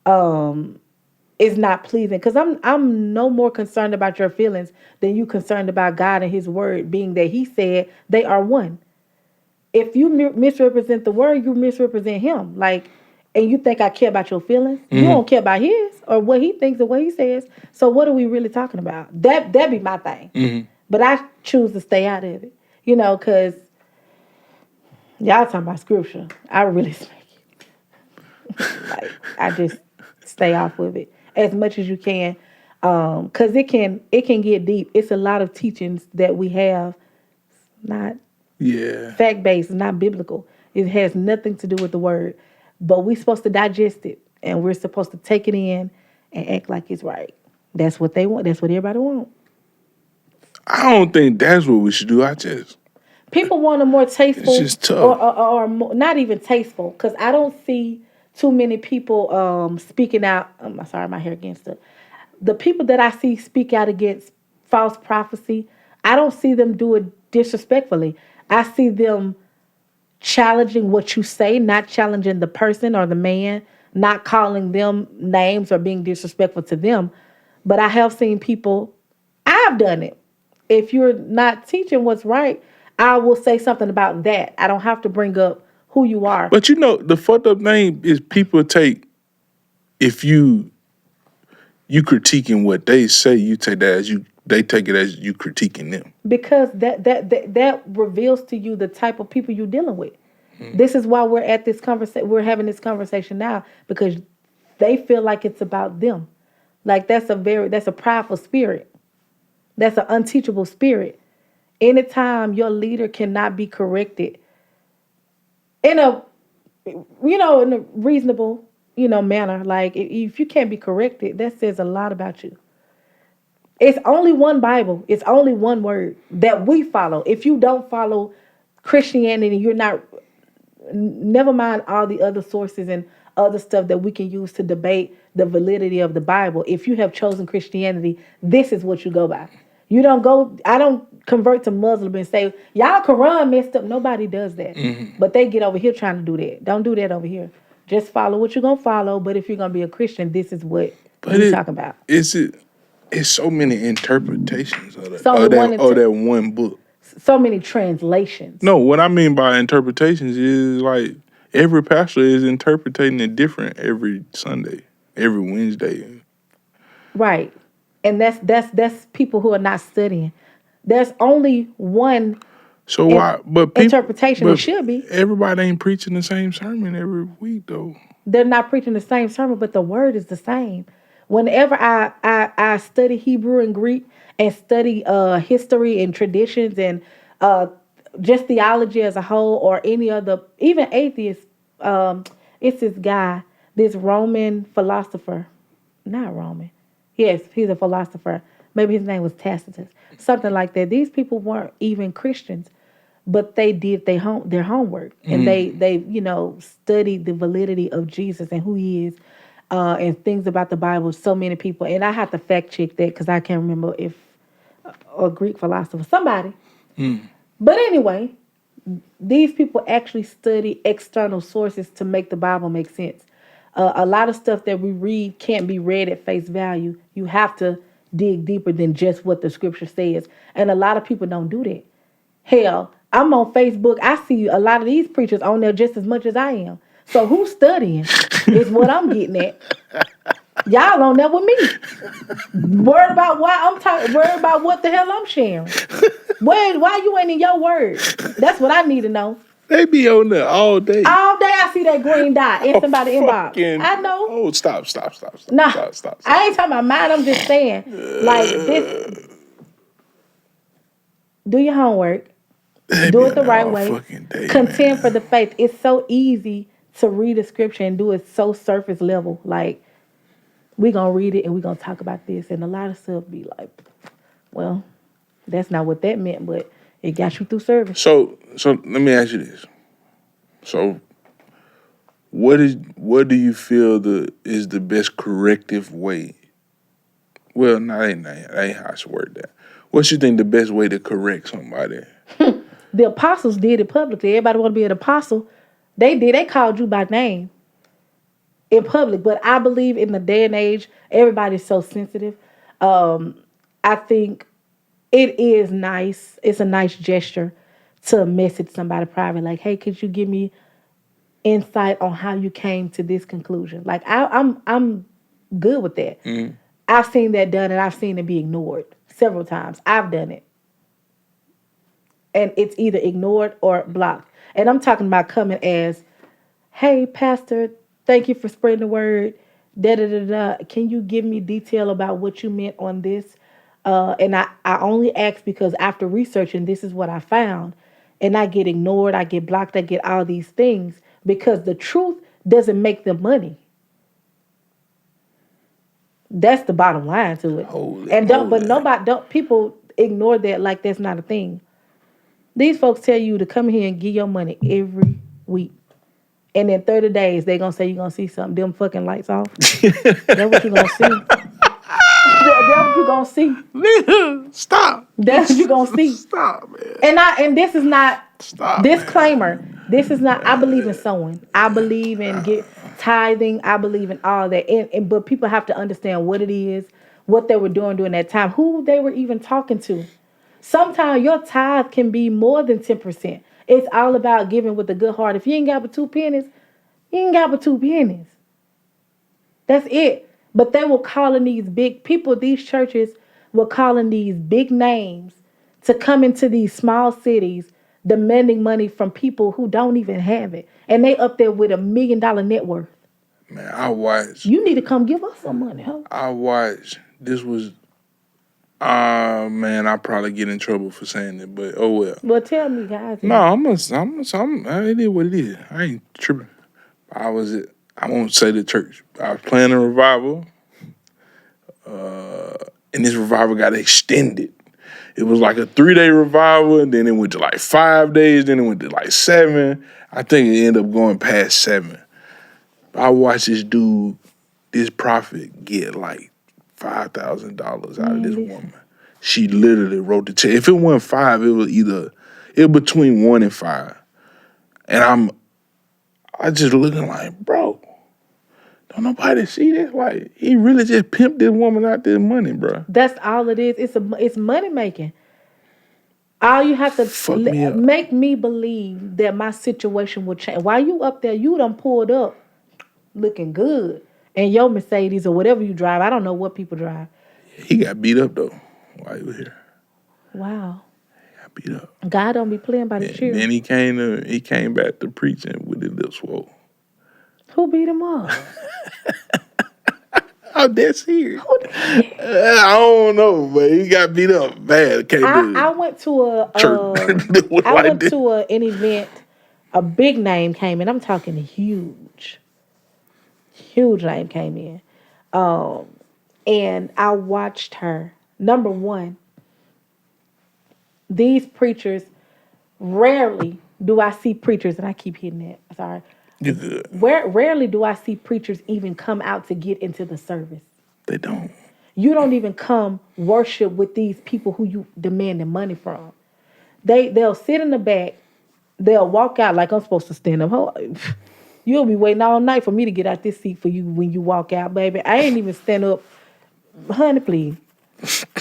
it's not pleasing. Because I'm no more concerned about your feelings than you concerned about God and His Word, being that He said they are one. If you misrepresent the word, you misrepresent Him. And you think I care about your feelings? You don't care about His or what He thinks or what He says. So what are we really talking about? That'd be my thing. But I choose to stay out of it, because y'all talking about scripture. I really I just stay off of it as much as you can, because it can get deep. It's a lot of teachings that we have not. Yeah. Fact-based, not biblical. It has nothing to do with the word. But we're supposed to digest it, and we're supposed to take it in and act like it's right. That's what they want. That's what everybody wants. I don't think that's what we should do. People want a more It's tasteful just tough. or more, not even tasteful, because I don't see too many people speaking out. I'm sorry, my hair against the people that I see speak out against false prophecy. I don't see them do it disrespectfully. I see them challenging what you say, not challenging the person or the man, not calling them names or being disrespectful to them. But I have seen people, I've done it. If you're not teaching what's right, I will say something about that. I don't have to bring up who you are. But the fucked up thing is people take, if you critiquing what they say, you take that as they take it as you critiquing them. Because that reveals to you the type of people you're dealing with. This is why we're at this conversation. We're having this conversation now because they feel like it's about them. Like that's a prideful spirit. That's an unteachable spirit. Anytime your leader cannot be corrected in a reasonable manner, like if you can't be corrected, that says a lot about you. It's only one Bible. It's only one word that we follow. If you don't follow Christianity, you're not. Never mind all the other sources and other stuff that we can use to debate the validity of the Bible. If you have chosen Christianity, this is what you go by. You don't go. I don't convert to Muslim and say y'all Quran messed up. Nobody does that, but they get over here trying to do that. Don't do that over here. Just follow what you're gonna follow. But if you're gonna be a Christian, this is what we're talking about. It's so many interpretations of that one book. So many translations. No, what I mean by interpretations is like every pastor is interpreting it different every Sunday, every Wednesday. Right. And that's people who are not studying. There's only one interpretation. It should be. Everybody ain't preaching the same sermon every week though. They're not preaching the same sermon, but the word is the same. Whenever I study Hebrew and Greek and study history and traditions and just theology as a whole, or any other, even atheists, it's this guy, this Roman philosopher, not Roman. Yes, he's a philosopher. Maybe his name was Tacitus, something like that. These people weren't even Christians, but they did their homework, and they studied the validity of Jesus and who he is. And things about the Bible, so many people, and I have to fact check that because I can't remember if a Greek philosopher, somebody. But anyway, these people actually study external sources to make the Bible make sense. A lot of stuff that we read can't be read at face value. You have to dig deeper than just what the scripture says. And a lot of people don't do that. Hell, I'm on Facebook. I see a lot of these preachers on there just as much as I am. So who's studying is what I'm getting at. Y'all on there with me. Worried about worried about what the hell I'm sharing. Why you ain't in your word? That's what I need to know. They be on there all day. All day I see that green dot in somebody's inbox. I know. Oh, stop. Nah, stop. I ain't talking about mine. I'm just saying, like this. Do your homework. Do it the right way. Contend for the faith. It's so easy to read a scripture and do it so surface level. Like, we're going to read it and we're going to talk about this. And a lot of stuff be like, well, that's not what that meant, but it got you through service. So let me ask you this. So what do you feel is the best corrective way? Well, that ain't how I should word that. What you think the best way to correct somebody? The apostles did it publicly. Everybody want to be an apostle. They did. They called you by name in public. But I believe in the day and age, everybody's so sensitive. I think it is nice. It's a nice gesture to message somebody private. Like, hey, could you give me insight on how you came to this conclusion? Like, I'm good with that. Mm-hmm. I've seen that done, and I've seen it be ignored several times. I've done it. And it's either ignored or blocked. And I'm talking about coming as, hey, pastor, thank you for spreading the word. Can you give me detail about what you meant on this? And I only ask because after researching, this is what I found. and I get ignored, I get blocked, I get all these things because the truth doesn't make them money. That's the bottom line to it. Holy And don't, but moly. nobody, don't, people ignore that like that's not a thing. These folks tell you to come here and give your money every week. And in 30 days, they going to say you're going to see something. Them fucking lights off. That's what you're going to see. That's what you're going to see. Nigga, stop. That's what you're going to see. Stop, man. And this is not, Stop, disclaimer, man. this is not, I believe in sowing. I believe in tithing. I believe in all that. But people have to understand what it is, what they were doing during that time, who they were even talking to. Sometimes your tithe can be more than 10%. It's all about giving with a good heart. If you ain't got but 2 pennies, you ain't got but 2 pennies. That's it. But they were calling these big people, these churches were calling these big names to come into these small cities demanding money from people who don't even have it. And they up there with $1 million net worth. Man, I watched. You need to come give us some money, huh? I watched. This was. Man, I'll probably get in trouble for saying it, but oh well. Well, tell me, guys. No, it is what it is. I ain't tripping. I won't say the church. I was playing a revival, and this revival got extended. It was like a 3-day revival, and then it went to like 5 days, then it went to like 7. I think it ended up going past 7. I watched this prophet, get like $5,000 out of this woman. She literally wrote the check. If it wasn't 5, it was between 1 and 5. And I just looking like, bro, don't nobody see this? Like, he really just pimped this woman out this money, bro. That's all it is. It's money making. All you have to make me believe that my situation will change. While you up there, you done pulled up looking good. And your Mercedes or whatever you drive, I don't know what people drive. He got beat up, though, while he was here. Wow. He got beat up. God don't be playing by the cheer. Then he came back to preaching with his lips swole. Who beat him up? I'm dead serious. I don't know, but he got beat up bad. I went to an event. A big name came in. I'm talking huge name came in, and I watched her. Number one, these preachers. Rarely do I see preachers, and I keep hitting that. Sorry. You're good. Rarely do I see preachers even come out to get into the service. They don't. You don't even come worship with these people who you demanding money from. They'll sit in the back. They'll walk out like I'm supposed to stand up. You'll be waiting all night for me to get out this seat for you when you walk out, baby. I ain't even stand up. Honey, please.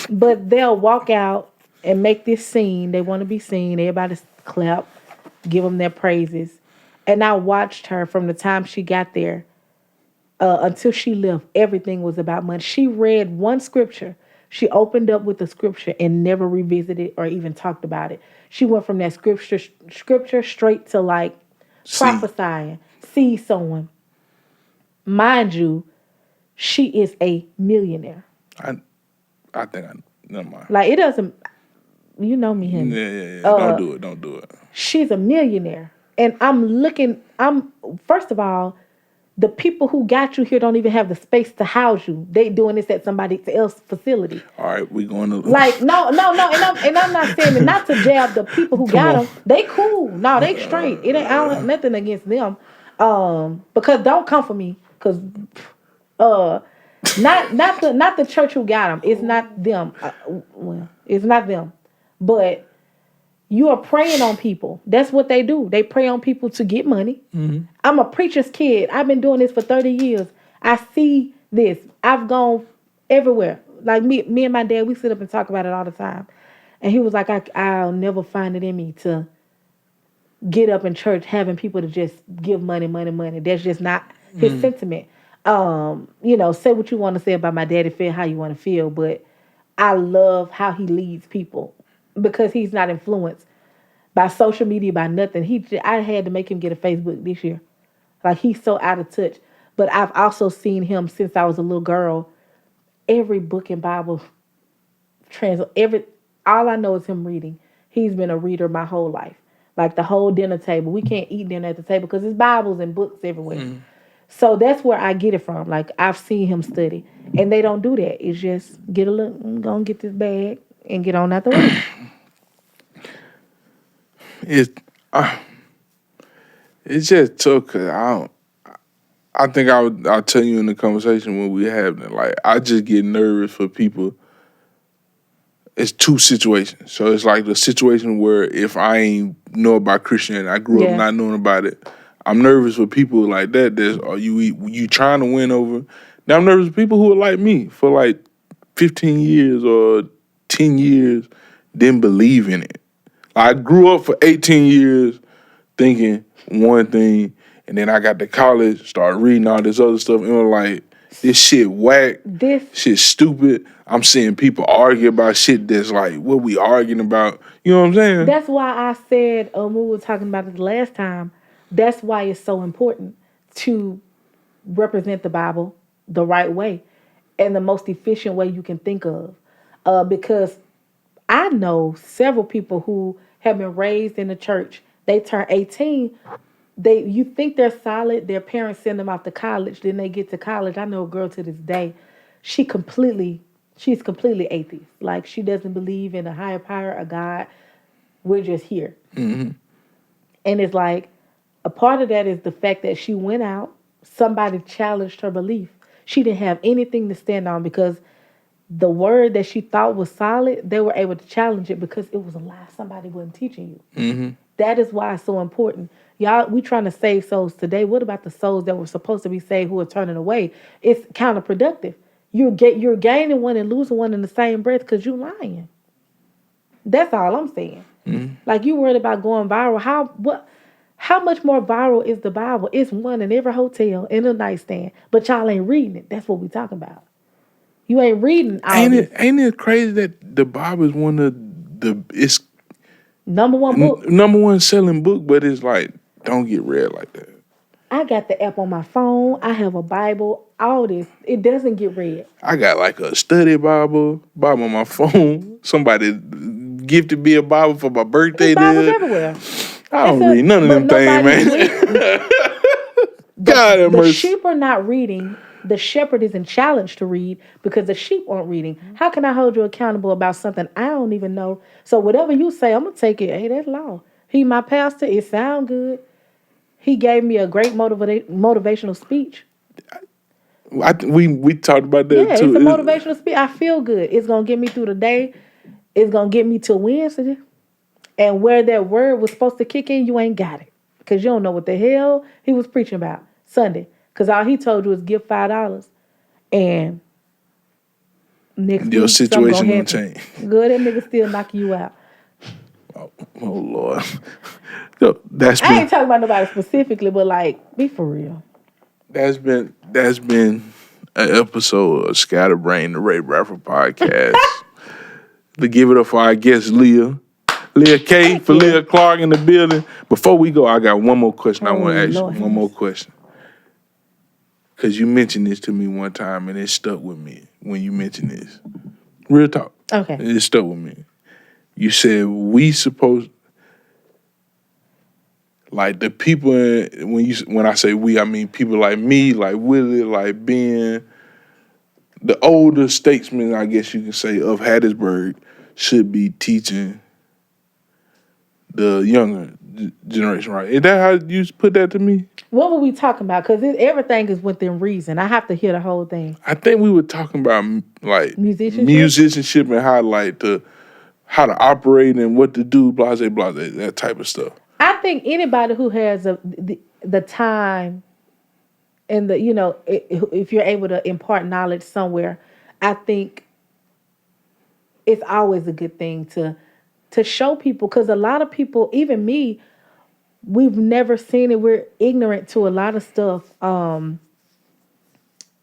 But they'll walk out and make this scene. They want to be seen. Everybody clap, give them their praises. And I watched her from the time she got there until she left. Everything was about money. She read one scripture. She opened up with the scripture and never revisited or even talked about it. She went from that scripture straight to like prophesying, seed sowing. Mind you, she is a millionaire. I think never mind. Like, it doesn't, you know me, Henry. Yeah. Don't do it. She's a millionaire. And first of all, the people who got you here don't even have the space to house you. They doing this at somebody else's facility. All right, we going to... Like, no. And I'm not saying it, not to jab the people who got them. They cool. No, they straight. I don't have nothing against them. Because don't come for me. Because, not the church who got them. It's not them. It's not them. But you are preying on people. That's what they do. They prey on people to get money. Mm-hmm. I'm a preacher's kid. I've been doing this for 30 years. I see this. I've gone everywhere. Like me and my dad, we sit up and talk about it all the time. And he was like, I'll never find it in me to get up in church having people to just give money. That's just not his sentiment. Say what you want to say about my daddy, feel how you want to feel, but I love how he leads people. Because he's not influenced by social media, by nothing. I had to make him get a Facebook this year. Like, he's so out of touch. But I've also seen him since I was a little girl. Every book and Bible, all I know is him reading. He's been a reader my whole life. like the whole dinner table. We can't eat dinner at the table because there's Bibles and books everywhere. So that's where I get it from. Like I've seen him study, and they don't do that. It's just get a look, go and get this bag and get on out the way. It it's just tough because I don't. I think I'll tell you in the conversation when we have it. Like I just get nervous for people. It's two situations. So it's like the situation where if I ain't know about Christianity, I grew up not knowing about it. I'm nervous for people like that. Are you trying to win over? Now I'm nervous for people who are like me for like 15 years or 10 years, didn't believe in it. I grew up for 18 years thinking one thing, and then I got to college, started reading all this other stuff, and I'm like, this shit whack, shit stupid. I'm seeing people argue about shit that's like, what we arguing about? You know what I'm saying? That's why I said, when we were talking about it the last time, that's why it's so important to represent the Bible the right way and the most efficient way you can think of. Because I know several people who have been raised in the church. They turn 18. You think they're solid. Their parents send them off to college. Then they get to college. I know a girl to this day. She's completely atheist. Like she doesn't believe in a higher power, a God. We're just here. Mm-hmm. And it's like a part of that is the fact that she went out. Somebody challenged her belief. She didn't have anything to stand on because the word that she thought was solid, they were able to challenge it because it was a lie. Somebody wasn't teaching you. Mm-hmm. That is why it's so important. Y'all, we trying to save souls today. What about the souls that were supposed to be saved who are turning away? It's counterproductive. You're gaining one and losing one in the same breath because you're lying. That's all I'm saying. Mm-hmm. Like you worried about going viral. How much more viral is the Bible? It's one in every hotel, in a nightstand. But y'all ain't reading it. That's what we talking about. You ain't reading all this. Ain't it crazy that the Bible is one of it's number one book. Number one selling book, but it's like, don't get read like that. I got the app on my phone. I have a Bible. All this. It doesn't get read. I got like a study Bible on my phone. Somebody gifted me a Bible for my birthday. Bibles everywhere. I don't read none of them things, man. God have mercy. The sheep are not reading. The shepherd isn't challenged to read because the sheep aren't reading. How can I hold you accountable about something I don't even know? So whatever you say, I'm going to take it. Hey, that's law. He my pastor. It sound good. He gave me a great motivational speech. We talked about that too. It's a motivational speech. I feel good. It's going to get me through the day. It's going to get me to Wednesday. And where that word was supposed to kick in, you ain't got it. Because you don't know what the hell he was preaching about Sunday. Because all he told you was give $5. And next your week, situation gonna change. Good, that nigga still knocking you out. Oh Lord. I ain't talking about nobody specifically, but like, be for real. That's been an episode of Scatterbrain, the Ray Bradford podcast. To give it up for our guest LeighaKai for Leah Clark in the building. Before we go, I got one more question I want to ask you. One more question. Because you mentioned this to me one time and it stuck with me when you mentioned this. Real talk. Okay. It stuck with me. You said like the people, when I say we, I mean people like me, like Willie, like Ben, the older statesmen, I guess you can say, of Hattiesburg should be teaching the younger generation, right? Is that how you put that to me? What were we talking about? Because everything is within reason. I have to hear the whole thing. I think we were talking about like musicianship and how to operate and what to do, blase, that type of stuff. I think anybody who has the time and if you're able to impart knowledge somewhere, I think it's always a good thing to show people, because a lot of people, even me, we've never seen it. We're ignorant to a lot of stuff. And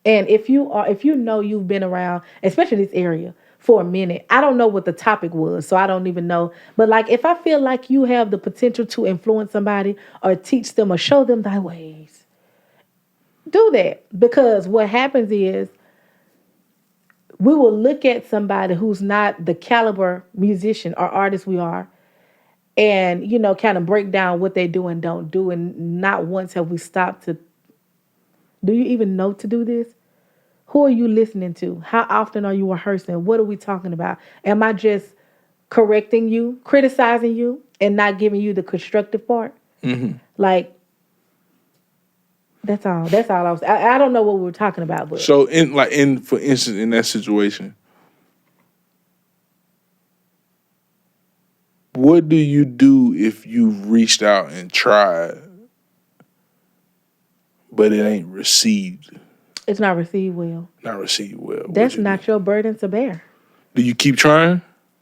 if you know you've been around, especially this area, for a minute, I don't know what the topic was, so I don't even know. But like, if I feel like you have the potential to influence somebody or teach them or show them thy ways, do that. Because what happens is we will look at somebody who's not the caliber musician or artist we are, and kind of break down what they do and don't do. And not once have we stopped to, do you even know to do this? Who are you listening to? How often are you rehearsing? What are we talking about? Am I just correcting you, criticizing you, and not giving you the constructive part? Like, that's all. That's all I was. I don't know what we were talking about, but So in for instance in that situation, what do you do if you've reached out and tried, but it ain't received? it's not received well. Not received well. That's not your burden to bear. Do you keep trying?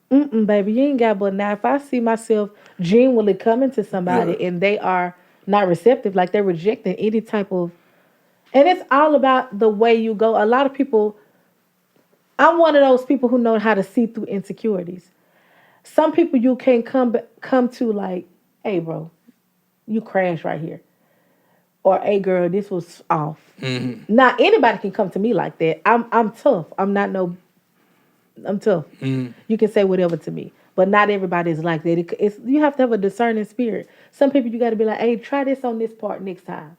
Baby, you ain't got but now. If I see myself genuinely coming to somebody and they are not receptive, like they're rejecting any type of, and it's all about the way you go. A lot of people, I'm one of those people who know how to see through insecurities. Some people you can't come to like, hey, bro, you crashed right here. Or, hey, girl, this was off. Not anybody can come to me like that. I'm tough. I'm tough. You can say whatever to me. But not everybody is like that. You have to have a discerning spirit. Some people you got to be like, hey, try this on this part next time.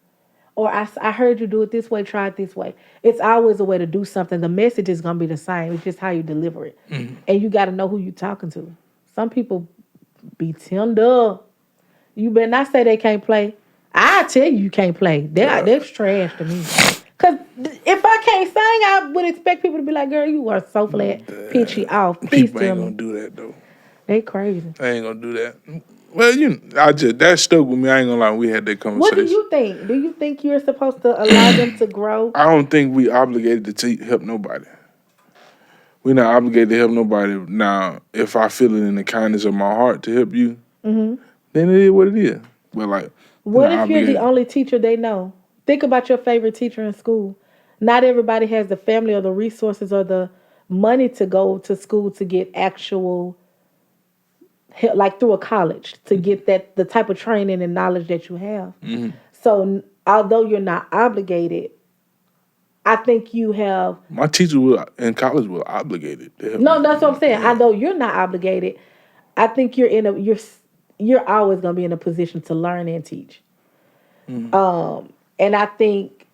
Or I heard you do it this way, try it this way. It's always a way to do something. The message is going to be the same. It's just how you deliver it. And you got to know who you're talking to. Some people be tender. You better not say they can't play. I tell you can't play. That's trash to me. Because if I can't sing, I would expect people to be like, girl, you are so flat, pitchy off. Please People tell ain't me. gonna do that though. They crazy. I ain't gonna do that. Well, that stuck with me. I ain't gonna lie. We had that conversation. What do you think? Do you think you're supposed to allow them to grow? I don't think we obligated to help nobody. We're not obligated to help nobody. Now, if I feel it in the kindness of my heart to help you, then it is what it is. But like, what if you're the only teacher they know? Think about your favorite teacher in school. Not everybody has the family or the resources or the money to go to school to get actual help, like through a college, to get the type of training and knowledge that you have. So although you're not obligated, I think you have. My teacher in college was obligated to help No, me. that's what I'm saying. Although you're not obligated, I think you're always gonna be in a position to learn and teach. And I think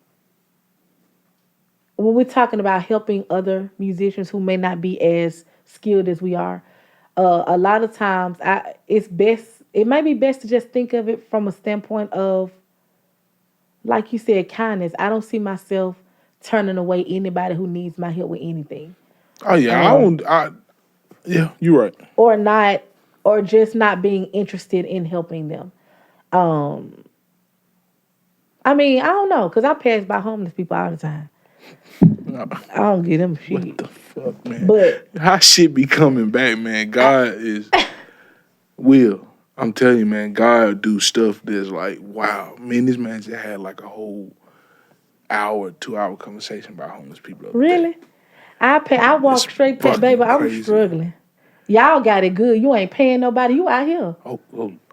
when we're talking about helping other musicians who may not be as skilled as we are, a lot of times it might be best to just think of it from a standpoint of, like you said, kindness. I don't see myself turning away anybody who needs my help with anything. Oh yeah, yeah, you're right. Or just not being interested in helping them. I mean, I don't know, because I pass by homeless people all the time. I don't get them shit. What the fuck, man? But how shit be coming back, man? God is will. I'm telling you, man, God do stuff that's like, wow. Man, this man just had like a whole 2-hour conversation about homeless people. Really? I walk straight past, baby. I'm crazy. Struggling. Y'all got it good. You ain't paying nobody. You out here. Oh,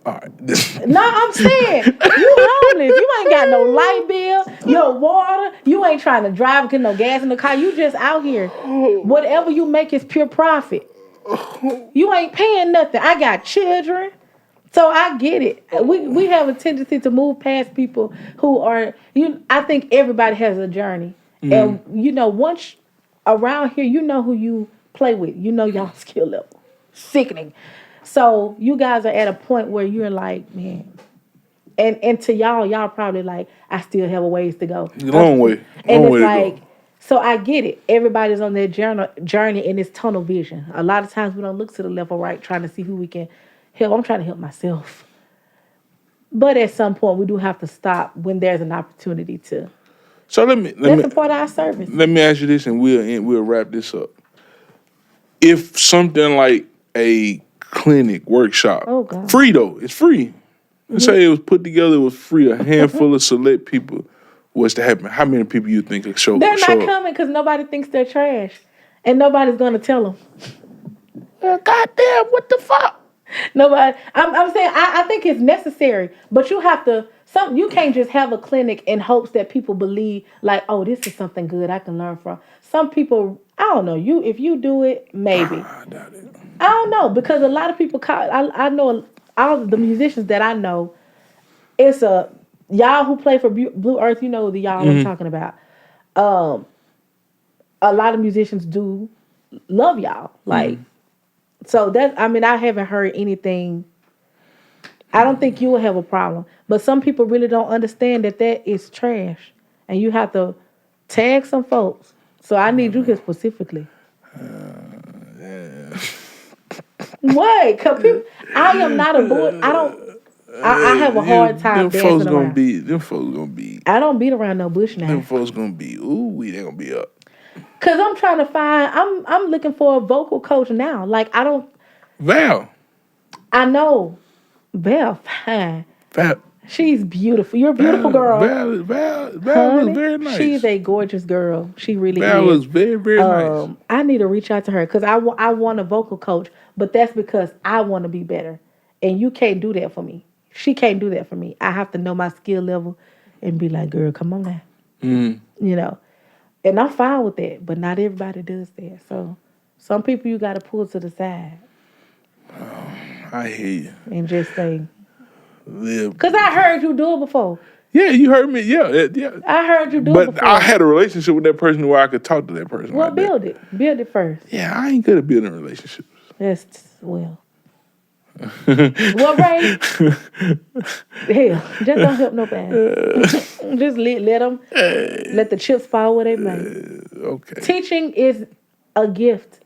all right. No, I'm saying, you homeless. You ain't got no light bill, your water. You ain't trying to drive, get no gas in the car. You just out here. Whatever you make is pure profit. You ain't paying nothing. I got children. So I get it. We have a tendency to move past people who are, I think everybody has a journey. And, once around here, you know who you play with. You know y'all skill level. Sickening. So you guys are at a point where you're like, man. And to y'all probably like, I still have a ways to go. Long way. And Long way it's to like, go. so I get it. Everybody's on their journey in this tunnel vision. A lot of times we don't look to the left or right trying to see who we can help. I'm trying to help myself. But at some point, we do have to stop when there's an opportunity to. So that's a part of our service. Let me ask you this, and we'll wrap this up. If something like a clinic workshop, free though, it's free. Let's say it was put together, it was free. A handful of select people was to happen. How many people you think could show up? They're not coming because nobody thinks they're trash, and nobody's going to tell them. Goddamn, what the fuck? Nobody. I'm saying I think it's necessary, but you have to. You can't just have a clinic in hopes that people believe like, oh, this is something good I can learn from. Some people, I don't know. If you do it, maybe. I doubt it. I don't know, because a lot of people I know all the musicians that I know, it's y'all who play for Blue Earth, you know the y'all I'm talking about. Um, a lot of musicians do love y'all. Like, so that, I mean, I haven't heard anything. I don't think you will have a problem. But some people really don't understand that is trash. And you have to tag some folks. So I need you here specifically. What? Cause people, I am not a boy. I have a hard time dancing around. Them folks gonna be. I don't beat around no bush now. Them folks gonna be. Ooh, they gonna be up. Cause I'm trying to find. I'm looking for a vocal coach now. Like I don't. Val. I know. Val, fine. Val. She's beautiful. You're a beautiful girl. Val Honey, was very nice. She's a gorgeous girl. She really Val is. was very, very nice. I need to reach out to her because I want a vocal coach, but that's because I want to be better. And you can't do that for me. She can't do that for me. I have to know my skill level and be like, girl, come on now. You know. And I'm fine with that, but not everybody does that. So some people you got to pull to the side. I hear you. And just say, live. Because I heard you do it before. Yeah, you heard me. Yeah. I heard you do it But before. I had a relationship with that person where I could talk to that person. Well, like build that. it. Build it first. Yeah, I ain't good at building relationships. That's, well. Well, Ray, hell, just don't help nobody. Just let them, let the chips fall where they may. Okay. Teaching is a gift.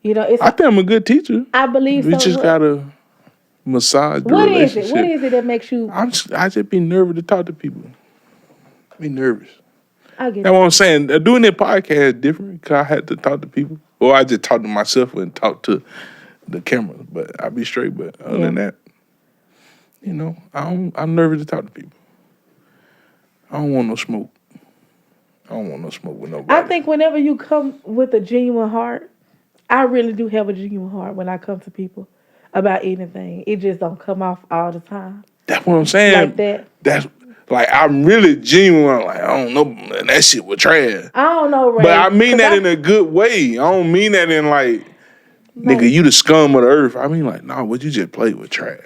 You know, I think I'm a good teacher. I believe we so. We just gotta massage the relationship. What is it that makes you? I just be nervous to talk to people. Be nervous. I get That's what I'm saying. Doing that podcast is different because I had to talk to people. Or I just talk to myself and talk to the camera. But I be straight. But other than that, you know, I'm nervous to talk to people. I don't want no smoke. I don't want no smoke with nobody. I think whenever you come with a genuine heart, I really do have a genuine heart when I come to people about anything. It just don't come off all the time. That's what I'm saying. Like that. That's like I'm really genuine. Like I don't know, that shit was trash. I don't know, Ray. But I mean that in a good way. I don't mean that in like, nigga, you the scum of the earth. I mean like, nah, what you just played with trash.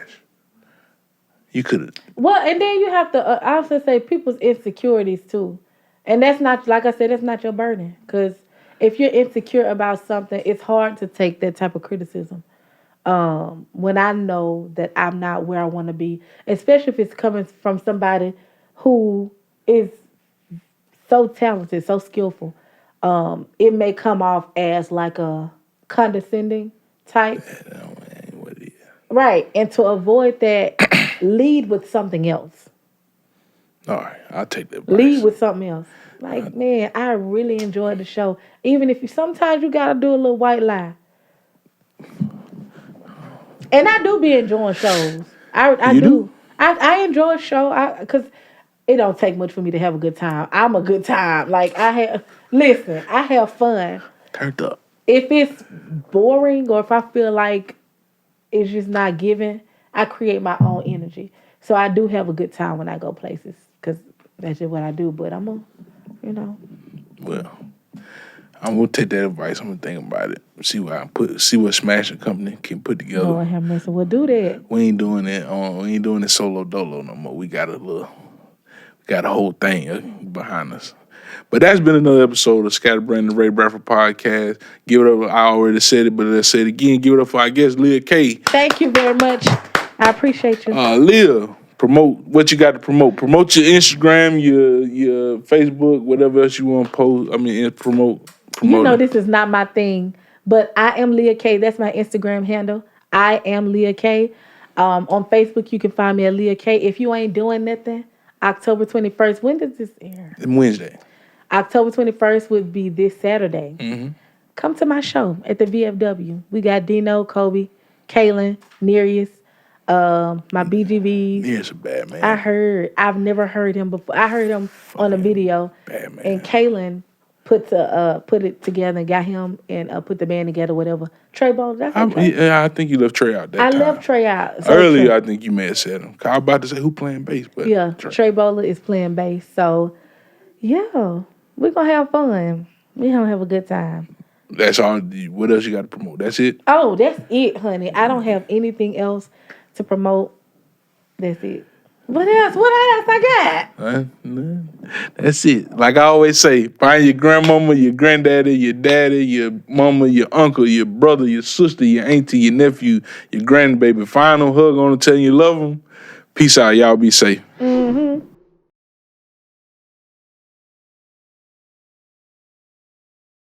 You could have. Well, and then you have to. I also say people's insecurities too, and that's not, like I said, that's not your burden. Because if you're insecure about something, it's hard to take that type of criticism. When I know that I'm not where I want to be, especially if it's coming from somebody who is so talented, so skillful, it may come off as like a condescending type. Right. And to avoid that, lead with something else. All right, I'll take that advice. Lead with something else. Like, man, I really enjoyed the show. Even if sometimes you got to do a little white lie. And I do be enjoying shows. I do. I enjoy a show because it don't take much for me to have a good time. I'm a good time. Like, I have fun. Turned up. If it's boring or if I feel like it's just not giving, I create my own energy. So I do have a good time when I go places because that's just what I do. But I'm going to, you know. Well, I'm gonna take that advice. I'm gonna think about it. See what Smashing Company can put together. Lord have mercy. We'll do that. We ain't doing it. We ain't doing it solo dolo no more. We got a whole thing behind us. But that's been another episode of Scatterbrain, the Ray Bradford podcast. Give it up. I already said it, but let's say it again. Give it up for our guest, LeighaKai. Thank you very much. I appreciate you. Leah, promote what you got to promote. Promote your Instagram, your Facebook, whatever else you want to post. I mean, promote. You know this is not my thing, but I am LeighaKai. That's my Instagram handle. I am LeighaKai. On Facebook, you can find me at LeighaKai. If you ain't doing nothing, October 21st. When does this air? Wednesday. October 21st would be this Saturday. Mm-hmm. Come to my show at the VFW. We got Dino, Kobe, Kaylin, Nereus, my BGBs. Nereus a bad man. I heard. I've never heard him before. I heard him on a video. Bad man. And Kaylin put it together and got him and put the band together, whatever. Trey Bowler, that's okay. Yeah, I think you left Trey out that time. I left Trey out. So earlier, I think you may have said him. I was about to say who playing bass, but yeah, Trey Bowler is playing bass. So, yeah, we're going to have fun. We're going to have a good time. That's all. What else you got to promote? That's it? Oh, that's it, honey. I don't have anything else to promote. That's it. What else? What else I got? That's it. Like I always say, find your grandmama, your granddaddy, your daddy, your mama, your uncle, your brother, your sister, your auntie, your nephew, your grandbaby. Find them, hug on them, tell them you love them. Peace out. Y'all be safe. Mm-hmm.